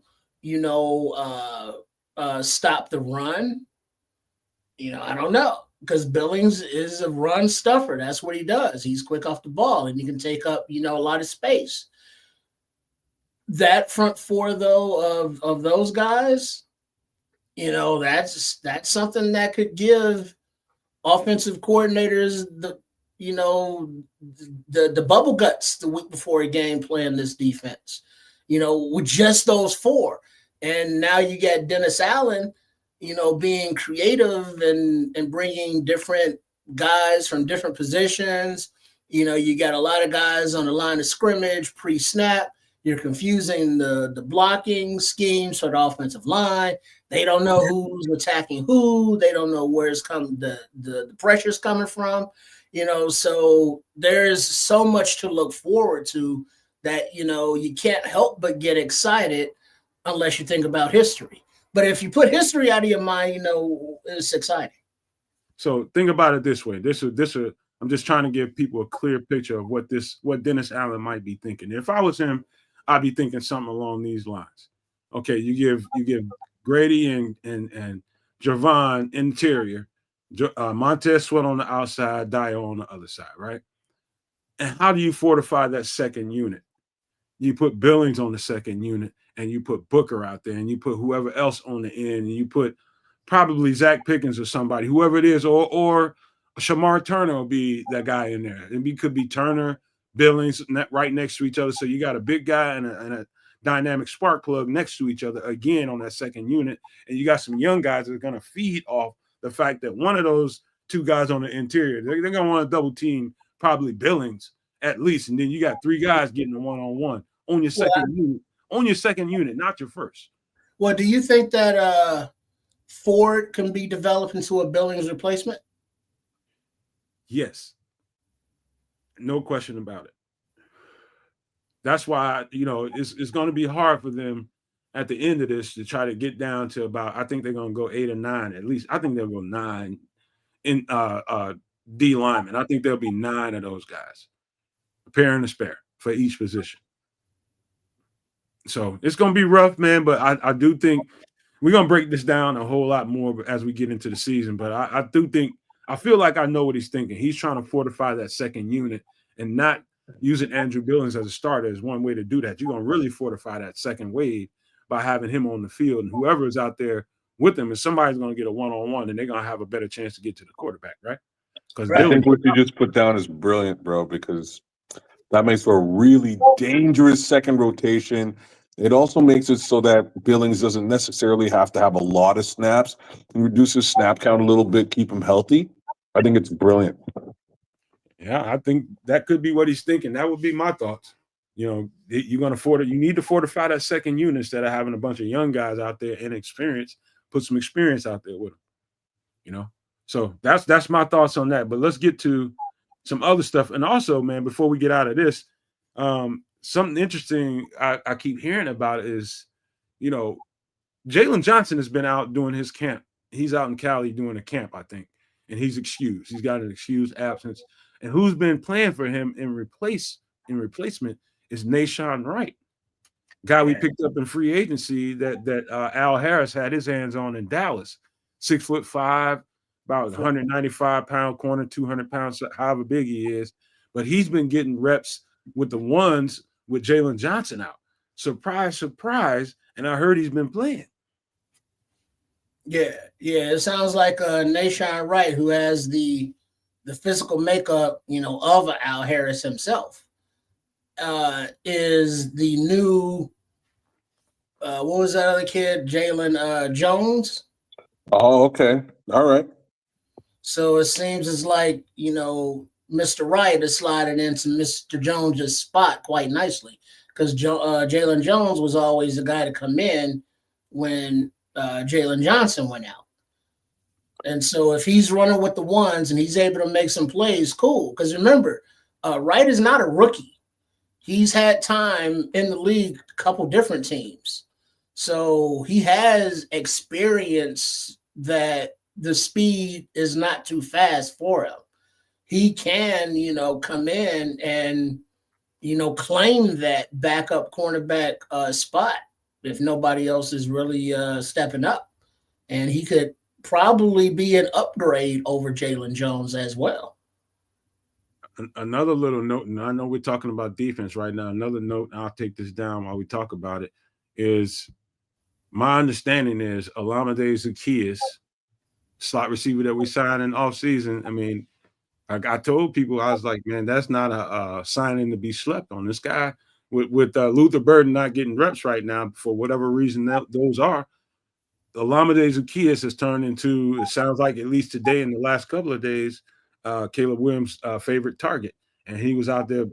Speaker 2: stop the run. I don't know. Because Billings is a run stuffer. That's what he does. He's quick off the ball, and he can take up, a lot of space. That front four, though, of those guys, that's something that could give offensive coordinators the bubble guts the week before a game playing this defense, with just those four. And now you got Dennis Allen, being creative and bringing different guys from different positions. You got a lot of guys on the line of scrimmage, pre-snap. You're confusing the blocking schemes for the offensive line. They don't know who's attacking who. They don't know where's the pressure's coming from. So there's so much to look forward to that, you can't help but get excited unless you think about history. But if you put history out of your mind, it's exciting.
Speaker 1: So think about it this way. I'm just trying to give people a clear picture of what Dennis Allen might be thinking. If I was him, I'd be thinking something along these lines. Okay, you give Grady and Javon interior, Montez Sweat on the outside, Dio on the other side, right? And how do you fortify that second unit? You put Billings on the second unit, and you put Booker out there, and you put whoever else on the end, and you put probably Zach Pickens or somebody, whoever it is, or Shamar Turner will be that guy in there. It could be Turner, Billings right next to each other. So you got a big guy and a dynamic spark plug next to each other again on that second unit, and you got some young guys that are going to feed off the fact that one of those two guys on the interior, they're going to want to double team probably Billings at least, and then you got three guys getting a one-on-one on your second unit. On your second unit, not your first.
Speaker 2: Well, do you think that Ford can be developed into a Billings replacement?
Speaker 1: Yes. No question about it. That's why, it's going to be hard for them at the end of this to try to get down to about, I think they're going to go 8 or 9 at least. I think they'll go 9 in D linemen. I think there'll be 9 of those guys, a pair and a spare for each position. So it's going to be rough, man, but I do think we're going to break this down a whole lot more as we get into the season. But I do think – I feel like I know what he's thinking. He's trying to fortify that second unit and not using Andrew Billings as a starter is one way to do that. You're going to really fortify that second wave by having him on the field. And whoever is out there with him, if somebody's going to get a one-on-one, then they're going to have a better chance to get to the quarterback, right?
Speaker 4: I think what you just put down is brilliant, bro, because That makes for a really dangerous second rotation. It also makes it so that Billings doesn't necessarily have to have a lot of snaps and reduces snap count a little bit, keep him healthy. I think it's brilliant.
Speaker 1: Yeah, I think that could be what he's thinking. That would be my thoughts. You know, you're going to you need to fortify that second unit instead of having a bunch of young guys out there inexperienced. Put some experience out there with them. You know, so that's my thoughts on that. But let's get to some other stuff. And also, man, before we get out of this, something interesting I keep hearing about is, you know, Jalen Johnson has been out doing his camp. He's out in Cali doing a camp, I think, and he's excused. He's got an excused absence. And who's been playing for him in replacement is Nashawn Wright, guy we picked up in free agency that Al Harris had his hands on in Dallas. 6'5", about 195-pound corner, 200 pounds, however big he is. But he's been getting reps with the ones with Jalen Johnson out. Surprise, surprise. And I heard he's been playing.
Speaker 2: Yeah. It sounds like Nashawn Wright, who has the physical makeup, you know, of Al Harris himself, is the new what was that other kid, Jalen Jones?
Speaker 4: Oh, okay. All right.
Speaker 2: So it seems as like, you know, Mr. Wright is sliding into Mr. Jones's spot quite nicely, because Jalen Jones was always the guy to come in when Jalen Johnson went out. And so if he's running with the ones and he's able to make some plays, cool. Because remember, Wright is not a rookie. He's had time in the league, a couple different teams. So he has experience that the speed is not too fast for him. He can, you know, come in and, you know, claim that backup cornerback spot if nobody else is really stepping up. And he could probably be an upgrade over Jalen Jones as well.
Speaker 1: Another little note, and I know we're talking about defense right now. Another note, and I'll take this down while we talk about it, is my understanding is Olamide Zaccheaus, slot receiver that we signed in offseason. I mean, I told people, I was like, man, that's not a signing to be slept on. This guy, with Luther Burden not getting reps right now for whatever reason those are, Olamide Zaccheaus has turned into, it sounds like at least today in the last couple of days, Caleb Williams' favorite target. And he was out there,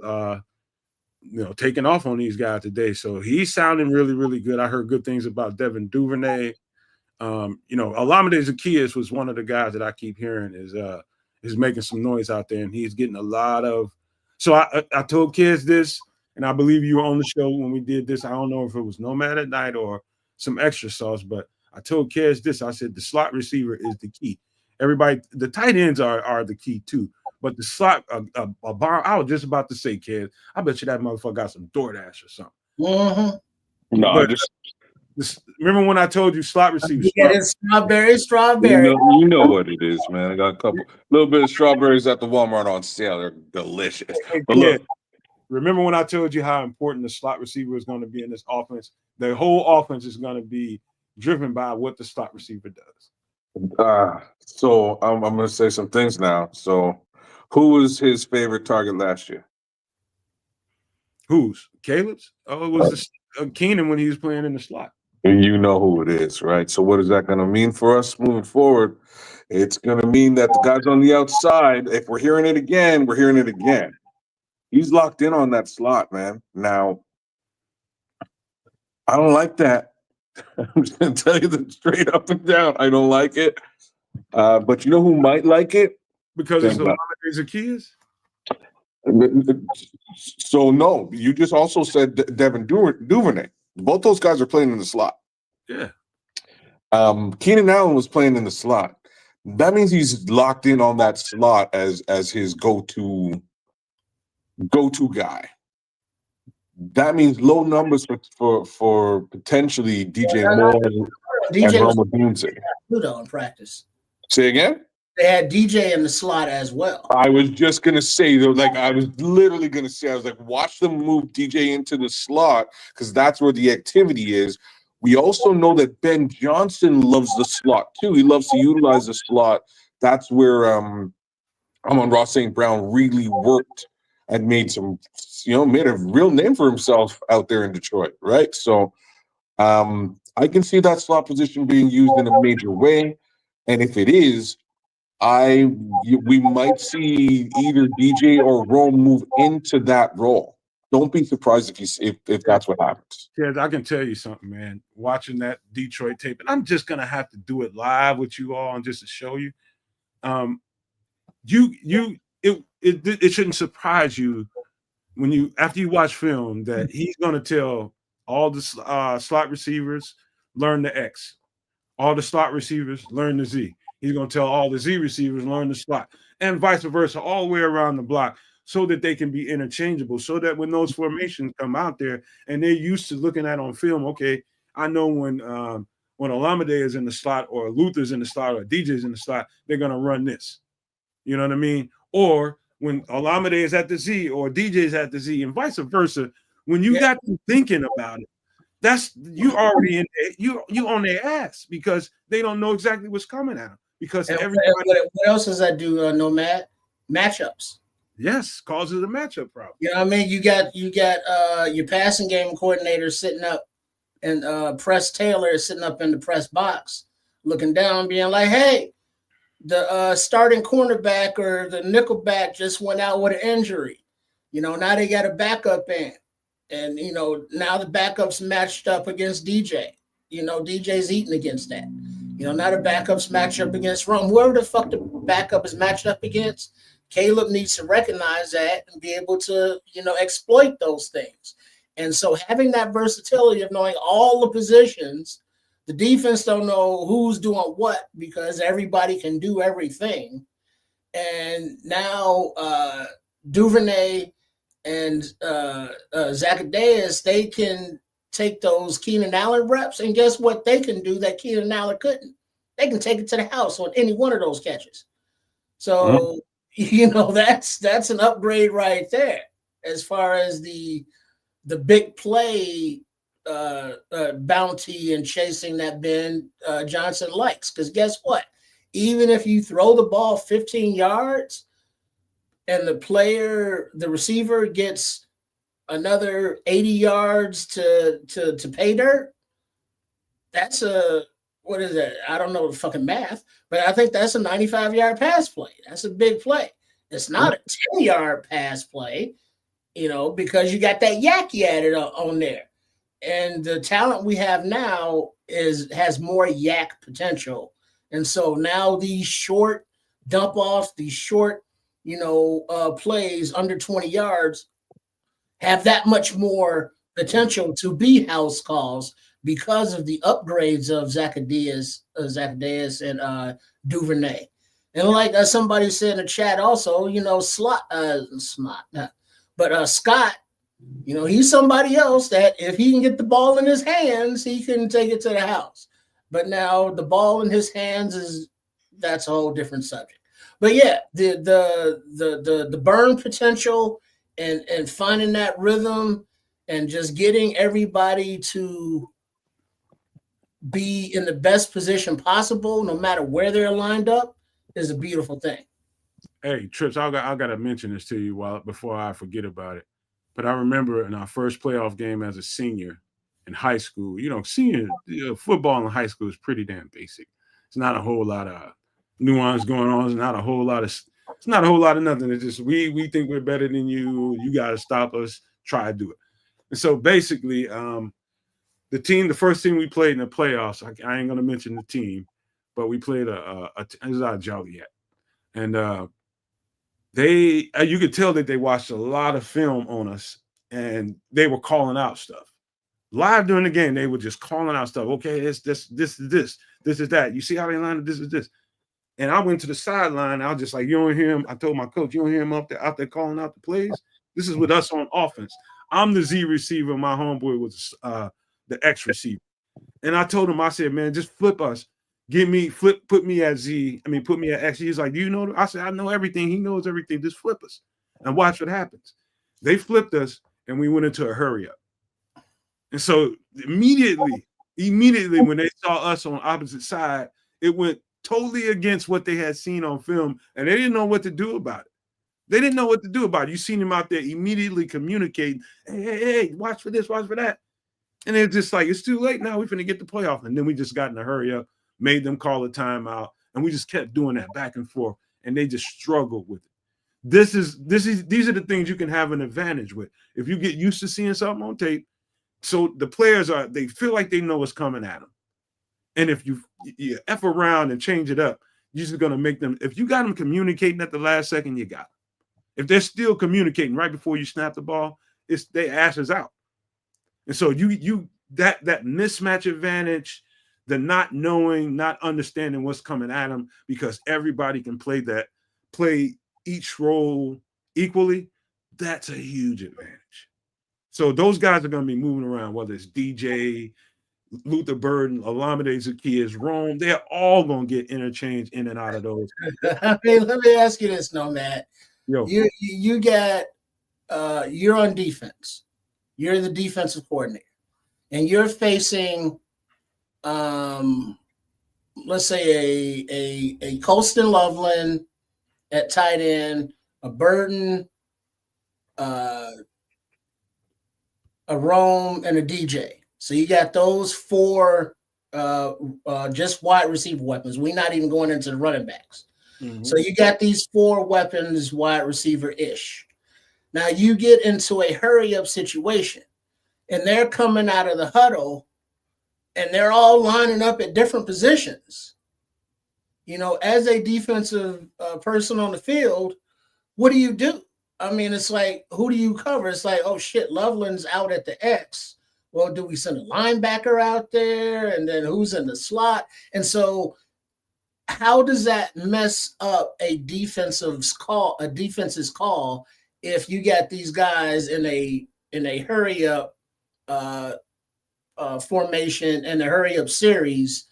Speaker 1: you know, taking off on these guys today. So he's sounding really, really good. I heard good things about Devin Duvernay. You know, Olamide Zaccheaus was one of the guys that I keep hearing is making some noise out there, and he's getting a lot of. So I told kids this, and I believe you were on the show when we did this. I don't know if it was Nomad at Night or some extra sauce, but I told kids this. I said the slot receiver is the key. Everybody, the tight ends are the key too, but the slot, I was just about to say, kids, I bet you that motherfucker got some DoorDash or something.
Speaker 2: Mm-hmm.
Speaker 4: No,
Speaker 1: but remember when I told you slot receiver?
Speaker 2: Yeah, it's strawberry.
Speaker 4: You know what it is, man. I got a little bit of strawberries at the Walmart on sale. They're delicious. But look,
Speaker 1: remember when I told you how important the slot receiver is going to be in this offense? The whole offense is going to be driven by what the slot receiver does.
Speaker 4: So I'm going to say some things now. So who was his favorite target last year?
Speaker 1: Whose? Caleb's? Oh, it was Keenan when he was playing in the slot.
Speaker 4: And you know who it is, right? So what is that going to mean for us moving forward? It's going to mean that the guys on the outside, if we're hearing it again, we're hearing it again. He's locked in on that slot, man. Now, I don't like that. I'm just going to tell you that straight up and down. I don't like it. But you know who might like it?
Speaker 1: Because it's Olamide Zaccheaus?
Speaker 4: So, no, you just also said Devin Duvernay. Both those guys are playing in the slot.
Speaker 1: Yeah.
Speaker 4: Keenan Allen was playing in the slot. That means he's locked in on that slot as his go-to guy. That means low numbers for potentially DJ Moore and Roma Dunze.
Speaker 2: Pluto in practice.
Speaker 4: Say again?
Speaker 2: They had DJ in the slot as well.
Speaker 4: I was just gonna say though, like I was literally gonna say, I was like, watch them move DJ into the slot because that's where the activity is. We also know that Ben Johnson loves the slot too. He loves to utilize the slot. That's where Amon-Ra St. Brown really worked and made a real name for himself out there in Detroit, right? So I can see that slot position being used in a major way. And if it is, we might see either DJ or Rome move into that role. Don't be surprised if that's what happens.
Speaker 1: Yeah, I can tell you something, man. Watching that Detroit tape, and I'm just gonna have to do it live with you all and just to show you. It shouldn't surprise you when after you watch film that he's gonna tell all the slot receivers learn the X, all the slot receivers learn the Z. He's gonna tell all the Z receivers learn the slot, and vice versa, all the way around the block, so that they can be interchangeable. So that when those formations come out there and they're used to looking at on film, okay, I know when Olamide is in the slot or Luther's in the slot or DJ's in the slot, they're gonna run this. You know what I mean? Or when Olamide is at the Z or DJ's at the Z, and vice versa. When you got them thinking about it, that's you already in you on their ass because they don't know exactly what's coming at them. Because everybody,
Speaker 2: what else does that do, Nomad? Matchups.
Speaker 1: Yes, causes a matchup problem.
Speaker 2: You know what I mean? You got your passing game coordinator sitting up, and Press Taylor is sitting up in the press box, looking down, being like, "Hey, the starting cornerback or the nickelback just went out with an injury. You know, now they got a backup in, and now the backup's matched up against DJ. You know, DJ's eating against that. You know, now the backup's matched up against Rome. Whoever the fuck the backup is matched up against, Caleb needs to recognize that and be able to, exploit those things. And so having that versatility of knowing all the positions, the defense don't know who's doing what because everybody can do everything. And now Duvernay and Zacchaeus, they can take those Keenan Allen reps, and guess what they can do that Keenan Allen couldn't? They can take it to the house on any one of those catches. So, that's an upgrade right there as far as the big play bounty and chasing that Ben Johnson likes. Because guess what? Even if you throw the ball 15 yards and the receiver gets another 80 yards to pay dirt, that's what is that? I don't know the fucking math, but I think that's a 95-yard pass play. That's a big play. It's not a 10-yard pass play, because you got that yak added on there. And the talent we have now has more yak potential. And so now these short dump offs, these short, plays under 20 yards have that much more potential to be house calls because of the upgrades of Zacchaeus and Duvernay. And like somebody said in the chat also, Scott, he's somebody else that if he can get the ball in his hands, he can take it to the house. But now the ball in his hands that's a whole different subject. But yeah, the burn potential and finding that rhythm and just getting everybody to be in the best position possible, no matter where they're lined up, is a beautiful thing.
Speaker 1: Hey, Trips, I got to mention this to you before I forget about it. But I remember in our first playoff game as a senior in high school, senior football in high school is pretty damn basic. It's not a whole lot of nuance going on. It's not a whole lot of nothing. It's just we think we're better than you. You got to stop us. Try to do it. And so basically, the first team we played in the playoffs, I ain't going to mention the team, but we played it's not Joliet. And you could tell that they watched a lot of film on us, and they were calling out stuff. Live during the game, they were just calling out stuff. Okay, this is that. You see how they lined up? This is this. And I went to the sideline. I was just like, you don't hear him. I told my coach, you don't hear him out there calling out the plays. This is with us on offense. I'm the Z receiver. My homeboy was the X receiver. And I told him, I said, man, just flip us. Put me at Z. I mean, put me at X. He's like, do you know? I said, I know everything. He knows everything. Just flip us and watch what happens. They flipped us, and we went into a hurry up. And so immediately when they saw us on opposite side, it went totally against what they had seen on film, and they didn't know what to do about it. They didn't know what to do about it. You seen him out there immediately communicating, hey, watch for this, watch for that. And it's just like, it's too late now. We're going to get the playoff. And then we just got in a hurry up, made them call a timeout, and we just kept doing that back and forth. And they just struggled with it. These are the things you can have an advantage with. If you get used to seeing something on tape, so the players they feel like they know what's coming at them. And if you F around and change it up, you're just going to make them, if you got them communicating at the last second, you got them. If they're still communicating right before you snap the ball, it's their asses out. And so that mismatch advantage, the not knowing, not understanding what's coming at them, because everybody can play each role equally, that's a huge advantage. So those guys are going to be moving around, whether it's DJ, Luther Burden, Olamide Zaccheaus, Rome, they're all going to get interchanged in and out of those.
Speaker 2: Let me ask you this, Nomad.
Speaker 1: Yo.
Speaker 2: You got you're on defense. You're the defensive coordinator, and you're facing let's say a Colston Loveland at tight end, a Burden, a Rome, and a DJ. So you got those four just wide receiver weapons. We're not even going into the running backs. Mm-hmm. So you got these four weapons, wide receiver-ish. Now you get into a hurry-up situation, and they're coming out of the huddle, and they're all lining up at different positions. As a defensive person on the field, what do you do? I mean, it's like, who do you cover? It's like, oh, shit, Loveland's out at the X. Well, do we send a linebacker out there? And then who's in the slot? And so how does that mess up a defense's call if you got these guys in a hurry up formation and a hurry up series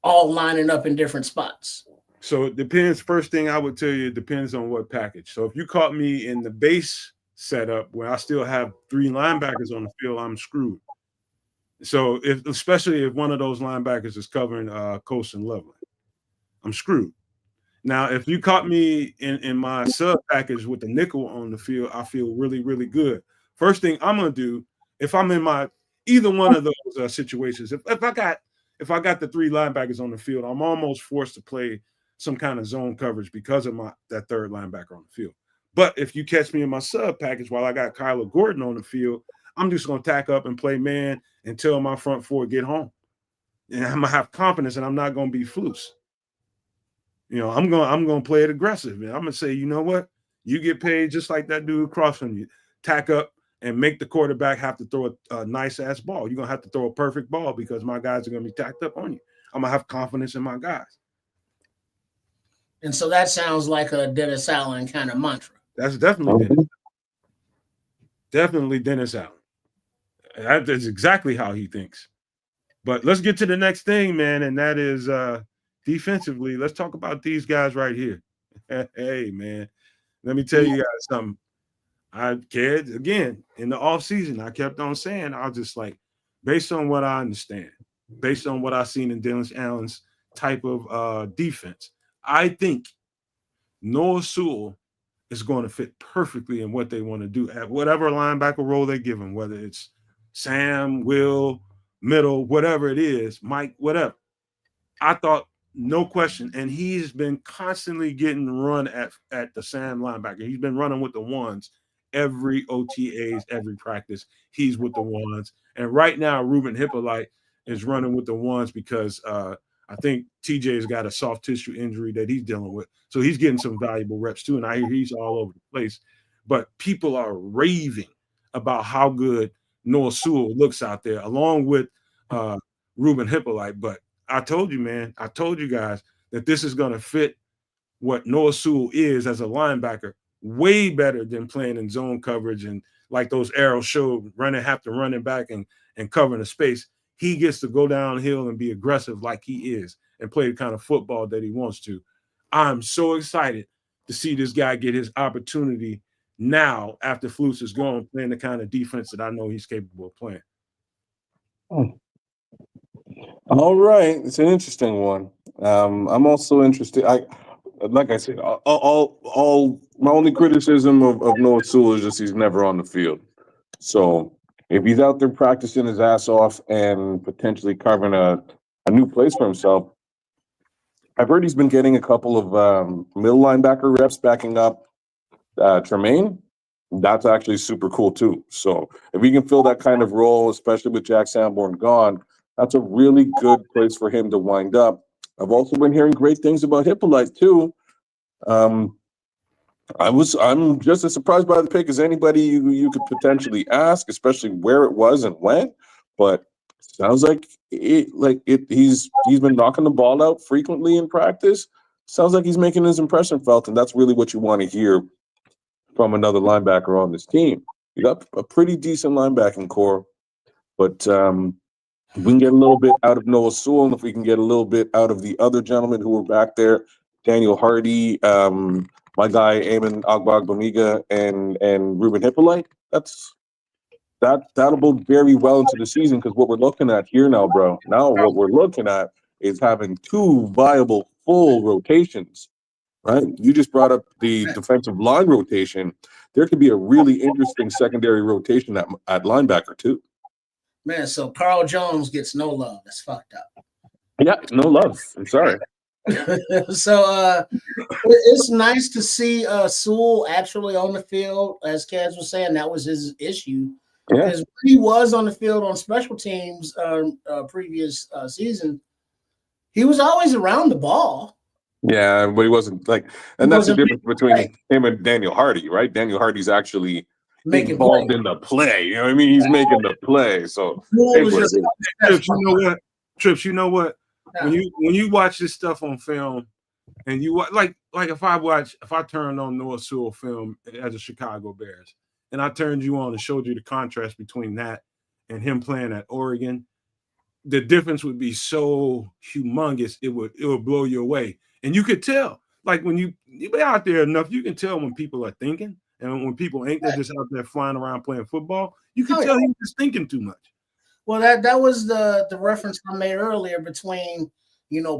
Speaker 2: all lining up in different spots?
Speaker 1: So it depends. First thing I would tell you, it depends on what package. So if you caught me in the base setup where I still have three linebackers on the field, I'm screwed. So especially if one of those linebackers is covering Colston Loveland, I'm screwed. Now, if you caught me in my sub package with the nickel on the field, I feel really, really good. First thing I'm gonna do, if I'm in my either one of those situations, if I got the three linebackers on the field, I'm almost forced to play some kind of zone coverage because of that third linebacker on the field. But if you catch me in my sub package while I got Kyler Gordon on the field, I'm just gonna tack up and play man until my front four get home, and I'm gonna have confidence, and I'm not gonna be flus. I'm gonna play it aggressive, man. I'm gonna say, you know what? You get paid just like that dude across from you. Tack up and make the quarterback have to throw a nice ass ball. You're gonna have to throw a perfect ball because my guys are gonna be tacked up on you. I'm gonna have confidence in my guys.
Speaker 2: And so that sounds like a Dennis Allen kind of mantra.
Speaker 1: That's definitely Dennis Allen. That's exactly how he thinks. But let's get to the next thing, man, and that is defensively. Let's talk about these guys right here. Hey, man, let me tell you guys something. Again, in the offseason, I kept on saying, I was just like, based on what I understand, based on what I've seen in Dennis Allen's type of defense, I think Noah Sewell is going to fit perfectly in what they want to do at whatever linebacker role they give him, whether it's Sam, Will, middle, whatever it is, Mike, whatever. I thought, no question, and he's been constantly getting run at the Sam linebacker. He's been running with the ones every OTAs, every practice. He's with the ones. And right now, Ruben Hippolyte is running with the ones because I think TJ's got a soft tissue injury that he's dealing with. So he's getting some valuable reps too. And I hear he's all over the place. But people are raving about how good Noah Sewell looks out there, along with Ruben Hippolyte. But I told you, man, I told you guys that this is going to fit what Noah Sewell is as a linebacker way better than playing in zone coverage and like those arrows showed, have to run it back and covering the space. He gets to go downhill and be aggressive like he is and play the kind of football that he wants to. I'm so excited to see this guy get his opportunity now after Flus is gone, playing the kind of defense that I know he's capable of playing.
Speaker 4: All right. It's an interesting one. I'm also interested. like I said, all my only criticism of Noah Sewell is just he's never on the field. So if he's out there practicing his ass off and potentially carving a new place for himself, I've heard he's been getting a couple of middle linebacker reps backing up Tremaine. That's actually super cool too. So if he can fill that kind of role, especially with Jack Sanborn gone, that's a really good place for him to wind up. I've also been hearing great things about Hippolyte too. I'm just as surprised by the pick as anybody you could potentially ask, especially where it was and when. But sounds like he's been knocking the ball out frequently in practice. Sounds like he's making his impression felt, and that's really what you want to hear from another linebacker on this team. You got a pretty decent linebacking core, but if we can get a little bit out of Noah Sewell, and if we can get a little bit out of the other gentlemen who were back there, Daniel Hardy, my guy Eamon Agbagbamiga, and Ruben Hippolyte, that'll bode very well into the season, because what we're looking at here now, bro, what we're looking at is having two viable full rotations, right? You just brought up the defensive line rotation. There could be a really interesting secondary rotation at linebacker too.
Speaker 2: Man, so Carl Jones gets no love. That's fucked up.
Speaker 4: Yeah, no love. I'm sorry.
Speaker 2: So it's nice to see Sewell actually on the field. As Kaz was saying, that was his issue. Because when he was on the field on special teams previous season, he was always around the ball.
Speaker 4: Yeah, but he wasn't and that's the difference between him and Daniel Hardy, right? Daniel Hardy's actually involved in the play. You know what I mean? He's making the play. So
Speaker 1: Trips, you know what? Yeah. When you watch this stuff on film, and you like if I turned on Noah Sewell film as a Chicago Bears, and I turned you on and showed you the contrast between that and him playing at Oregon, the difference would be so humongous. It would blow you away. And you could tell, like when you be out there enough, you can tell when people are thinking, and when people ain't, they're just out there flying around playing football. You can tell he's just thinking too much.
Speaker 2: Well, that was the reference I made earlier between,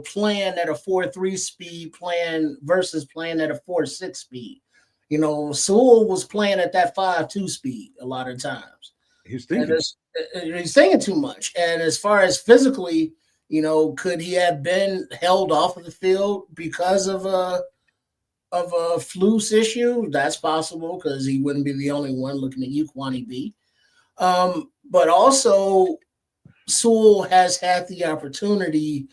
Speaker 2: playing at a 4.3 speed versus playing at a 4.6 speed. Sewell was playing at that 5.2 speed a lot of times.
Speaker 1: He's thinking.
Speaker 2: He's thinking too much. And as far as physically, could he have been held off of the field because of a Flus issue? That's possible, because he wouldn't be the only one looking at Kwani B. But also, Sewell has had the opportunity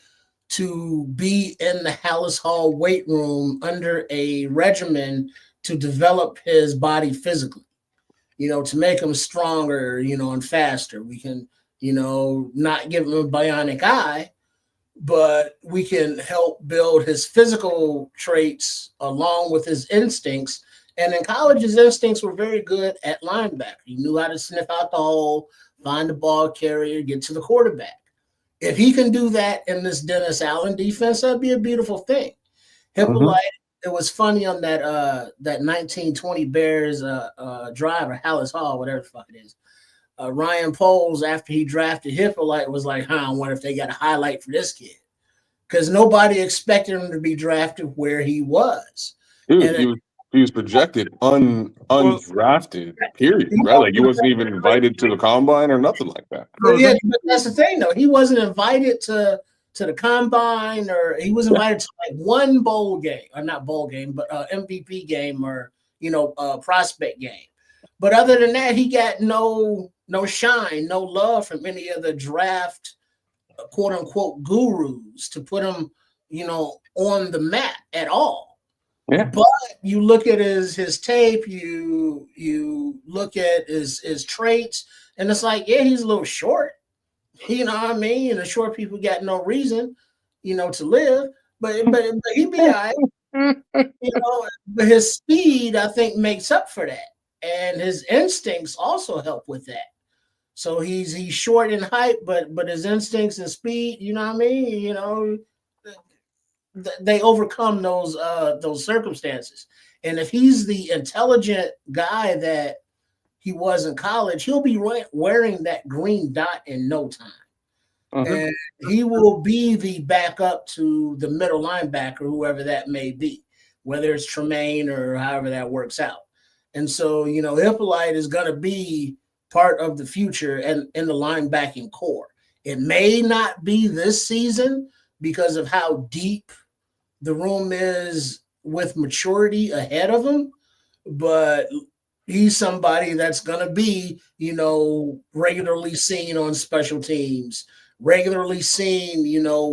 Speaker 2: to be in the Hallis Hall weight room under a regimen to develop his body physically, to make him stronger, and faster. We can, not give him a bionic eye, but we can help build his physical traits along with his instincts. And in college, his instincts were very good at linebacker. He knew how to sniff out the hole, find the ball carrier, get to the quarterback. If he can do that in this Dennis Allen defense, that'd be a beautiful thing. Hippolyte, it was funny on that 1920 Bears drive, or Hallis Hall, whatever the fuck it is. Ryan Poles, after he drafted Hippolyte, was like, I wonder if they got a highlight for this kid. Because nobody expected him to be drafted where he was.
Speaker 4: Dude, he was projected undrafted, period, right? Like he wasn't even invited to the combine or nothing like that.
Speaker 2: Yeah, but that's the thing, though. He wasn't invited to the combine, or he was invited to like one bowl game, or not bowl game, but MVP game, or prospect game. But other than that, he got no shine, no love from any of the draft quote unquote gurus to put him, on the map at all.
Speaker 4: Yeah.
Speaker 2: But you look at his tape, you look at his traits, and it's like, yeah, he's a little short. You know what I mean? And the short people got no reason, to live. But he'd be all right. But his speed, I think, makes up for that. And his instincts also help with that. So he's short in height, but his instincts and speed, you know what I mean? They overcome those circumstances. And if he's the intelligent guy that he was in college, he'll be wearing that green dot in no time. And he will be the backup to the middle linebacker, whoever that may be. whether it's Tremaine or however that works out. And so, Hippolyte is going to be part of the future and in the linebacking core. It may not be this season because of how deep the room is with maturity ahead of him, but he's somebody that's going to be, regularly seen on special teams, regularly seen,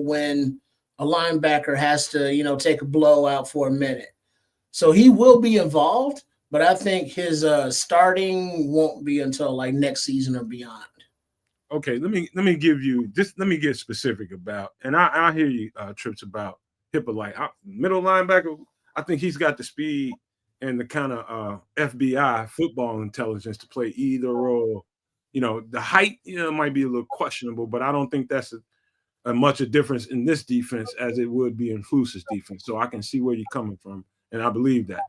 Speaker 2: when a linebacker has to, take a blowout for a minute. So he will be involved, but I think his starting won't be until like next season or beyond.
Speaker 1: Okay, let me get specific about, and I hear you, Trips, about Hippolyte. Middle linebacker, I think he's got the speed and the kind of FBI football intelligence to play either role. The height, might be a little questionable, but I don't think that's much a difference in this defense as it would be in Flus's defense. So I can see where you're coming from, and I believe that.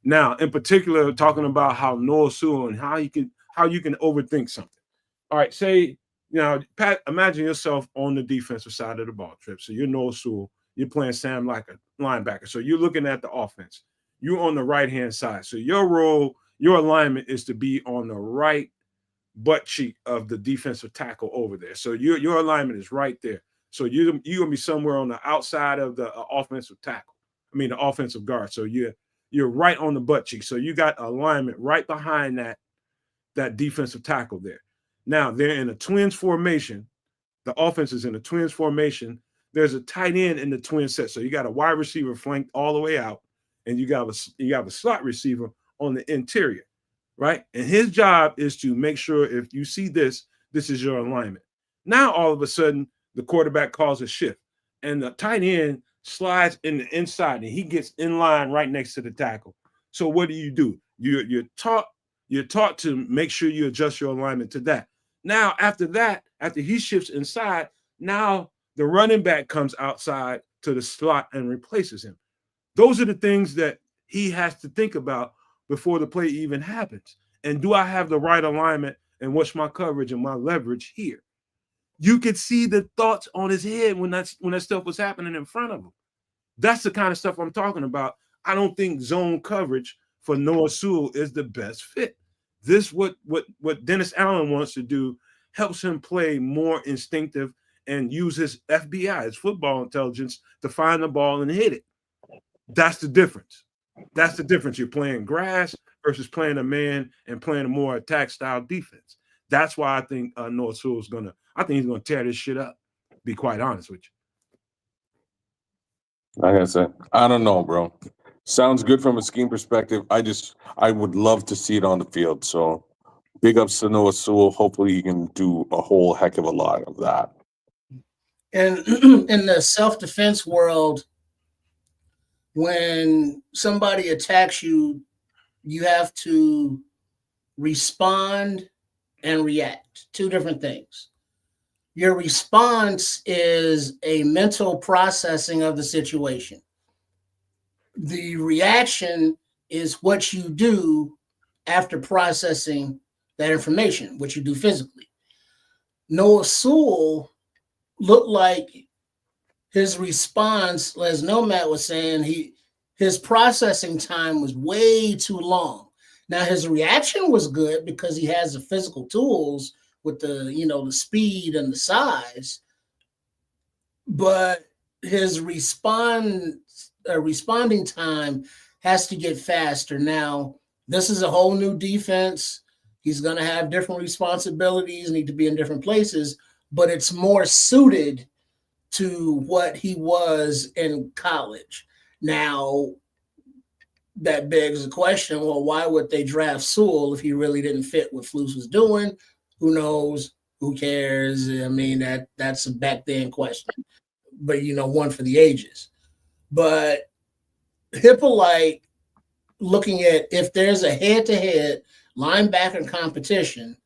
Speaker 1: Now, in particular, talking about how Noah Sewell and how you can overthink something. All right, say, Pat, imagine yourself on the defensive side of the ball, Trip. So you're Noah Sewell. You're playing Sam like a linebacker. So you're looking at the offense. You're on the right-hand side. So your role, your alignment is to be on the right butt cheek of the defensive tackle over there. So your alignment is right there. So you're going to be somewhere on the outside of the offensive tackle. The offensive guard. So you're right on the butt cheek. So you got alignment right behind that defensive tackle there. Now, they're in a twins formation. The offense is in a twins formation. There's a tight end in the twin set. So you got a wide receiver flanked all the way out, and you have a slot receiver on the interior, right? And his job is to make sure if you see this is your alignment. Now, all of a sudden, the quarterback calls a shift, and the tight end slides in the inside, and he gets in line right next to the tackle. So what do? You're taught to make sure you adjust your alignment to that. Now, after he shifts inside, now the running back comes outside to the slot and replaces him. Those are the things that he has to think about before the play even happens. And do I have the right alignment, and what's my coverage and my leverage here? You could see the thoughts on his head when that stuff was happening in front of him. That's the kind of stuff I'm talking about. I don't think zone coverage for Noah Sewell is the best fit. This what Dennis Allen wants to do helps him play more instinctive and use his FBI, his football intelligence, to find the ball and hit it. That's the difference. That's the difference. You're playing grass versus playing a man and playing a more attack style defense. That's why I think Noah Sewell's he's gonna tear this shit up. Be quite honest with you.
Speaker 4: Like I said, I don't know, bro. Sounds good from a scheme perspective. I would love to see it on the field. So big ups to Noah Sewell. Hopefully he can do a whole heck of a lot of that.
Speaker 2: And in the self-defense world, when somebody attacks you, you have to respond and react. Two different things. Your response is a mental processing of the situation. The reaction is what you do after processing that information, what you do physically. Noah Sewell looked like his response, as Nomad was saying, his processing time was way too long. Now his reaction was good because he has the physical tools with the speed and the size, but his responding time has to get faster. Now, this is a whole new defense. He's going to have different responsibilities, need to be in different places, but it's more suited to what he was in college. Now, that begs the question, well, why would they draft Sewell if he really didn't fit what Flus was doing? Who knows? Who cares? I mean, that's a back then question, but one for the ages. But Hippolyte, looking at if there's a head-to-head linebacker competition,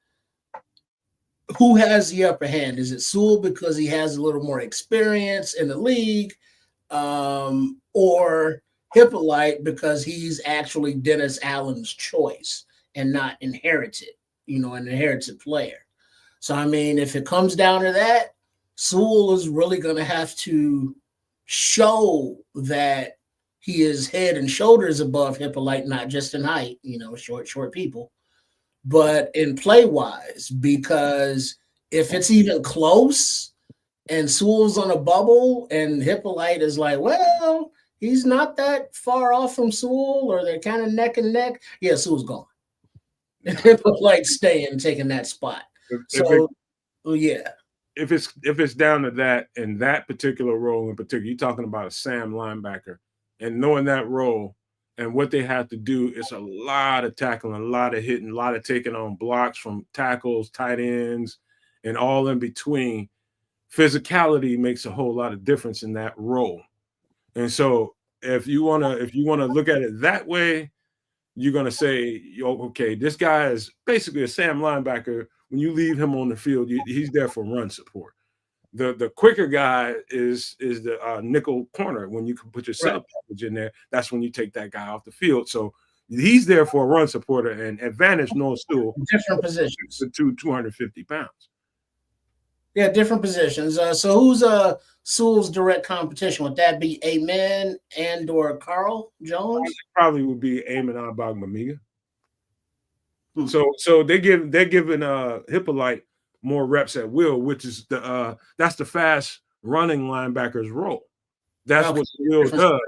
Speaker 2: who has the upper hand? Is it Sewell because he has a little more experience in the league, or Hippolyte because he's actually Dennis Allen's choice and not inherited, an inherited player? So, I mean, if it comes down to that, Sewell is really going to have to show that he is head and shoulders above Hippolyte, not just in height, short people, but in play wise, because if it's even close and Sewell's on a bubble and Hippolyte is like, well, he's not that far off from Sewell, or they're kind of neck and neck. Yeah, Sewell's gone. And Hippolyte staying, taking that spot.
Speaker 1: If it's down to that and that particular role in particular, you're talking about a Sam linebacker, and knowing that role and what they have to do, it's a lot of tackling, a lot of hitting, a lot of taking on blocks from tackles, tight ends, and all in between. Physicality makes a whole lot of difference in that role. And so if you wanna look at it that way, you're gonna say, okay, this guy is basically a Sam linebacker. When you leave him on the field, he's there for run support. The quicker guy is the nickel corner. When you can put your sub package in there, that's when you take that guy off the field. So he's there for a run supporter, and advantage Noah Sewell.
Speaker 2: Different positions.
Speaker 1: The 250 pounds.
Speaker 2: Yeah, different positions. So who's Sewell's direct competition? Would that be Amen and or Carl Jones?
Speaker 1: Probably would be Amen Abagbamiga. So they're giving Hippolyte more reps at will, which is that's the fast running linebacker's role. That's what Will does.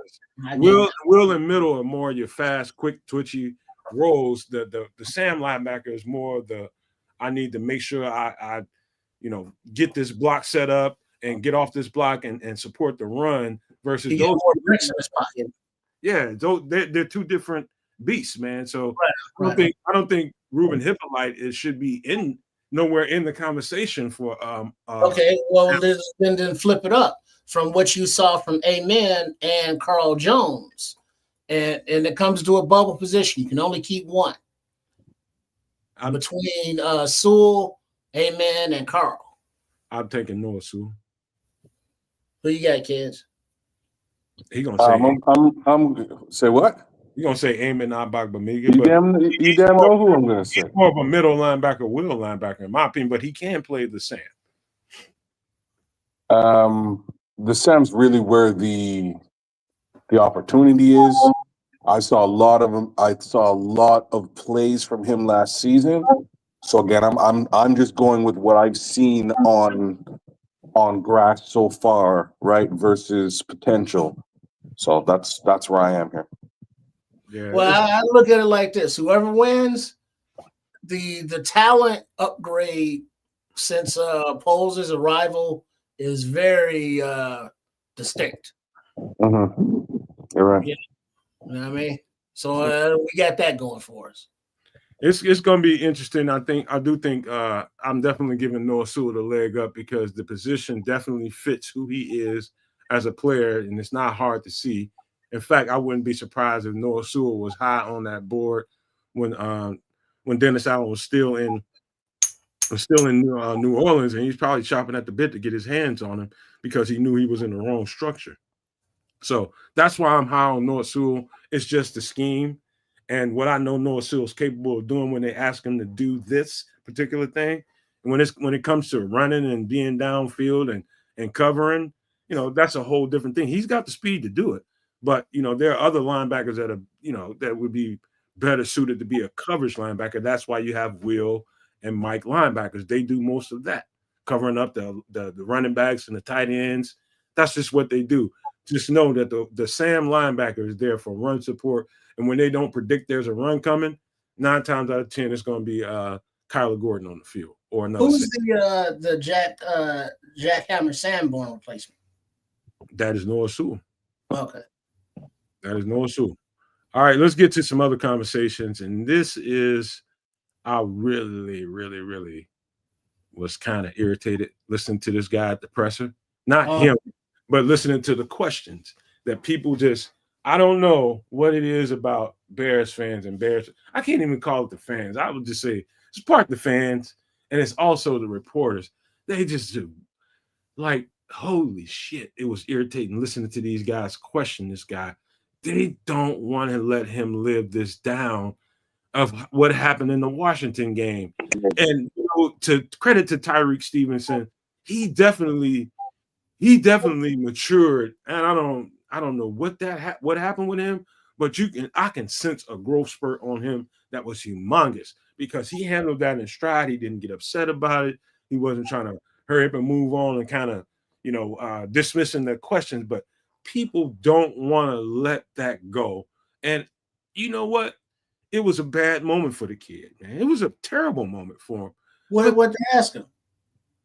Speaker 1: Will and middle are more your fast, quick, twitchy roles. The Sam linebacker is more I need to make sure I get this block set up and get off this block and support the run versus those. Yeah, they're two different beasts, man. So I don't think Ruben Hippolyte should be nowhere in the conversation for.
Speaker 2: Okay, well then flip it up from what you saw from Amen and Carl Jones, and it comes to a bubble position. You can only keep one between Sewell, Amen, and Carl.
Speaker 1: I'm taking Noah Sewell.
Speaker 2: Who you got, kids?
Speaker 1: He gonna say
Speaker 4: I'm say what?
Speaker 1: You gonna say Amen Abagbamiga?
Speaker 4: You damn know who I'm gonna say.
Speaker 1: He's more of a middle linebacker, will linebacker, in my opinion, but he can play the Sam.
Speaker 4: The Sam's really where the opportunity is. I saw a lot of him. I saw a lot of plays from him last season. So again, I'm just going with what I've seen on grass so far, right? Versus potential. So that's where I am here.
Speaker 1: Yeah.
Speaker 2: Well, I look at it like this: whoever wins, the talent upgrade since Poles' arrival is very distinct.
Speaker 4: Mm-hmm. You're right.
Speaker 2: Yeah. You know what I mean? So we got that going for us.
Speaker 1: It's going to be interesting. I do think I'm definitely giving Noah Sewell the leg up because the position definitely fits who he is as a player, and it's not hard to see. In fact, I wouldn't be surprised if Noah Sewell was high on that board when Dennis Allen was still in New Orleans, and he's probably chopping at the bit to get his hands on him because he knew he was in the wrong structure. So that's why I'm high on Noah Sewell. It's just the scheme. And what I know Noah Sewell's capable of doing when they ask him to do this particular thing, and when it comes to running and being downfield and covering, that's a whole different thing. He's got the speed to do it, but there are other linebackers that are that would be better suited to be a coverage linebacker. That's why you have Will and Mike linebackers. They do most of that, covering up the running backs and the tight ends. That's just what they do. Just know that the Sam linebacker is there for run support. And when they don't predict there's a run coming, 9 times out of 10, it's going to be Kyler Gordon on the field or another.
Speaker 2: Who's the Jackhammer Sanborn replacement?
Speaker 1: That is Noah Sewell.
Speaker 2: Okay.
Speaker 1: That is Noah Sewell. All right, let's get to some other conversations. And this is, I really, really, really was kind of irritated listening to this guy at the presser. Not him, but listening to the questions that people just, I don't know what it is about Bears fans and Bears. I can't even call it the fans. I would just say it's part of the fans, and it's also the reporters. They just do, like, holy shit. It was irritating listening to these guys question this guy. They don't want to let him live this down of what happened in the Washington game. And to credit to Tyreek Stevenson, he definitely matured. And I don't know what happened with him, but I can sense a growth spurt on him that was humongous because he handled that in stride. He didn't get upset about it. He wasn't trying to hurry up and move on and kind of, dismissing the questions. But people don't want to let that go. And you know what? It was a bad moment for the kid, man. It was a terrible moment for him.
Speaker 2: What they ask him?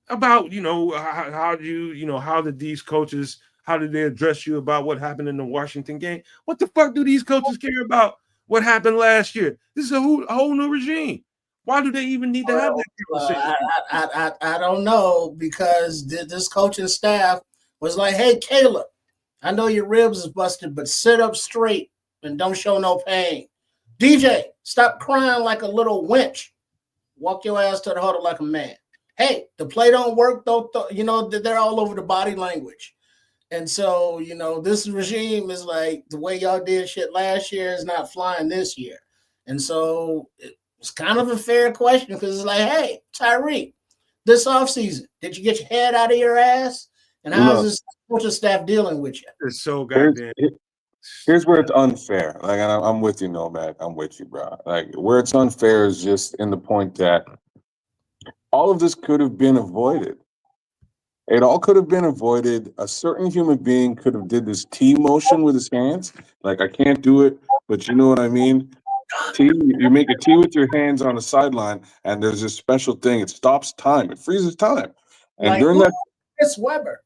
Speaker 1: About, how did these coaches, how did they address you about what happened in the Washington game? What the fuck do these coaches care about what happened last year? This is a whole new regime. Why do they even need to have that conversation?
Speaker 2: I don't know, because this coaching staff was like, hey, Caleb, I know your ribs is busted, but sit up straight and don't show no pain. DJ, stop crying like a little wench. Walk your ass to the huddle like a man. Hey, the play don't work, though. They're all over the body language. And so, this regime is like, the way y'all did shit last year is not flying this year. And so it's kind of a fair question, because it's like, hey, Tyree, this offseason, did you get your head out of your ass? And how's this coaching staff dealing with you?
Speaker 1: It's so goddamn.
Speaker 4: Here's where it's unfair. Like, I'm with you, Nomad. I'm with you, bro. Like, where it's unfair is just in the point that all of this could have been avoided. It all could have been avoided. A certain human being could have did this T motion with his hands. Like, I can't do it, but you know what I mean? T, you make a T with your hands on the sideline, and there's this special thing. It stops time. It freezes time. And
Speaker 2: like,
Speaker 4: during that,
Speaker 2: Chris Webber.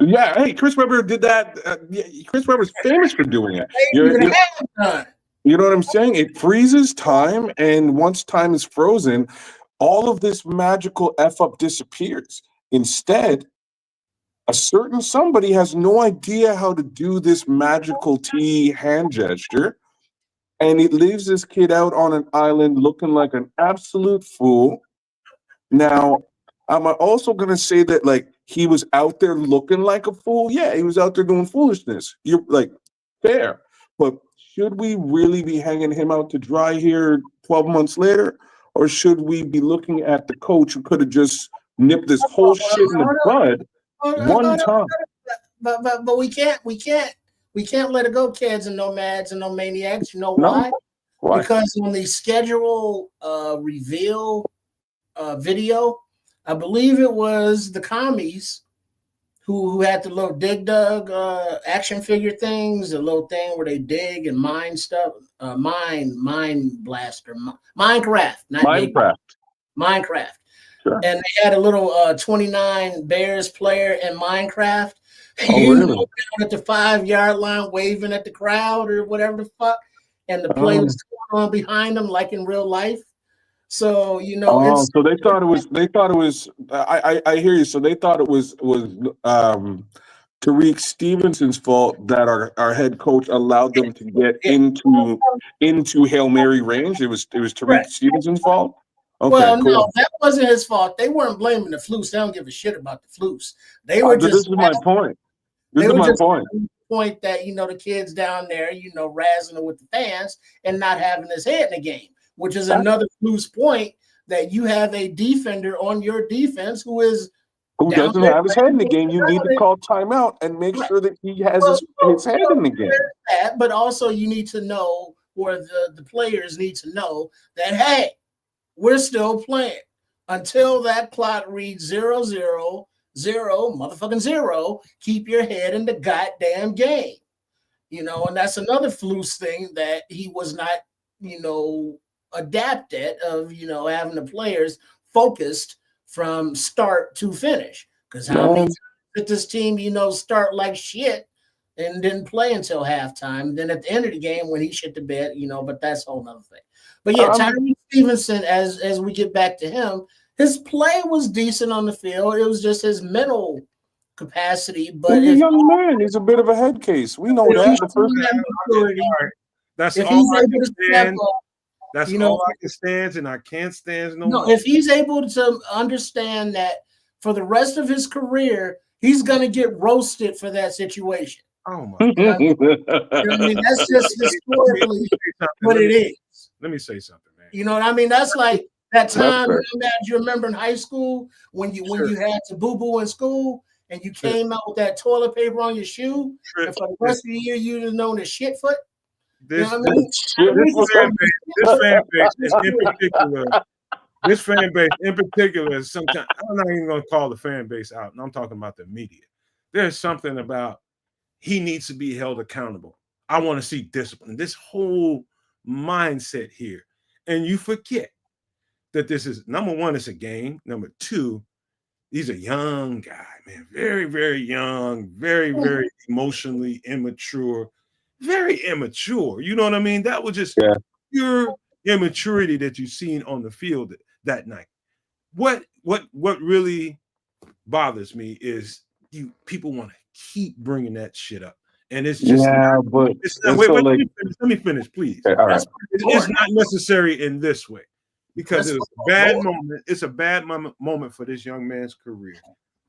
Speaker 4: Yeah, hey, Chris Webber did that. Chris Webber's famous for doing it. You know what I'm saying? It freezes time, and once time is frozen, all of this magical F-up disappears. Instead, a certain somebody has no idea how to do this magical T hand gesture, and it leaves this kid out on an island looking like an absolute fool. Now, I'm also going to say that, like, he was out there looking like a fool. Yeah, he was out there doing foolishness. You're like, fair. But should we really be hanging him out to dry here 12 months later? Or should we be looking at the coach who could have just nipped this whole shit in the bud one time?
Speaker 2: But we can't let it go, kids and nomads and no maniacs. You know why?
Speaker 4: Why?
Speaker 2: Because on the schedule reveal video, I believe it was the commies who had the little dig dug action figure things, the little thing where they dig and mine stuff, mine blaster, Minecraft, not
Speaker 4: Minecraft.
Speaker 2: Minecraft.
Speaker 4: Sure.
Speaker 2: And they had a little 29 Bears player in Minecraft.
Speaker 4: Oh, really?
Speaker 2: Down at the 5-yard line, waving at the crowd or whatever the fuck, and the play was going on behind them like in real life. So
Speaker 4: so they thought it was. I hear you. So they thought it was Tariq Stevenson's fault that our head coach allowed them to get into Hail Mary range. It was Tariq Stevenson's fault. Okay,
Speaker 2: well,
Speaker 4: cool.
Speaker 2: No, that wasn't his fault. They weren't blaming the flus. They don't give a shit about the flus. They were just.
Speaker 4: This is my point. This is my point.
Speaker 2: Point that the kids down there, razzing with the fans and not having his head in the game, which is another loose point, that you have a defender on your defense who
Speaker 4: doesn't have his head in the game. You need to call timeout and make sure that he has his head in the game.
Speaker 2: But also you need to know, or the players need to know that, hey, we're still playing until that clock reads 0-0, motherfucking 0. Keep your head in the goddamn game. And that's another flus thing that he was not, adapted of, having the players focused from start to finish. Because how many times did this team, start like shit and didn't play until halftime? Then at the end of the game, when he shit the bed, but that's a whole nother thing. But yeah, Tyree Stevenson, as we get back to him, his play was decent on the field. It was just his mental capacity. But
Speaker 4: he's a young man. He's a bit of a head case. We know that.
Speaker 1: That's all I can stand. That's all I can stand, and I can't stand no more.
Speaker 2: If he's able to understand that for the rest of his career, he's going to get roasted for that situation.
Speaker 1: Oh my God.
Speaker 2: I mean, that's just historically what it is.
Speaker 1: Let me say something, man.
Speaker 2: You know what I mean? That's like that time that you remember in high school when you had to boo-boo in school and you came out with that toilet paper on your shoe, and for the rest of the year you just known as shitfoot.
Speaker 1: This,
Speaker 2: You know what I mean?
Speaker 1: this fan base is in particular. This fan base in particular is sometimes I'm not even going to call the fan base out, and I'm talking about the media. There's something about he needs to be held accountable. I want to see discipline. This whole mindset here, and you forget that this is number one. It's a game. Number two, he's a young guy, man, very, very young, very, very emotionally immature, very immature. You know what I mean? That was just pure immaturity that you've seen on the field that night. What really bothers me is people want to keep bringing that shit up, and it's just
Speaker 4: but
Speaker 1: it's not, wait, let me finish, please.
Speaker 4: Okay, all right.
Speaker 1: It's not necessary in this way because it's a bad moment. It's a bad moment for this young man's career,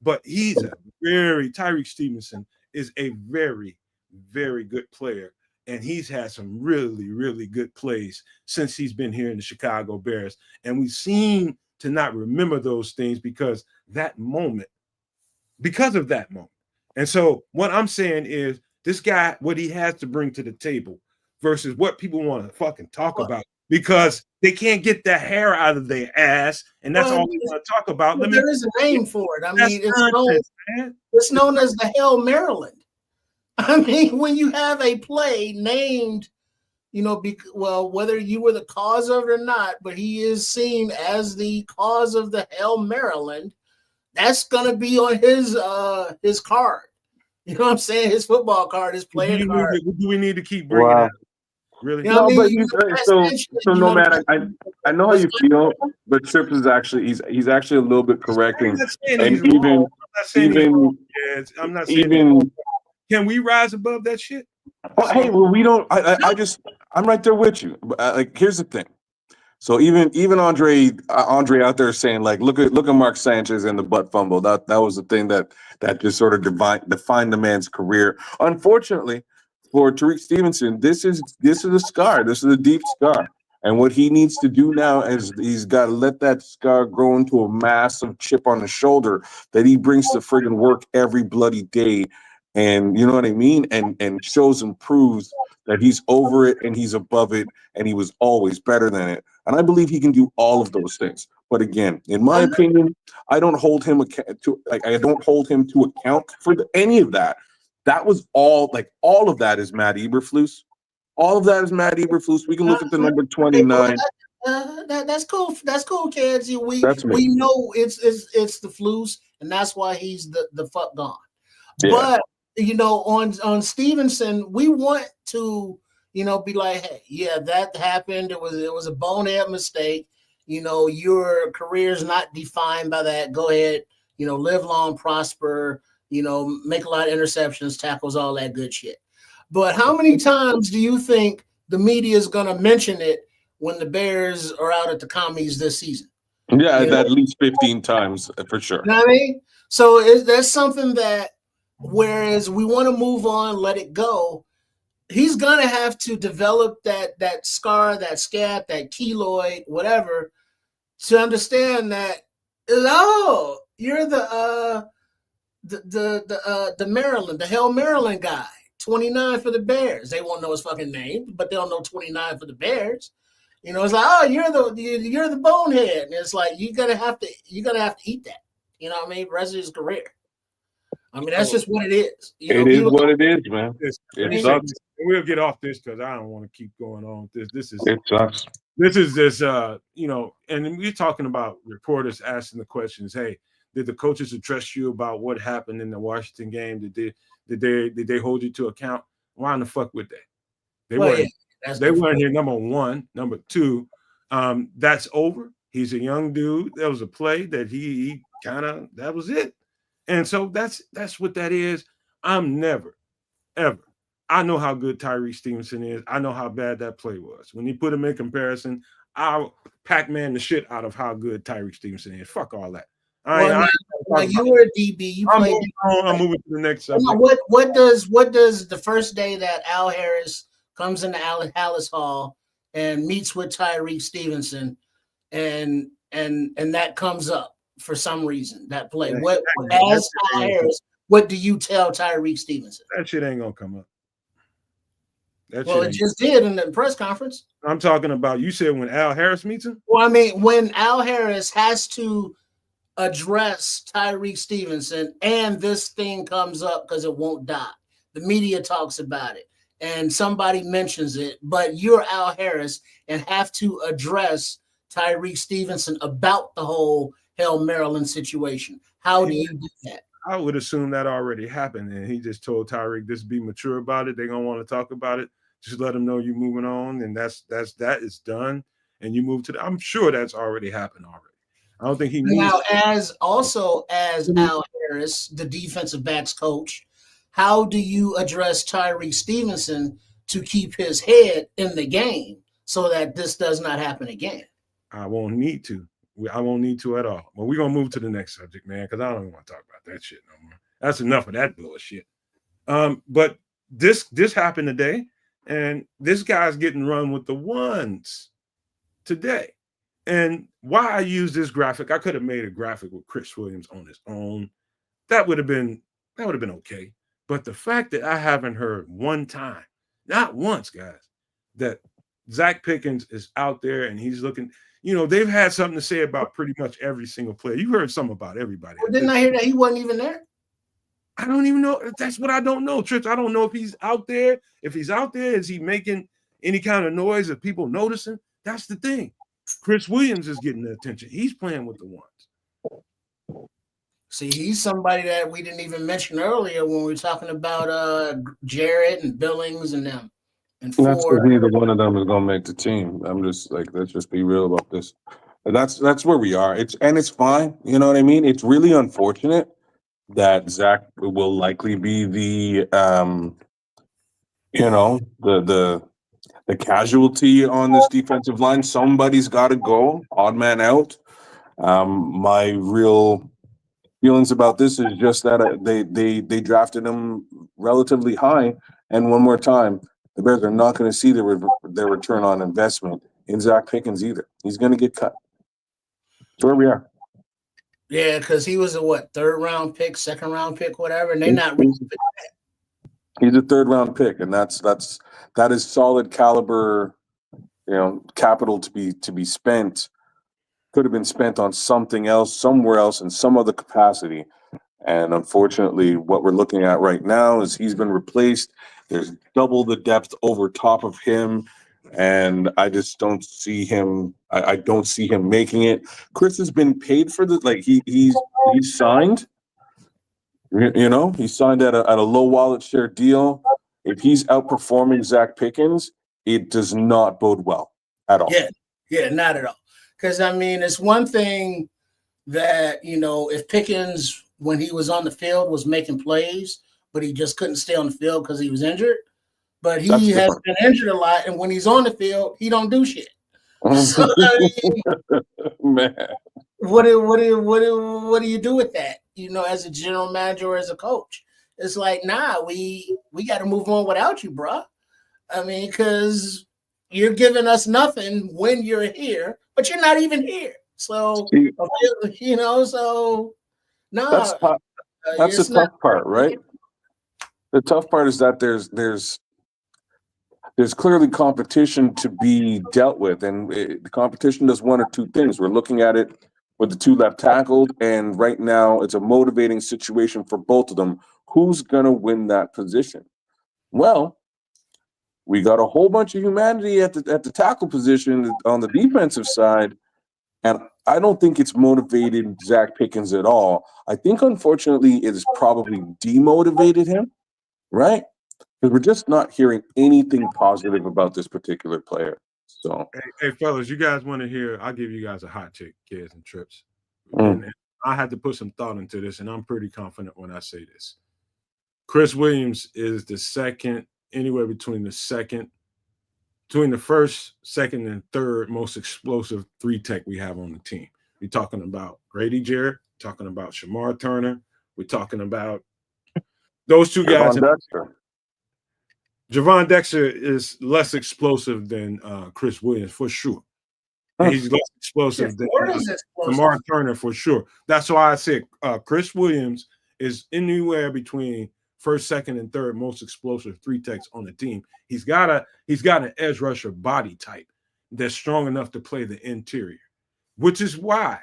Speaker 1: but he's Tyreek Stevenson is a very, very good player. And he's had some really, really good plays since he's been here in the Chicago Bears. And we seem to not remember those things because of that moment. And so what I'm saying is this guy, what he has to bring to the table versus what people want to fucking talk about because they can't get the hair out of their ass. And that's all they want to talk about.
Speaker 2: There is a name for it. I mean, it's known as the Hell Maryland. I mean, when you have a play named, whether you were the cause of it or not, but he is seen as the cause of the Hell Maryland, that's gonna be on his card. You know what I'm saying? His football card, his player card.
Speaker 1: Do we need to keep bringing it up? Really?
Speaker 4: You know, so no man, I know how you feel, but Tripp is actually he's actually a little bit correct, and
Speaker 1: I'm not saying can we rise above that shit?
Speaker 4: Oh, hey, well, we don't. I'm right there with you. Like, here's the thing. So even Andre out there saying like, look at Mark Sanchez and the butt fumble. That was the thing that just sort of defined the man's career. Unfortunately, for Tyreek Stevenson, this is a scar. This is a deep scar. And what he needs to do now is he's got to let that scar grow into a massive chip on his shoulder that he brings to friggin' work every bloody day. And you know what I mean? And shows and proves that he's over it and he's above it and he was always better than it. And I believe he can do all of those things. But again, in my opinion, I don't hold him to account for any of that. That was all of that is Matt Eberflus. All of that is Matt Eberflus. We can look at the number 29.
Speaker 2: That's cool. That's cool, kids. We know it's the Flus, and that's why he's the fuck gone. Yeah. But on Stevenson, we want to, be like, hey, yeah, that happened. It was a bonehead mistake. Your career is not defined by that. Go ahead, live long, prosper, make a lot of interceptions, tackles, all that good shit. But how many times do you think the media is going to mention it when the Bears are out at the commies this season?
Speaker 4: Yeah, at least 15 times for sure.
Speaker 2: You know what I mean? So that's something that, whereas we want to move on, let it go, he's going to have to develop that scar, that scab, that keloid, whatever, to understand that, you're the Maryland, the Hell Maryland guy, 29 for the Bears. They won't know his fucking name, but they'll know 29 for the Bears. It's like, you're the bonehead. And it's like, you're gonna have to eat that. You know what I mean? The rest of his career. I mean, that's just what it is.
Speaker 4: It is what it is, man.
Speaker 1: It sucks. We'll get off this because I don't want to keep going on with this.
Speaker 4: It sucks.
Speaker 1: This is this, and we're talking about reporters asking the questions. Hey, did the coaches address you about what happened in the Washington game? Did they hold you to account? Why in the fuck would they? They weren't here. Number one. Number two, that's over. He's a young dude. That was a play that he that was it. And so that's what that is. I'm never, ever. I know how good Tyreek Stevenson is. I know how bad that play was. When you put him in comparison, I'll Pac-Man the shit out of how good Tyreek Stevenson is. Fuck all that.
Speaker 2: You were a DB. You played.
Speaker 1: I'm moving to the next subject.
Speaker 2: What does the first day that Al Harris comes into Hallis Hall and meets with Tyreek Stevenson, and that comes up for some reason, that play? As Al Harris, what do you tell Tyreek Stevenson?
Speaker 1: That shit ain't gonna come up.
Speaker 2: Well, it just did in the press conference.
Speaker 1: I'm talking about, you said when Al Harris meets him?
Speaker 2: Well, I mean, when Al Harris has to address Tyreek Stevenson and this thing comes up because it won't die. The media talks about it and somebody mentions it, but you're Al Harris and have to address Tyreek Stevenson about the whole Hail Maryland situation. How do you do that?
Speaker 1: I would assume that already happened, and he just told Tyreek, just be mature about it. They're gonna want to talk about it. Just let them know you're moving on, and that is done. And you move to I'm sure that's already happened already. I don't think he needs
Speaker 2: now as Al Harris, the defensive backs coach. How do you address Tyreek Stevenson to keep his head in the game so that this does not happen again?
Speaker 1: I won't need to. I won't need to at all. But we're gonna move to the next subject, man, because I don't want to talk about that shit no more. That's enough of that bullshit. But this happened today, and this guy's getting run with the ones today. And why I use this graphic, I could have made a graphic with Chris Williams on his own. That would have been okay. But the fact that I haven't heard one time, not once, guys, that Zach Pickens is out there and he's looking. They've had something to say about pretty much every single player. You heard something about everybody.
Speaker 2: Well, didn't I hear that he wasn't even there?
Speaker 1: I don't even know. That's what I don't know, Trips. I don't know if he's out there. If he's out there, is he making any kind of noise of people noticing? That's the thing. Chris Williams is getting the attention. He's playing with the ones.
Speaker 2: See, he's somebody that we didn't even mention earlier when we were talking about Jarrett and Billings and them. And
Speaker 4: that's because neither one of them is going to make the team. I'm just like, let's just be real about this. That's where we are. It's fine. You know what I mean? It's really unfortunate that Zach will likely be the casualty on this defensive line. Somebody's got to go. Odd man out. My real feelings about this is just that they drafted him relatively high, and one more time, the Bears are not going to see their return on investment in Zach Pickens either. He's going to get cut. That's where we are.
Speaker 2: Yeah, because he was a third round pick, second round pick, whatever, and they're not really fit that.
Speaker 4: He's a third round pick, and that is solid caliber, capital to be spent. Could have been spent on something else, somewhere else, in some other capacity. And unfortunately, what we're looking at right now is he's been replaced. There's double the depth over top of him, and I just don't see him. I don't see him making it. Chris has been paid for this. Like he's signed. He signed at a low wallet share deal. If he's outperforming Zach Pickens, it does not bode well at all.
Speaker 2: Yeah, not at all. Because, I mean, it's one thing that, if Pickens, when he was on the field, was making plays, but he just couldn't stay on the field because he was injured. But he has been injured a lot, and when he's on the field, he don't do shit. So, I mean,
Speaker 4: man,
Speaker 2: what do you do with that? As a general manager or as a coach, it's like, nah, we got to move on without you, bro. I mean, because you're giving us nothing when you're here, but you're not even here. So, so no.
Speaker 4: That's the tough part, right? The tough part is that there's clearly competition to be dealt with, and the competition does one or two things. We're looking at it with the two left tackles, and right now it's a motivating situation for both of them. Who's going to win that position? Well, we got a whole bunch of humanity at the tackle position on the defensive side, and I don't think it's motivated Zach Pickens at all. I think, unfortunately, it has probably demotivated him, right? Because we're just not hearing anything positive about this particular player. So,
Speaker 1: hey fellas, you guys want to hear? I'll give you guys a hot take, kids and Trips. And I had to put some thought into this, and I'm pretty confident when I say this. Chris Williams is the second, anywhere between the first, second, and third most explosive three tech we have on the team. We're talking about Grady Jarrett, talking about Shamar Turner. We're talking about those two guys. Javon Dexter is less explosive than Chris Williams for sure. And he's less explosive than Shamar Turner for sure. That's why I said Chris Williams is anywhere between first, second, and third most explosive three techs on the team. He's got an edge rusher body type that's strong enough to play the interior, which is why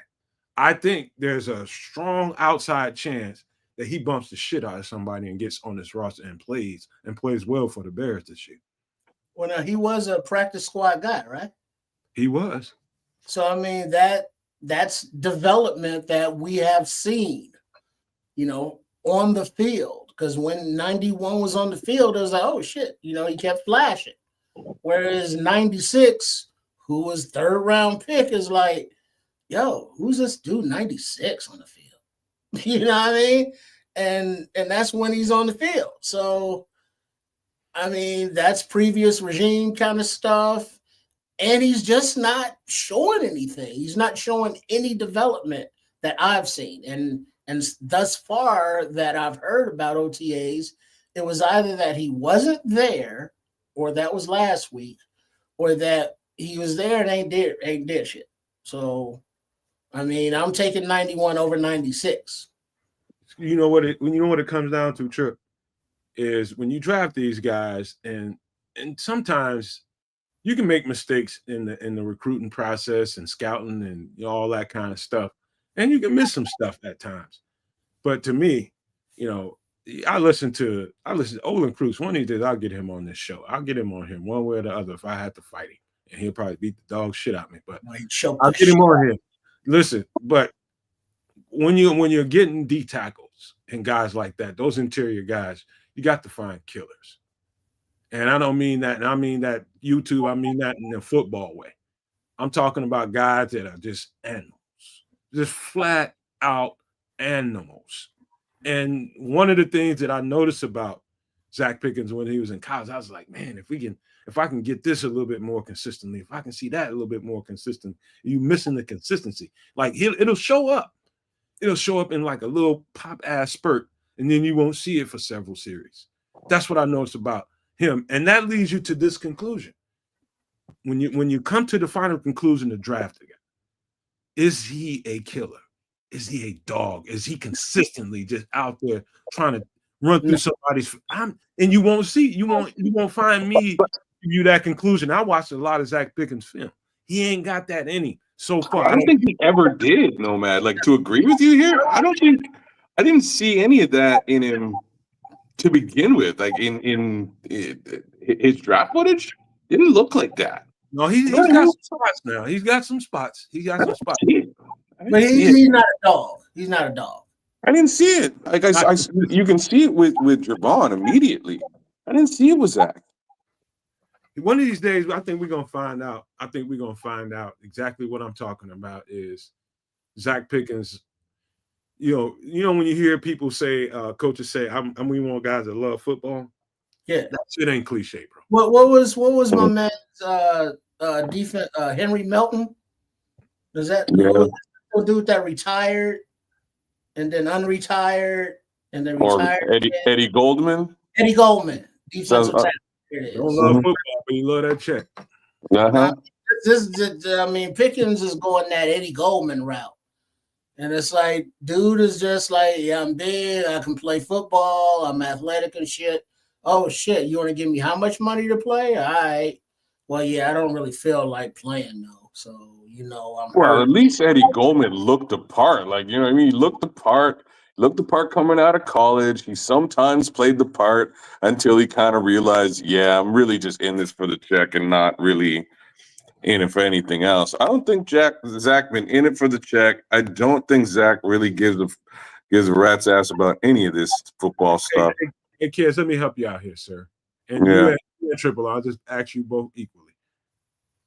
Speaker 1: I think there's a strong outside chance that he bumps the shit out of somebody and gets on this roster and plays well for the Bears this year.
Speaker 2: Well, now he was a practice squad guy, right?
Speaker 1: He was.
Speaker 2: So I mean that's development that we have seen, on the field. Because when 91 was on the field, it was like, oh shit, he kept flashing. Whereas 96, who was third round pick, is like, yo, who's this dude 96 on the field? You know what I mean? And that's when he's on the field. So I mean, that's previous regime kind of stuff. And he's just not showing anything. He's not showing any development that I've seen. And thus far that I've heard about OTAs, it was either that he wasn't there, or that was last week, or that he was there and ain't did shit. So, I mean, I'm taking 91 over 96.
Speaker 1: You know what it comes down to, Trip, is when you draft these guys, and sometimes you can make mistakes in the recruiting process and scouting and all that kind of stuff, and you can miss some stuff at times. But to me, I listen to Olin Cruz. One of these days, I'll get him on this show. I'll get him on him one way or the other if I had to fight him, and he'll probably beat the dog shit out of me. But I'll get him on here. Listen, but when you're getting D tackles and guys like that, those interior guys, you got to find killers. And I don't mean that, and I mean that YouTube, I mean that in the football way. I'm talking about guys that are just animals, just flat out animals. And one of the things that I noticed about Zach Pickens when he was in college, I was like, man, if I can get this a little bit more consistently, if I can see that a little bit more consistent, you missing the consistency. Like it'll show up. It'll show up in like a little pop ass spurt, and then you won't see it for several series. That's what I noticed about him. And that leads you to this conclusion. When you come to the final conclusion of draft again, is he a killer? Is he a dog? Is he consistently just out there trying to run through somebody's? And you won't find me give you that conclusion. I watched a lot of Zach Pickens film. He ain't got that in him so far.
Speaker 4: I don't think he ever did, Nomad. Like, to agree with you here, I didn't see any of that in him to begin with. Like in his draft footage, didn't look like that.
Speaker 1: No, he's got some spots now. He's got some spots.
Speaker 2: But he's not a dog. He's not a dog.
Speaker 4: I didn't see it. Like you can see it with Javon immediately. I didn't see it with Zach.
Speaker 1: One of these days, I think we're gonna find out. I think we're gonna find out exactly what I'm talking about. Is Zach Pickens? You know when you hear people say, coaches say, we want guys that love football.
Speaker 2: Yeah,
Speaker 1: that shit ain't cliche, bro.
Speaker 2: What was my man's defense? Henry Melton. Does that dude that retired and then unretired and then retired?
Speaker 4: Eddie Goldman.
Speaker 2: Eddie Goldman, defensive tackle.
Speaker 1: Don't love football, but you love that check.
Speaker 2: Pickens is going that Eddie Goldman route. And it's like, dude is just like, yeah, I'm big, I can play football, I'm athletic and shit. Oh shit, you want to give me how much money to play? All right. Well, yeah, I don't really feel like playing though. So, I'm hurt.
Speaker 4: At least Eddie Goldman looked the part. Like, you know what I mean? He looked the part coming out of college. He sometimes played the part until he kind of realized, yeah, I'm really just in this for the check and not really in it for anything else. I don't think Zach been in it for the check. I don't think Zach really gives a rat's ass about any of this football stuff.
Speaker 1: Hey kids, let me help you out here, sir. And you and Triple, I'll just ask you both equally.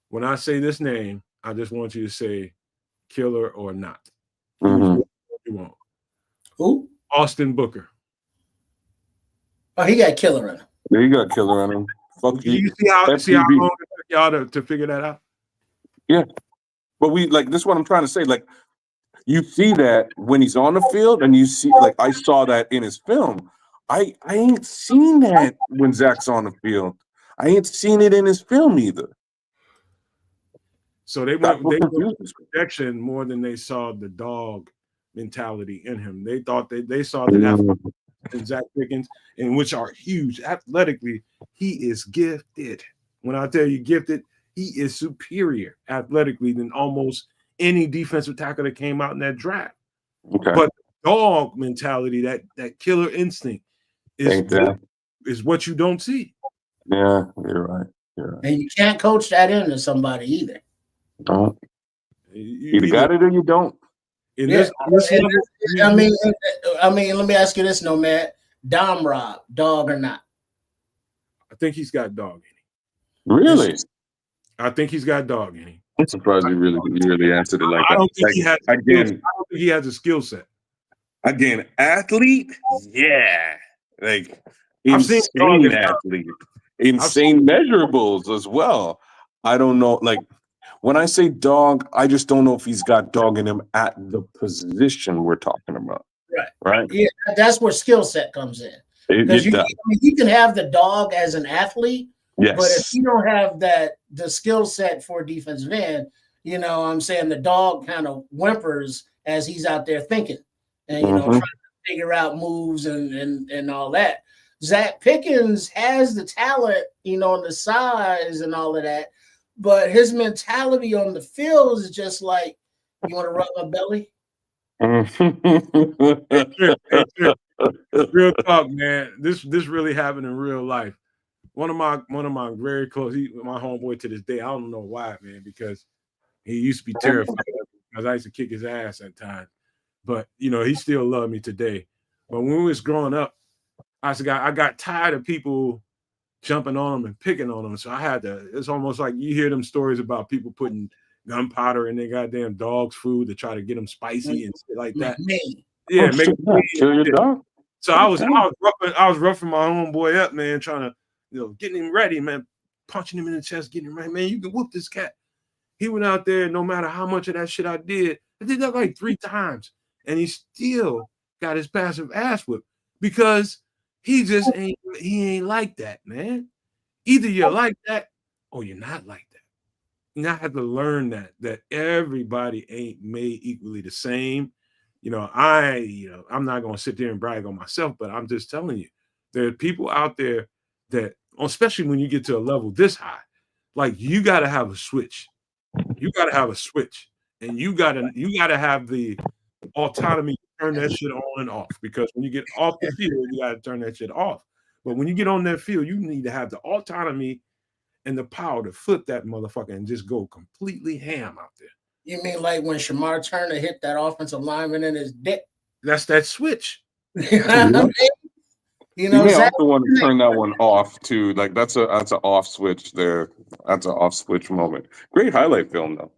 Speaker 1: When I say this name, I just want you to say killer or not.
Speaker 4: Mm-hmm.
Speaker 1: You want.
Speaker 2: Who?
Speaker 1: Austin Booker.
Speaker 2: Oh, he got killer in him.
Speaker 4: Yeah, he got killer in him. Fuck
Speaker 1: you. See how long it took y'all to figure that out?
Speaker 4: Yeah. But this is what I'm trying to say. Like, you see that when he's on the field, and you see, like, I saw that in his film. I ain't seen that when Zach's on the field. I ain't seen it in his film either.
Speaker 1: So they went projection more than they saw the dog mentality in him. They thought they saw that in Zach Pickens, and which are huge athletically. He is gifted. When I tell you gifted, he is superior athletically than almost any defensive tackle that came out in that draft.
Speaker 4: Okay.
Speaker 1: But dog mentality, that killer instinct, is what you don't see.
Speaker 4: Yeah, you're right. You're right.
Speaker 2: And you can't coach that into somebody either.
Speaker 4: Don't. You got it or you don't.
Speaker 2: I mean, let me ask you this, Nomad. Dom Rob, dog or not?
Speaker 1: I think he's got dog
Speaker 4: in him. Really?
Speaker 1: I think he's got dog in him.
Speaker 4: I'm surprised you really answered it like that.
Speaker 1: I don't think he has a skill set.
Speaker 4: Again, athlete, yeah, like insane athlete, insane measurables as well. I don't know, like when I say dog, I just don't know if he's got dog in him at the position we're talking about. Right.
Speaker 2: Yeah, that's where skill set comes in. Because you can have the dog as an athlete,
Speaker 4: yes,
Speaker 2: but if you don't have the skill set for defensive end, you know, I'm saying the dog kind of whimpers as he's out there thinking and trying to figure out moves and all that. Zach Pickens has the talent, and the size and all of that, but his mentality on the field is just like, you want to rub my belly?
Speaker 1: Real talk, man. This really happened in real life. One of my very close, my homeboy to this day. I don't know why, man, because he used to be terrified because I used to kick his ass at times. But he still loved me today. But when we was growing up, I got tired of people jumping on him and picking on him. So I had to. It's almost like you hear them stories about people putting gunpowder in their goddamn dog's food to try to get them spicy and shit like that. Yeah, make them
Speaker 4: kill your dog.
Speaker 1: So I was roughing my homeboy up, man, trying to getting him ready, man, punching him in the chest, getting him ready, man. You can whoop this cat. He went out there, no matter how much of that shit I did that like 3 times, and he still got his passive ass whipped because he just ain't like that, man. Either you're like that or you're not like that. You not have to learn that everybody ain't made equally the same. I'm not gonna sit there and brag on myself, but I'm just telling you, there are people out there that, especially when you get to a level this high, like you gotta have a switch. You gotta have a switch, and you gotta have the autonomy to turn that shit on and off. Because when you get off the field, you gotta turn that shit off. But when you get on that field, you need to have the autonomy and the power to flip that motherfucker and just go completely ham out there.
Speaker 2: You mean like when Shamar Turner hit that offensive lineman in his dick?
Speaker 1: That's that switch.
Speaker 2: You may
Speaker 4: also want to turn that one off too. Like that's an off switch there. That's an off switch moment. Great highlight film though.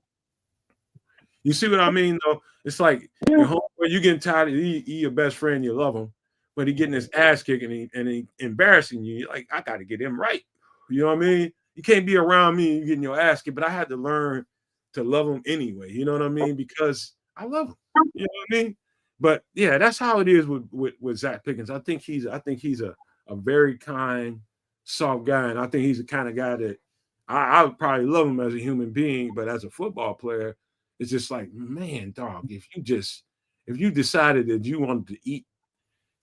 Speaker 1: You see what I mean though? It's like your homeboy, you getting tired of he your best friend, you love him, but he getting his ass kicked and he embarrassing you. You're like, I got to get him right. You know what I mean? You can't be around me and you getting your ass kicked, but I had to learn to love him anyway. You know what I mean? Because I love him. You know what I mean? But yeah, that's how it is with Zach Pickens. I think he's a very kind, soft guy, and I think he's the kind of guy that I would probably love him as a human being, but as a football player, it's just like, man, dog, if you decided that you wanted to eat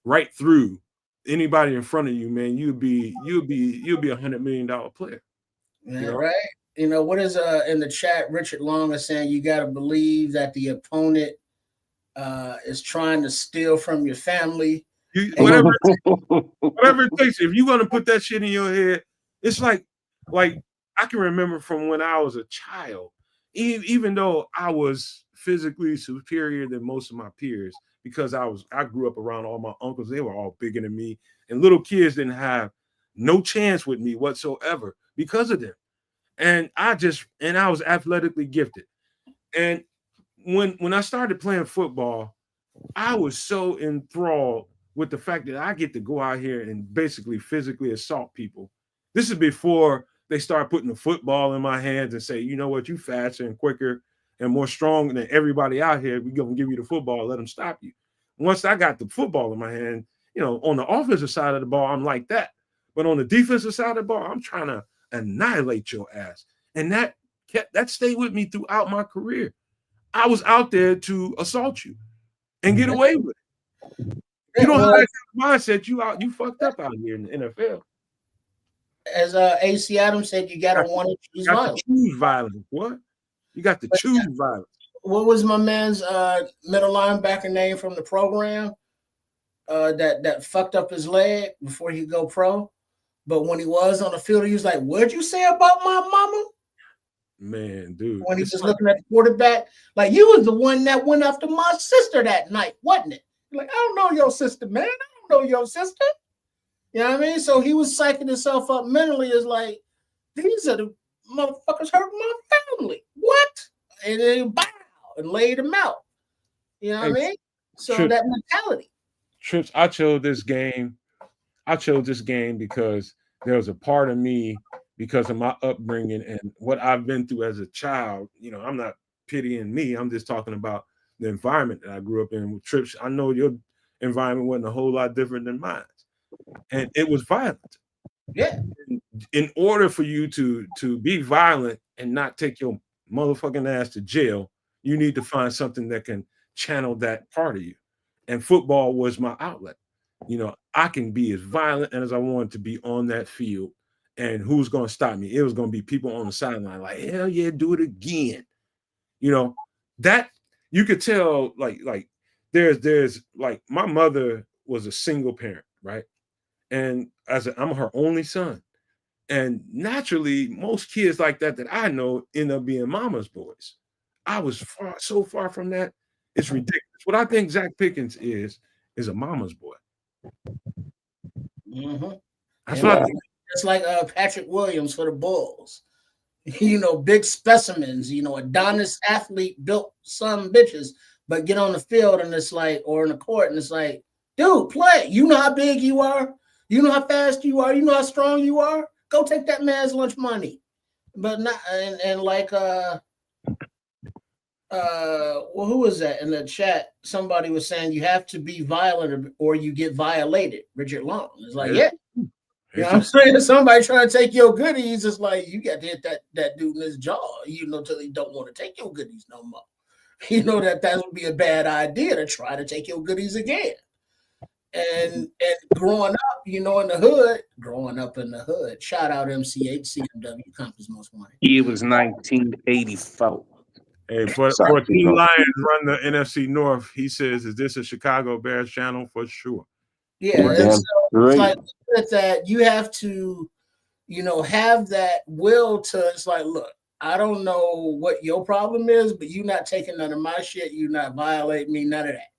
Speaker 1: right through anybody in front of you, man, you'd be $100 million player.
Speaker 2: Yeah, right. What is in the chat? Richard Long is saying you got to believe that the opponent is trying to steal from your family.
Speaker 1: Whatever it takes. If you're gonna put that shit in your head, it's like I can remember from when I was a child, even though I was physically superior than most of my peers, because I grew up around all my uncles. They were all bigger than me, and little kids didn't have no chance with me whatsoever because of them. And I was athletically gifted. And when I started playing football, I was so enthralled with the fact that I get to go out here and basically physically assault people. This is before they start putting the football in my hands and say, you know what, you faster and quicker and more strong than everybody out here. We're going to give you the football, let them stop you. Once I got the football in my hand, on the offensive side of the ball, I'm like that. But on the defensive side of the ball, I'm trying to annihilate your ass. And that stayed with me throughout my career. I was out there to assault you. and get away with it. You don't have that kind of mindset. You fucked up out here in the NFL.
Speaker 2: As AC Adams said, you gotta want to choose violence.
Speaker 1: Choose violence. What? You got to choose violence.
Speaker 2: What was my man's middle linebacker name from the program? That fucked up his leg before he go pro. But when he was on the field, he was like, "What'd you say about my mama?"
Speaker 1: Man, dude.
Speaker 2: When he was looking at the quarterback, like, you was the one that went after my sister that night, wasn't it? Like, I don't know your sister, man. I don't know your sister. You know what I mean? So he was psyching himself up mentally as like, these are the motherfuckers hurting my family. What? And then bow and laid him out. You know what I mean? So
Speaker 1: Trips,
Speaker 2: that mentality.
Speaker 1: Trips, I chose this game because there was a part of me, because of my upbringing and what I've been through as a child. You know, I'm not pitying me. I'm just talking about the environment that I grew up in with Trips. I know your environment wasn't a whole lot different than mine. And it was violent.
Speaker 2: Yeah.
Speaker 1: In order for you to be violent and not take your motherfucking ass to jail, you need to find something that can channel that part of you. And football was my outlet. You know, I can be as violent as I wanted to be on that field. And who's going to stop me? It was going to be people on the sideline like, hell yeah, do it again. You know, that you could tell, like there's like, my mother was a single parent, right? And I'm her only son. And naturally, most kids like that I know end up being mama's boys. I was so far from that. It's ridiculous. What I think Zach Pickens is a mama's boy.
Speaker 2: Mm-hmm.
Speaker 1: That's what I think.
Speaker 2: It's like Patrick Williams for the Bulls. You know, big specimens, you know, Adonis athlete built some bitches, but get on the field and it's like, or in the court, and it's like, dude, play. You know how big you are. You know how fast you are. You know how strong you are. Go take that man's lunch money. But not, and like, well, who was that in the chat? Somebody was saying you have to be violent or you get violated. Richard Long. It's like, yeah. You know what I'm saying? Somebody trying to take your goodies, it's like you got to hit that dude in his jaw, you know, till he don't want to take your goodies no more. You know that would be a bad idea to try to take your goodies again. And growing up, you know, growing up in the hood, shout out MCH, CMW, Compass Most Wanted.
Speaker 5: It was 1984.
Speaker 1: Hey, for Team Lions run the NFC North, he says, is this a Chicago Bears channel? For sure.
Speaker 2: Yeah, and so it's like that you have to, you know, have that will to, it's like, look, I don't know what your problem is, but you're not taking none of my shit. You're not violating me, none of that.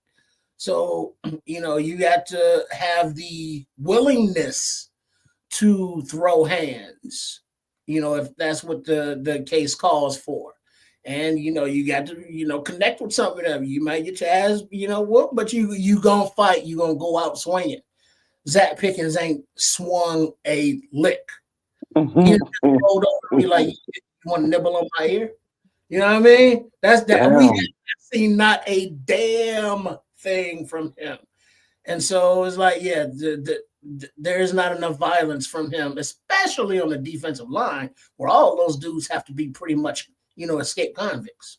Speaker 2: So, you know, you got to have the willingness to throw hands, you know, if that's what the case calls for. And, you know, you got to, you know, connect with some of them. You might get your ass, you know, whoop, but you going to fight. You going to go out swinging. Zach Pickens ain't swung a lick. He rolled over me like, you want to nibble on my ear? You know what I mean? That's that. Damn. We have seen not a damn thing from him. And so it's like, yeah, there is not enough violence from him, especially on the defensive line, where all those dudes have to be pretty much, you know, escape convicts.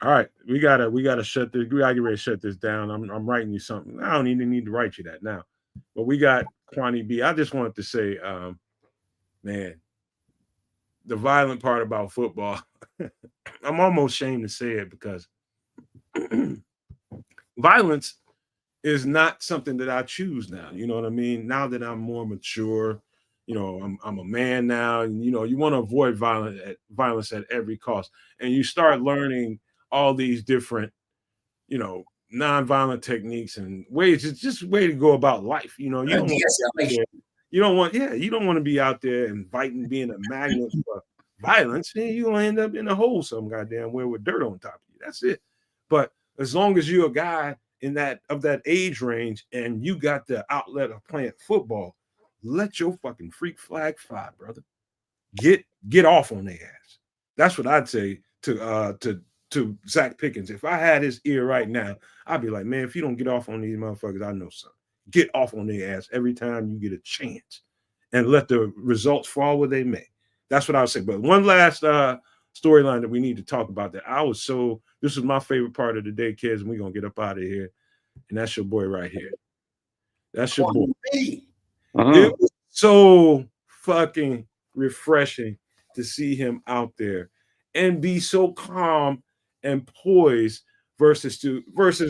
Speaker 1: All right, we gotta shut this. We gotta get ready to shut this down. I'm writing you something. I don't even need to write you that now. But we got Kwani B. I just wanted to say, man, the violent part about football, I'm almost ashamed to say it because violence is not something that I choose now. You know what I mean? Now that I'm more mature, you know, I'm a man now, and you know, you want to avoid violence at every cost. And you start learning all these different, you know, nonviolent techniques and ways. It's just a way to go about life. You know, you don't want to be out there inviting, being a magnet for violence. And you're gonna end up in a hole some goddamn where with dirt on top of you. That's it. But as long as you're a guy in that age range and you got the outlet of playing football, let your fucking freak flag fly, brother. Get off on their ass. That's what I'd say to Zach Pickens. If I had his ear right now, I'd be like, man, if you don't get off on these motherfuckers, I know something. Get off on their ass every time you get a chance and let the results fall where they may. That's what I would say. But one last storyline that we need to talk about. That this was my favorite part of the day, kids, and we're gonna get up out of here. And that's your boy right here. That's your boy. It was so fucking refreshing to see him out there and be so calm and poised versus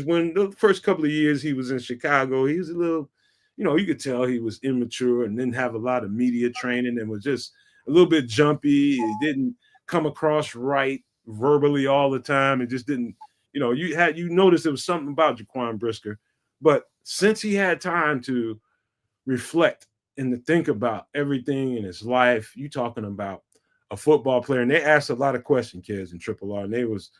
Speaker 1: when the first couple of years he was in Chicago, he was a little, you could tell he was immature and didn't have a lot of media training and was just a little bit jumpy. He didn't come across right verbally all the time. It just didn't, you noticed there was something about Jaquan Brisker. But since he had time to reflect and to think about everything in his life, you talking about a football player, and they asked a lot of questions, kids, in Triple R, and there was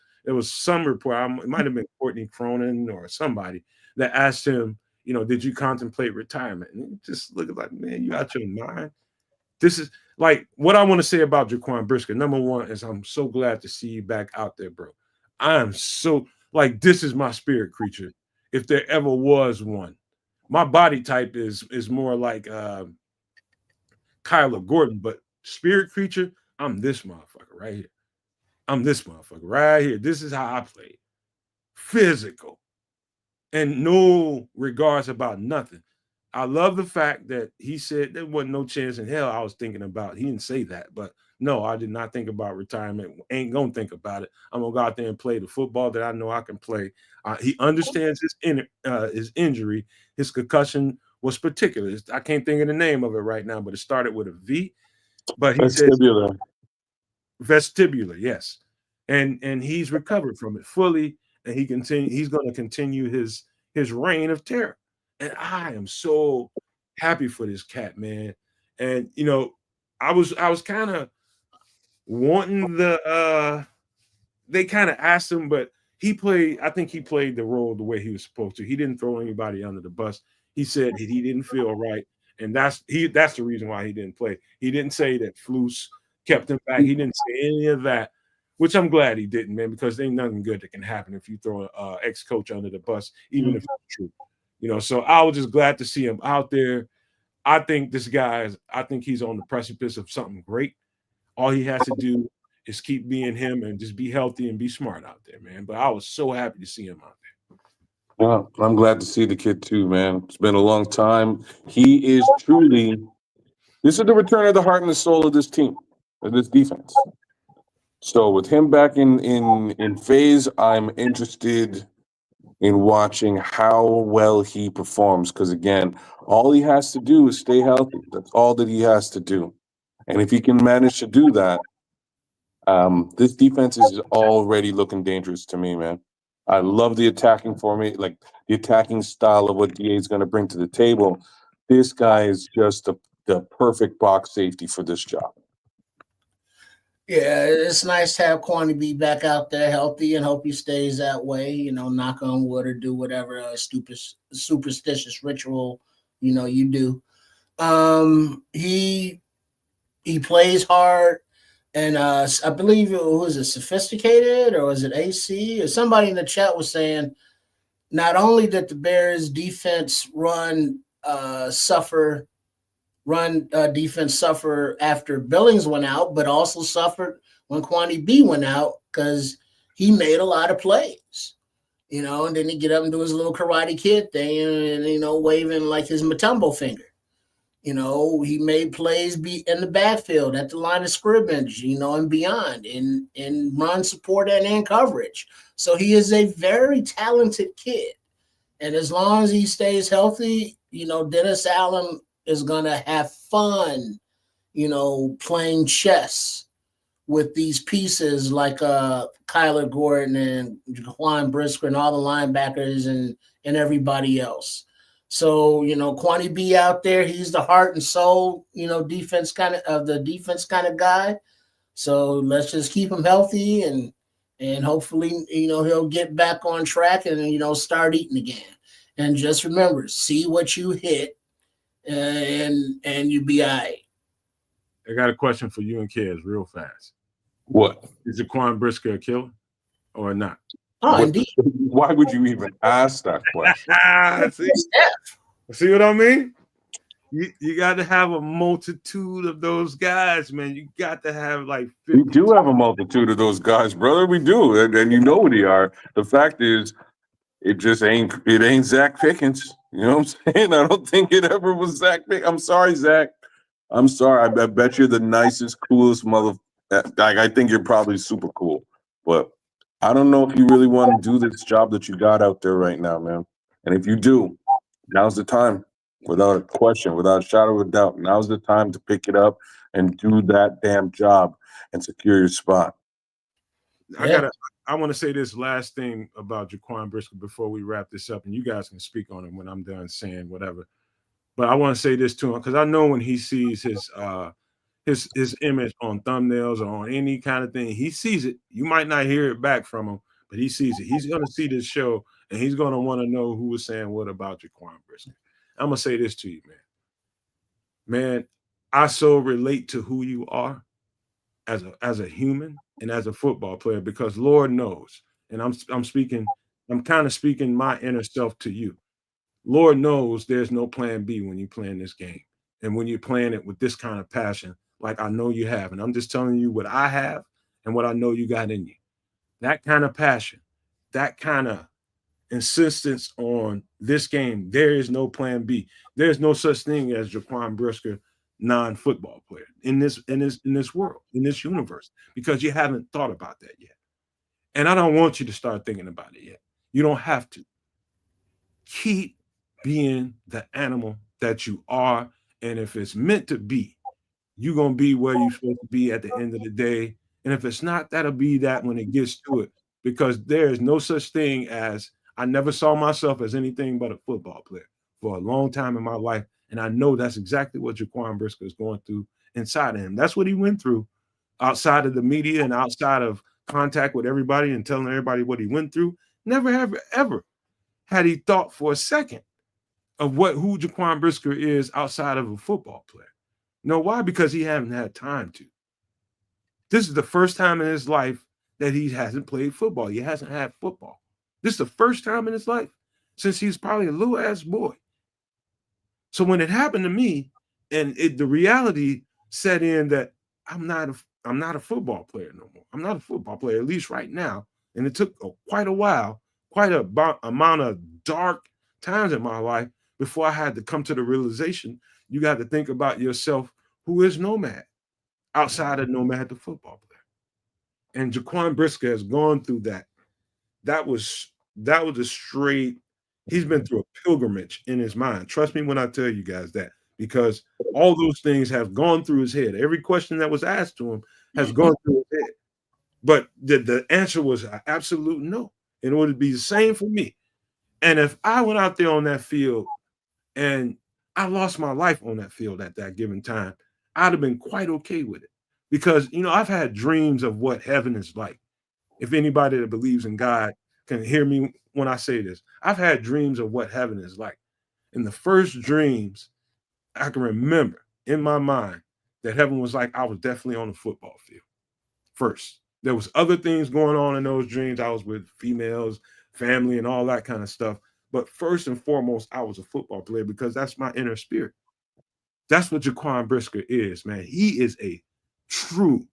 Speaker 1: some report, it might have been Courtney Cronin or somebody that asked him, did you contemplate retirement? And he just looked like, man, you out your mind. This is like what I want to say about Jaquan Brisker. Number one is I'm so glad to see you back out there, bro. I am so this is my spirit creature. If there ever was one. My body type is more like Kyler Gordon, but spirit creature, I'm this motherfucker right here. I'm this motherfucker right here. This is how I play. Physical. And no regards about nothing. I love the fact that he said there wasn't no chance in hell I was thinking about. He didn't say that, but no, I did not think about retirement. Ain't gonna think about it. I'm gonna go out there and play the football that I know I can play. He understands his injury. His concussion was particular. I can't think of the name of it right now, but it started with a V. But he says vestibular, yes. And he's recovered from it fully, and he's going to continue his reign of terror. And I am so happy for this cat, man. And I was kind of wanting they kind of asked him, but I think he played the role the way he was supposed to. He didn't throw anybody under the bus. He said he didn't feel right. And that's the reason why he didn't play. He didn't say that Flus kept him back. He didn't say any of that, which I'm glad he didn't, man, because there ain't nothing good that can happen if you throw an ex-coach under the bus, even if it's true. So I was just glad to see him out there. I think he's on the precipice of something great. All he has to do is keep being him and just be healthy and be smart out there, man. But I was so happy to see him out there.
Speaker 4: Well, I'm glad to see the kid too, man. It's been a long time. He is truly, this is the return of the heart and the soul of this team, of this defense. So with him back in phase, I'm interested in watching how well he performs. Because again, all he has to do is stay healthy. That's all that he has to do. And if he can manage to do that, this defense is already looking dangerous to me, man. I love the attacking the attacking style of what DA is going to bring to the table. This guy is just the perfect box safety for this job.
Speaker 2: Yeah, it's nice to have Kwani be back out there healthy, and hope he stays that way. Knock on wood or do whatever stupid superstitious ritual you do. He plays hard. And I believe it was Sophisticated, or was it AC, or somebody in the chat was saying not only did the Bears defense suffer after Billings went out, but also suffered when Kwani B went out because he made a lot of plays, and then he get up and do his little Karate Kid thing and waving like his Matumbo finger. He made plays be in the backfield at the line of scrimmage, and beyond, in run support and in coverage. So he is a very talented kid. And as long as he stays healthy, Dennis Allen is going to have fun, playing chess with these pieces like Kyler Gordon and Jaquan Brisker and all the linebackers and everybody else. So, Kwani B out there, he's the heart and soul, defense kind of guy. So let's just keep him healthy and hopefully, he'll get back on track and, start eating again. And just remember, see what you hit and you be all right.
Speaker 1: I got a question for you and Kez real fast.
Speaker 4: What?
Speaker 1: Is Jaquan Brisker a killer or not?
Speaker 2: Oh, indeed.
Speaker 4: Why would you even ask that question?
Speaker 1: See what I mean? You got to have a multitude of those guys, man. You got to have like 50.
Speaker 4: We do have a multitude of those guys, brother. We do, and you know what they are. The fact is, it ain't Zach Pickens. You know what I'm saying? I don't think it ever was Zach Pickens. I'm sorry, Zach. I'm sorry. I bet you're the nicest, coolest mother. Like, I think you're probably super cool, but I don't know if you really want to do this job that you got out there right now, man. And if you do, now's the time, without a question, without a shadow of a doubt. Now's the time to pick it up and do that damn job and secure your spot.
Speaker 1: I want to say this last thing about Jaquan Brisker before we wrap this up, and you guys can speak on it when I'm done saying whatever. But I want to say this to him because I know when he sees his image on thumbnails or on any kind of thing, he sees it. You might not hear it back from him, but he sees it. He's going to see this show, and he's going to want to know who was saying what about Jaquan Brisker. I'm going to say this to you, man. Man, I so relate to who you are as a human and as a football player because Lord knows, and I'm kind of speaking my inner self to you. Lord knows there's no plan B when you're playing this game and when you're playing it with this kind of passion, like I know you have. And I'm just telling you what I have and what I know you got in you. That kind of passion, that kind of insistence on this game, there is no plan B. There's no such thing as Jaquan Brisker non-football player in this world, in this universe, because you haven't thought about that yet. And I don't want you to start thinking about it yet. You don't have to. Keep being the animal that you are. And if it's meant to be, you're going to be where you're supposed to be at the end of the day. And if it's not, that'll be that when it gets to it, because there is no such thing as, I never saw myself as anything but a football player for a long time in my life. And I know that's exactly what Jaquan Brisker is going through inside of him. That's what he went through outside of the media and outside of contact with everybody and telling everybody what he went through. Never, ever had he thought for a second of who Jaquan Brisker is outside of a football player. You know why? Because he hasn't had time to. This is the first time in his life that he hasn't played football. He hasn't had football. This is the first time in his life since he's probably a little ass boy. So when it happened to me, and the reality set in that I'm not a football player no more. I'm not a football player, at least right now. And it took quite a while, quite a amount of dark times in my life before I had to come to the realization you got to think about yourself, who is Nomad, outside of Nomad the football player. And Jaquan Brisker has gone through that. That was a straight, he's been through a pilgrimage in his mind. Trust me when I tell you guys that, because all those things have gone through his head. Every question that was asked to him has gone through his head. But the answer was an absolute no. And it would be the same for me. And if I went out there on that field and I lost my life on that field at that given time, I'd have been quite okay with it. Because, I've had dreams of what heaven is like. If anybody that believes in God can hear me when I say this, I've had dreams of what heaven is like. And the first dreams I can remember in my mind that heaven was like, I was definitely on the football field first. There was other things going on in those dreams. I was with females, family, and all that kind of stuff. But first and foremost, I was a football player because that's my inner spirit. That's what Jaquan Brisker is, man. He is a true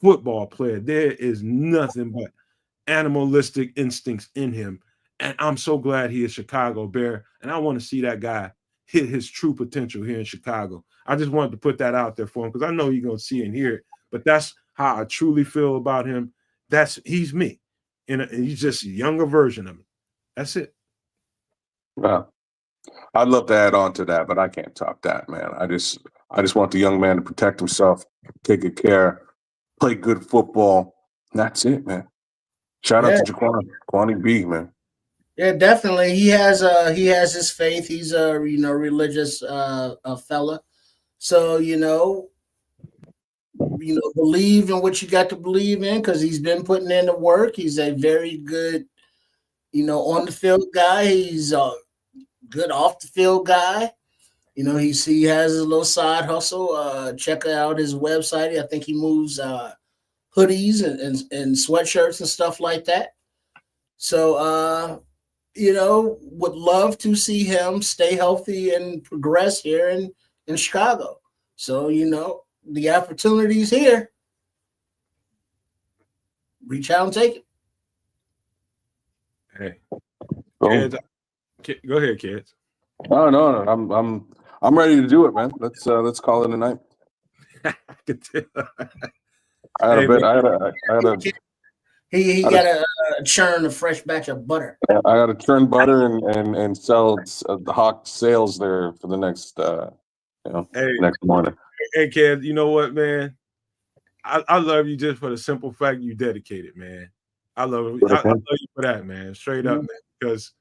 Speaker 1: football player. There is nothing but animalistic instincts in him. And I'm so glad he is Chicago Bear. And I want to see that guy hit his true potential here in Chicago. I just wanted to put that out there for him because I know you're going to see and hear it. But that's how I truly feel about him. He's me. And he's just a younger version of me. That's it.
Speaker 4: Wow. I'd love to add on to that, but I can't top that, man. I just want the young man to protect himself, take good care, play good football. And that's it, man. Shout out to Jaquan B, man.
Speaker 2: Yeah, definitely. He has his faith. He's a religious fella. So believe in what you got to believe in, because he's been putting in the work. He's a very good, on the field guy. He's a good off the field guy. He has a little side hustle. Check out his website. I think he moves hoodies and sweatshirts and stuff like that. So would love to see him stay healthy and progress here in Chicago. So, the opportunity's here. Reach out and take it.
Speaker 1: Hey,
Speaker 4: Oh.
Speaker 1: kids, go ahead, kids.
Speaker 4: No. I'm ready to do it, man. Let's call it a night.
Speaker 1: I could tell.
Speaker 4: I had
Speaker 1: Hey,
Speaker 4: a bit.
Speaker 2: He got to churn a fresh batch of butter.
Speaker 4: I got to churn butter and sell the hawk sales there for the next next morning.
Speaker 1: Hey, kids, you know what, man? I love you just for the simple fact you dedicated, man. I love you for that, man. Straight up, man. Because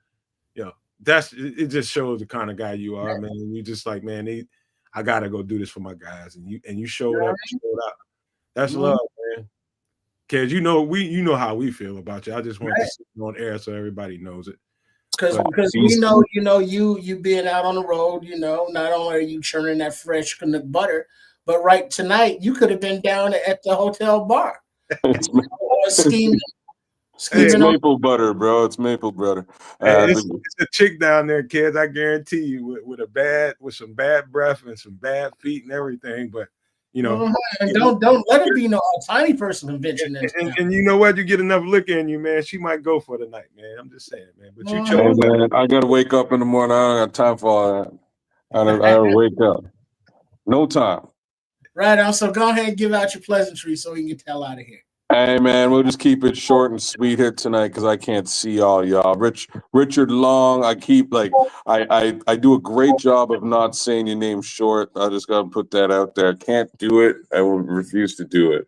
Speaker 1: it just shows the kind of guy you are, man. You just like, man, I gotta go do this for my guys, and you showed up, showed out. That's love, man. Kids, you know how we feel about you. I just want to sit on air so everybody knows it.
Speaker 2: Because we know, you being out on the road, not only are you churning that fresh Canuck butter, but right tonight you could have been down at the hotel bar. Scheming.
Speaker 4: It's maple butter, bro. It's maple butter.
Speaker 1: It's a chick down there, kids. I guarantee you, with some bad breath and some bad feet and everything. But
Speaker 2: and don't let it be no tiny person convention.
Speaker 1: And you know what? You get enough liquor in you, man. She might go for the night, man. I'm just saying, man. But you chose.
Speaker 4: Man, I gotta wake up in the morning. I don't got time for all that. I gotta wake up. No time.
Speaker 2: Right on. So go ahead and give out your pleasantries so we can get the hell out of here.
Speaker 4: Hey man, we'll just keep it short and sweet here tonight because I can't see all y'all. Richard Long, I keep I do a great job of not saying your name short. I just gotta put that out there. I can't do it. I will refuse to do it.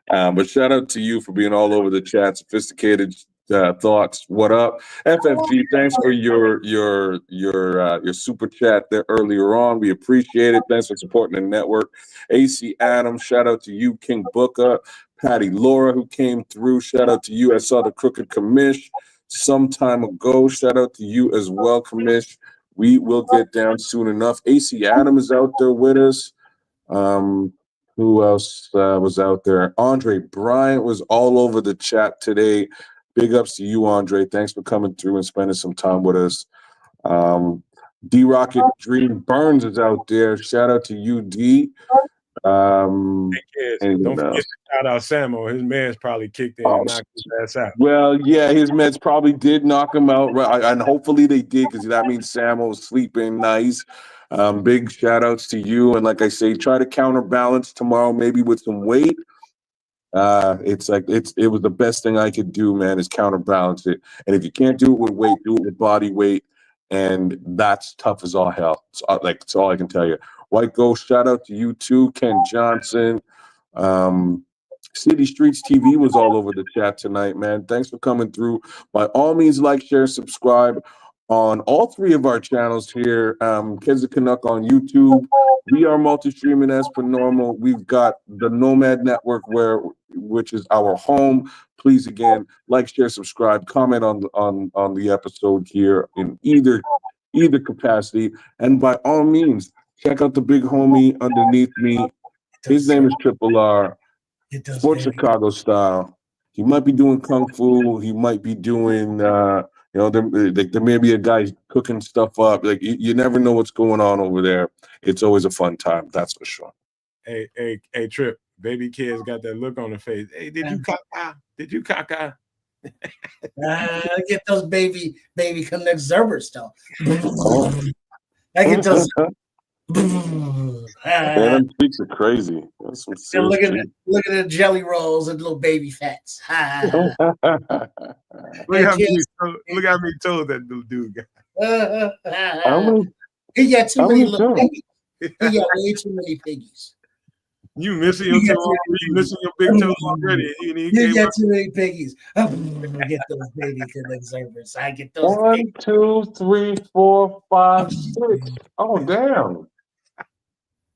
Speaker 4: But shout out to you for being all over the chat. Sophisticated thoughts. What up, FFG? Thanks for your super chat there earlier on. We appreciate it. Thanks for supporting the network. AC Adams, shout out to you, King Booker. Patty Laura, who came through. Shout out to you. I saw the Crooked Commish some time ago. Shout out to you as well, Commish. We will get down soon enough. AC Adam is out there with us. Who else was out there? Andre Bryant was all over the chat today. Big ups to you, Andre. Thanks for coming through and spending some time with us. D-Rocket Dream Burns is out there. Shout out to you, D.
Speaker 1: Hey kids, don't forget to shout out Samo. His man's probably kicked in and knocked his ass out.
Speaker 4: Well, yeah, his meds probably did knock him out, right? And hopefully they did, because that means Samo's sleeping nice. Big shout outs to you. And like I say, try to counterbalance tomorrow, maybe with some weight. It was the best thing I could do, man, is counterbalance it. And if you can't do it with weight, do it with body weight. And that's tough as all hell. That's all I can tell you. White Ghost, shout out to you too. Ken Johnson. City Streets TV was all over the chat tonight, man. Thanks for coming through. By all means, like, share, subscribe on all three of our channels here. Kids of Canuck on YouTube. We are multi-streaming as per normal. We've got the Nomad Network, which is our home. Please, again, like, share, subscribe, comment on the episode here in either capacity. And by all means, check out the big homie underneath me. His name is Triple R. Sports Chicago style. He might be doing kung fu. He might be doing, there may be a guy cooking stuff up. Like you never know what's going on over there. It's always a fun time. That's for sure.
Speaker 1: Hey, Trip. Baby kids got that look on their face. Hey, did you caca? Did you caca?
Speaker 2: Get those baby Canuck Zerbers though. I get those.
Speaker 4: Man, cheeks are crazy.
Speaker 2: Look at the jelly rolls and little baby fats.
Speaker 1: Look how me told that little dude.
Speaker 2: He got too many little piggies. He got way too many piggies.
Speaker 1: You missing your toe? You missing your big toe already?
Speaker 2: You got too many piggies. Get those baby Canuck Zerbers. I get those.
Speaker 4: 1, 2, 3, 4, 5, 6. Oh damn.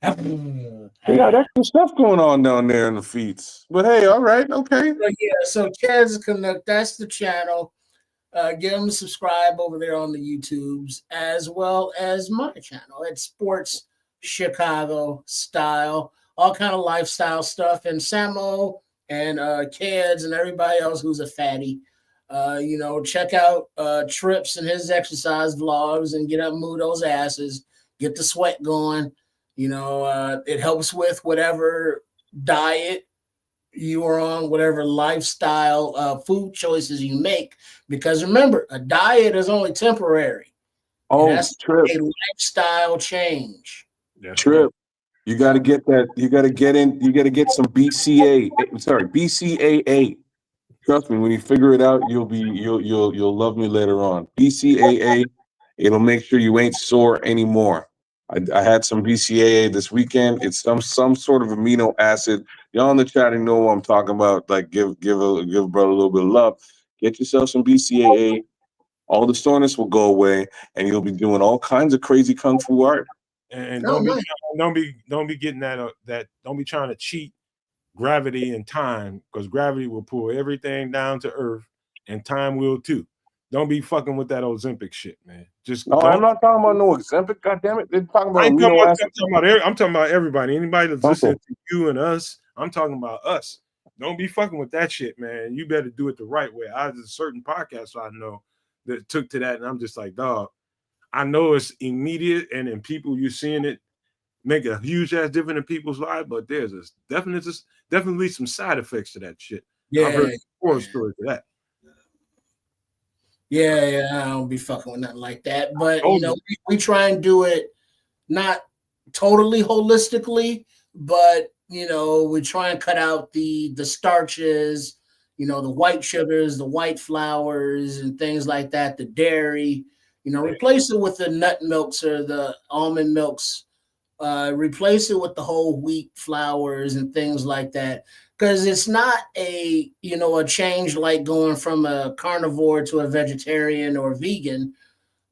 Speaker 4: They got extra stuff going on down there in the feet. But hey, all right, okay.
Speaker 2: So Kids of Canuck, that's the channel. Get them to subscribe over there on the YouTubes, as well as my channel. It's Sports Chicago Style, all kind of lifestyle stuff. And Samo and Kids and everybody else who's a fatty, Check out Trips and his exercise vlogs and get up and move those asses, get the sweat going. It helps with whatever diet you are on, whatever lifestyle food choices you make. Because remember, a diet is only temporary.
Speaker 4: Oh,
Speaker 2: It has to
Speaker 4: Trip,
Speaker 2: be a lifestyle change.
Speaker 4: Trip. You got to get that. You got to get in. You got to get some BCAA. Trust me, when you figure it out, you'll love me later on. BCAA, it'll make sure you ain't sore anymore. I had some BCAA this weekend. It's some sort of amino acid. Y'all in the chatting know what I'm talking about. Like give a brother a little bit of love. Get yourself some BCAA. All the soreness will go away, and you'll be doing all kinds of crazy kung fu art.
Speaker 1: And
Speaker 2: Oh, nice.
Speaker 1: don't be getting that don't be trying to cheat gravity and time, because gravity will pull everything down to earth and time will too. Don't be fucking with that Ozempic shit, man. Just
Speaker 4: No,
Speaker 1: don't.
Speaker 4: I'm not talking about no Ozempic. God damn it, they're talking
Speaker 1: I
Speaker 4: about
Speaker 1: ain't talking
Speaker 4: amino
Speaker 1: about,
Speaker 4: acid.
Speaker 1: I'm talking about everybody. Anybody that's
Speaker 4: Okay.
Speaker 1: listening to you and us, I'm talking about us. Don't be fucking with that shit, man. You better do it the right way. There's a certain podcast I know that took to that, and I'm just like, dog, I know it's immediate, and in people you're seeing it make a huge ass difference in people's lives, but there's definitely some side effects to that shit.
Speaker 2: Yeah,
Speaker 1: I've heard horror stories of that.
Speaker 2: yeah, I don't be fucking with nothing like that. But
Speaker 1: Oh,
Speaker 2: we try and do it not totally holistically, but we try and cut out the starches, the white sugars, the white flours, and things like that, the dairy. Replace it with the nut milks or the almond milks. Replace it with the whole wheat flours and things like that, because it's not a change like going from a carnivore to a vegetarian or vegan.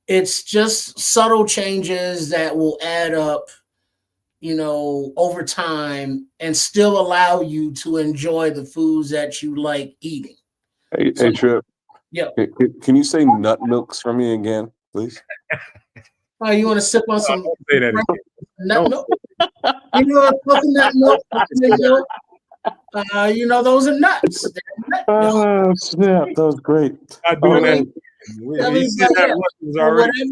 Speaker 2: It's just subtle changes that will add up over time and still allow you to enjoy the foods that you like eating. So,
Speaker 4: Hey, Trip.
Speaker 2: yeah.
Speaker 4: Can you say nut milks for me again, please?
Speaker 2: Oh, you want to sip on some
Speaker 1: don't say that again.
Speaker 2: nut milk? Coconut milk, those are nuts. Nut milk.
Speaker 4: Oh, snap. That was great.
Speaker 1: Not doing
Speaker 2: I
Speaker 1: that.
Speaker 2: mean,
Speaker 1: We said that once already.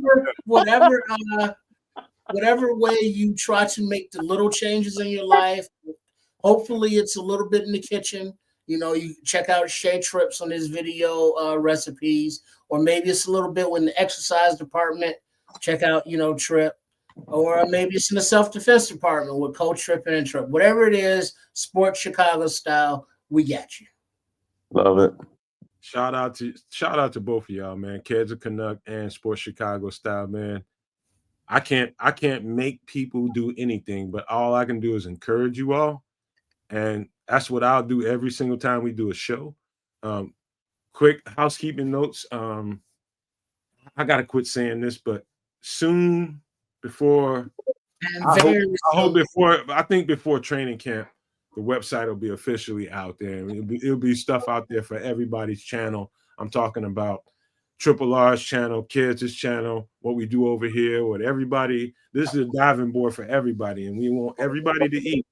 Speaker 2: whatever way you try to make the little changes in your life, hopefully it's a little bit in the kitchen. You check out Shay Trips on his video recipes, or maybe it's a little bit in the exercise department. Check out, Trip, or maybe it's in the self-defense department with Coach Trip and Trip. Whatever it is, Sports Chicago style, we got you.
Speaker 4: Love it.
Speaker 1: Shout out to both of y'all, man. Kids of Canuck and Sports Chicago style, man. I can't make people do anything, but all I can do is encourage you all. And that's what I'll do every single time we do a show. Quick housekeeping notes. I gotta quit saying this, but soon before I think before training camp, the website will be officially out there. It'll be stuff out there for everybody's channel. I'm talking about Triple R's channel, Kids' channel, what we do over here with everybody. This is a diving board for everybody, and we want everybody to eat.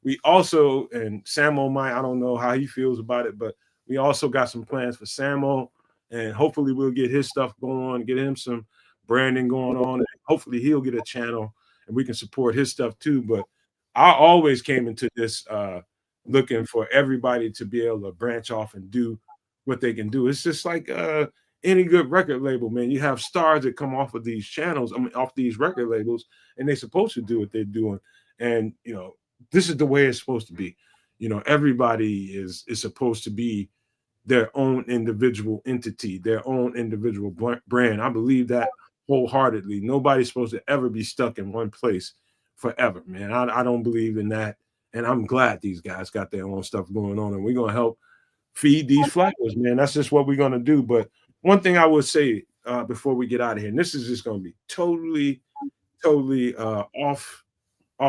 Speaker 1: We also, and Samo might, I don't know how he feels about it, but we also got some plans for Samo, and hopefully we'll get his stuff going, get him some branding going on, and hopefully he'll get a channel and we can support his stuff too. But I always came into this looking for everybody to be able to branch off and do what they can do. It's just like any good record label, man. You have stars that come off of these channels, off these record labels, and they're supposed to do what they're doing. And this is the way it's supposed to be. Everybody is supposed to be their own individual entity, their own individual brand. I believe that wholeheartedly. Nobody's supposed to ever be stuck in one place forever, man. I don't believe in that. And I'm glad these guys got their own stuff going on, and we're going to help feed these flowers, man. That's just what we're going to do. But one thing I would say before we get out of here, and this is just going to be totally off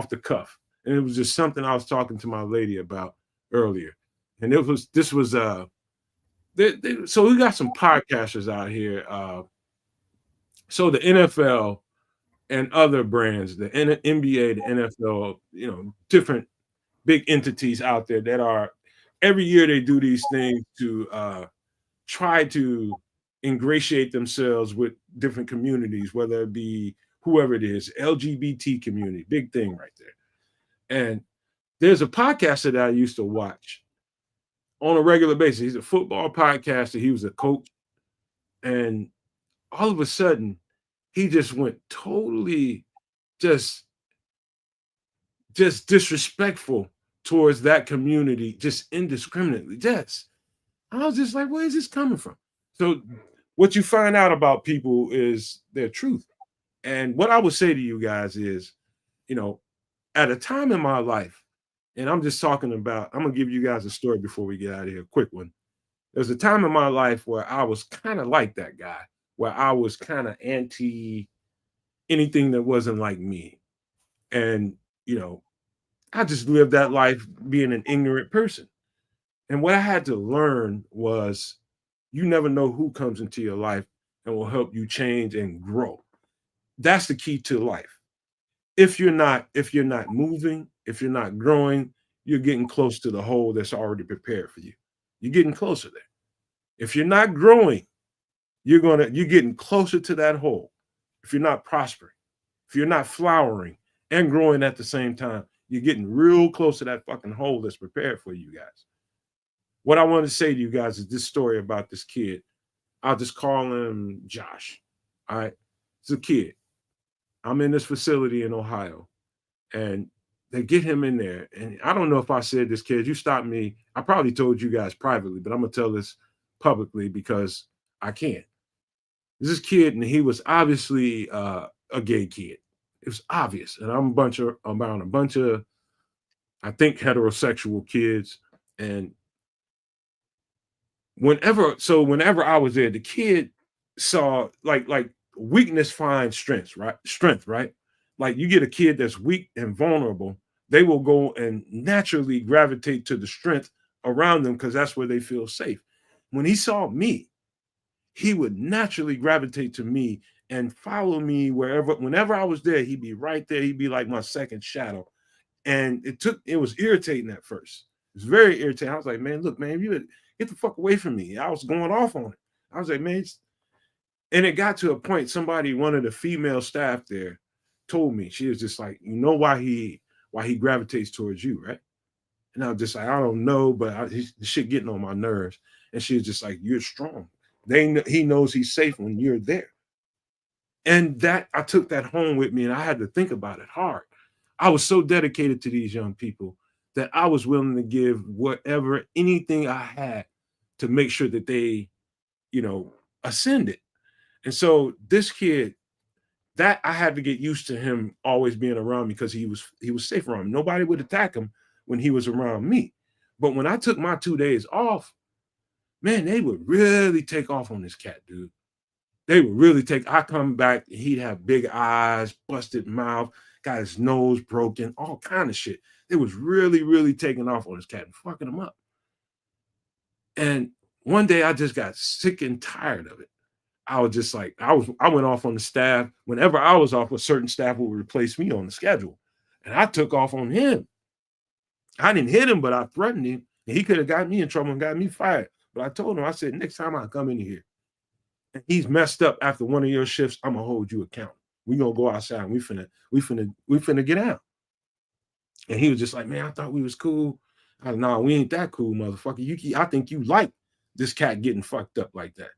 Speaker 1: the cuff. And it was just something I was talking to my lady about earlier. And so we got some podcasters out here. So the NFL and other brands, the NBA, the NFL, different big entities out there that are every year they do these things to try to ingratiate themselves with different communities, whether it be whoever it is, LGBT community, big thing right there. And there's a podcaster that I used to watch on a regular basis. He's a football podcaster. He was a coach. And all of a sudden, he just went totally just disrespectful towards that community, just indiscriminately. I was just like, where is this coming from? So what you find out about people is their truth. And what I would say to you guys is, at a time in my life, and I'm just talking about, I'm going to give you guys a story before we get out of here, a quick one. There's a time in my life where I was kind of like that guy, where I was kind of anti anything that wasn't like me. And, I just lived that life being an ignorant person. And what I had to learn was you never know who comes into your life and will help you change and grow. That's the key to life. If you're not moving, if you're not growing, you're getting close to the hole that's already prepared for you. You're getting closer there. If you're not growing, you're getting closer to that hole. If you're not prospering, if you're not flowering and growing at the same time, you're getting real close to that fucking hole that's prepared for you guys. What I want to say to you guys is this story about this kid. I'll just call him Josh. All right. It's a kid. I'm in this facility in Ohio, and they get him in there. And I don't know if I said this, kid. You stopped me. I probably told you guys privately, but I'm going to tell this publicly because I can't. This kid, and he was obviously a gay kid. It was obvious. And I'm around a bunch of, I think, heterosexual kids. And whenever I was there, the kid saw like weakness finds strength, right? Like you get a kid that's weak and vulnerable, they will go and naturally gravitate to the strength around them because that's where they feel safe. When he saw me, he would naturally gravitate to me and follow me whenever I was there, he'd be right there. He'd be like my second shadow. And it was irritating at first. It was very irritating. I was like, man, look, man, you would get the fuck away from me. I was going off on it. I was like, man, and it got to a point, one of the female staff there told me, she was just like, why he gravitates towards you, right? And I was just like, I don't know, but the shit getting on my nerves. And she was just like, you're strong. He knows he's safe when you're there. And I took that home with me, and I had to think about it hard. I was so dedicated to these young people that I was willing to give anything I had to make sure that they, ascended. And so this kid, that I had to get used to him always being around me because he was safe around me. Nobody would attack him when he was around me. But when I took my 2 days off, man, they would really take off on this cat, dude. They would really I come back, he'd have big eyes, busted mouth, got his nose broken, all kind of shit. It was really, really taking off on this cat and fucking him up. And one day I just got sick and tired of it. I was just like, I went off on the staff. Whenever I was off, a certain staff would replace me on the schedule. And I took off on him. I didn't hit him, but I threatened him. And he could have got me in trouble and got me fired. But I told him, I said, next time I come in here and he's messed up after one of your shifts, I'm gonna hold you accountable. We're gonna go outside and we finna get out. And he was just like, man, I thought we was cool. I said, nah, we ain't that cool, motherfucker. I think you like this cat getting fucked up like that.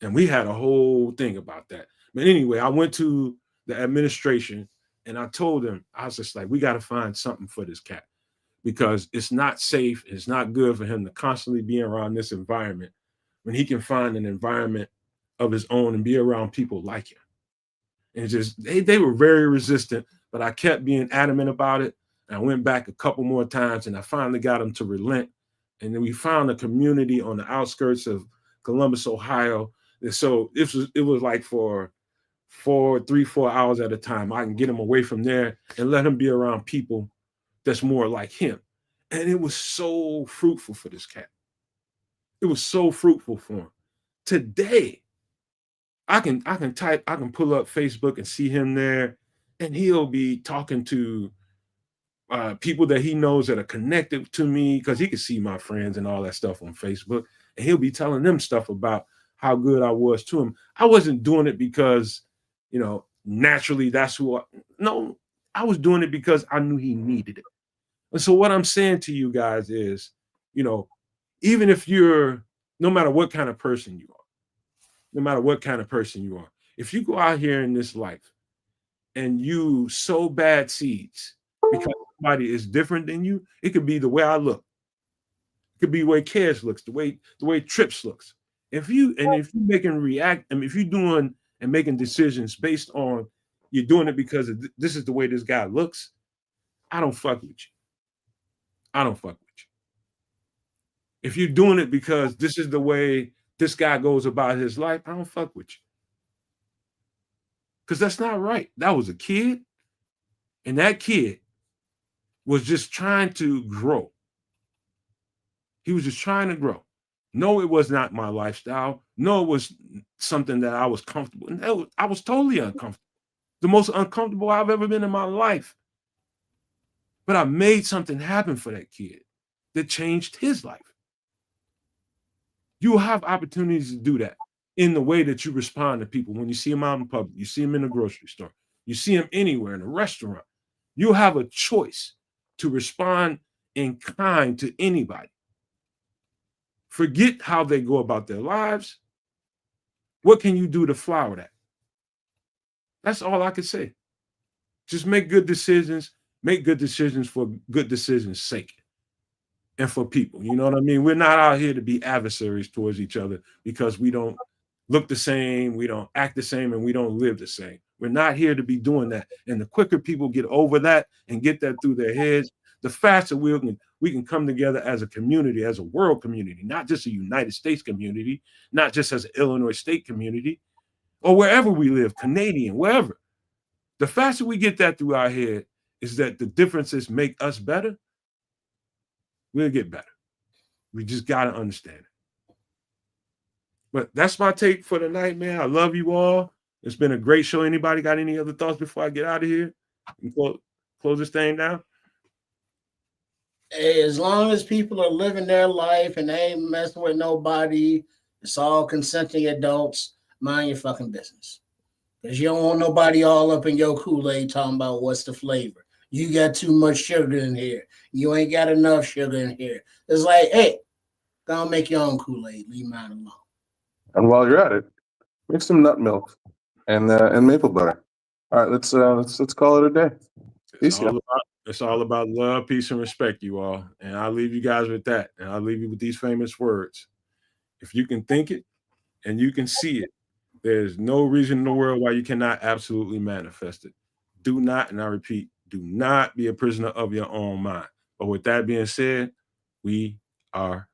Speaker 1: And we had a whole thing about that. But anyway, I went to the administration and I told them, I was just like, we got to find something for this cat because it's not safe. It's not good for him to constantly be around this environment when he can find an environment of his own and be around people like him. And just, they were very resistant, but I kept being adamant about it. And I went back a couple more times and I finally got him to relent. And then we found a community on the outskirts of Columbus, Ohio. And so it was like for 3-4 hours at a time. I can get him away from there and let him be around people that's more like him. And it was so fruitful for this cat. It was so fruitful for him. Today, I can pull up Facebook and see him there, and he'll be talking to people that he knows that are connected to me because he can see my friends and all that stuff on Facebook. and he'll be telling them stuff about how good I was to him. I wasn't doing it because, naturally that's no, I was doing it because I knew he needed it. And so what I'm saying to you guys is, even if you're, no matter what kind of person you are, if you go out here in this life and you sow bad seeds because somebody is different than you, it could be the way I look. It could be the way Cares looks, the way Trips looks. If you're doing and making decisions based on you're doing it because this is the way this guy looks, I don't fuck with you. If you're doing it because this is the way this guy goes about his life, I don't fuck with you. Because that's not right. That was a kid, and that kid was just trying to grow. He was just trying to grow. No, it was not my lifestyle. No, it was something that I was comfortable in. I was totally uncomfortable. The most uncomfortable I've ever been in my life. But I made something happen for that kid that changed his life. You will have opportunities to do that in the way that you respond to people. When you see them out in public, you see them in the grocery store, you see them anywhere in a restaurant, you'll have a choice to respond in kind to anybody. Forget how they go about their lives. What can you do to flower that? That's all I can say. Just make good decisions. Make good decisions for good decisions' sake and for people. You know what I mean? We're not out here to be adversaries towards each other because we don't look the same, we don't act the same, and we don't live the same. We're not here to be doing that. And the quicker people get over that and get that through their heads, the faster we can come together as a community, as a world community, not just a United States community, not just as an Illinois state community, or wherever we live, Canadian, wherever. The faster we get that through our head is that the differences make us better, we'll get better. We just got to understand it. But that's my take for tonight, man. I love you all. It's been a great show. Anybody got any other thoughts before I get out of here and close this thing down?
Speaker 2: Hey, as long as people are living their life and they ain't messing with nobody, it's all consenting adults, mind your fucking business. Because you don't want nobody all up in your Kool-Aid talking about what's the flavor. You got too much sugar in here. You ain't got enough sugar in here. It's like, hey, go make your own Kool-Aid. Leave mine alone.
Speaker 4: And while you're at it, make some nut milk and maple butter. All right, let's call it a day.
Speaker 1: It's all about love, peace, and respect, you all. And I'll leave you guys with that. And I'll leave you with these famous words. If you can think it and you can see it, there's no reason in the world why you cannot absolutely manifest it. Do not, and I repeat, do not be a prisoner of your own mind. But with that being said, we are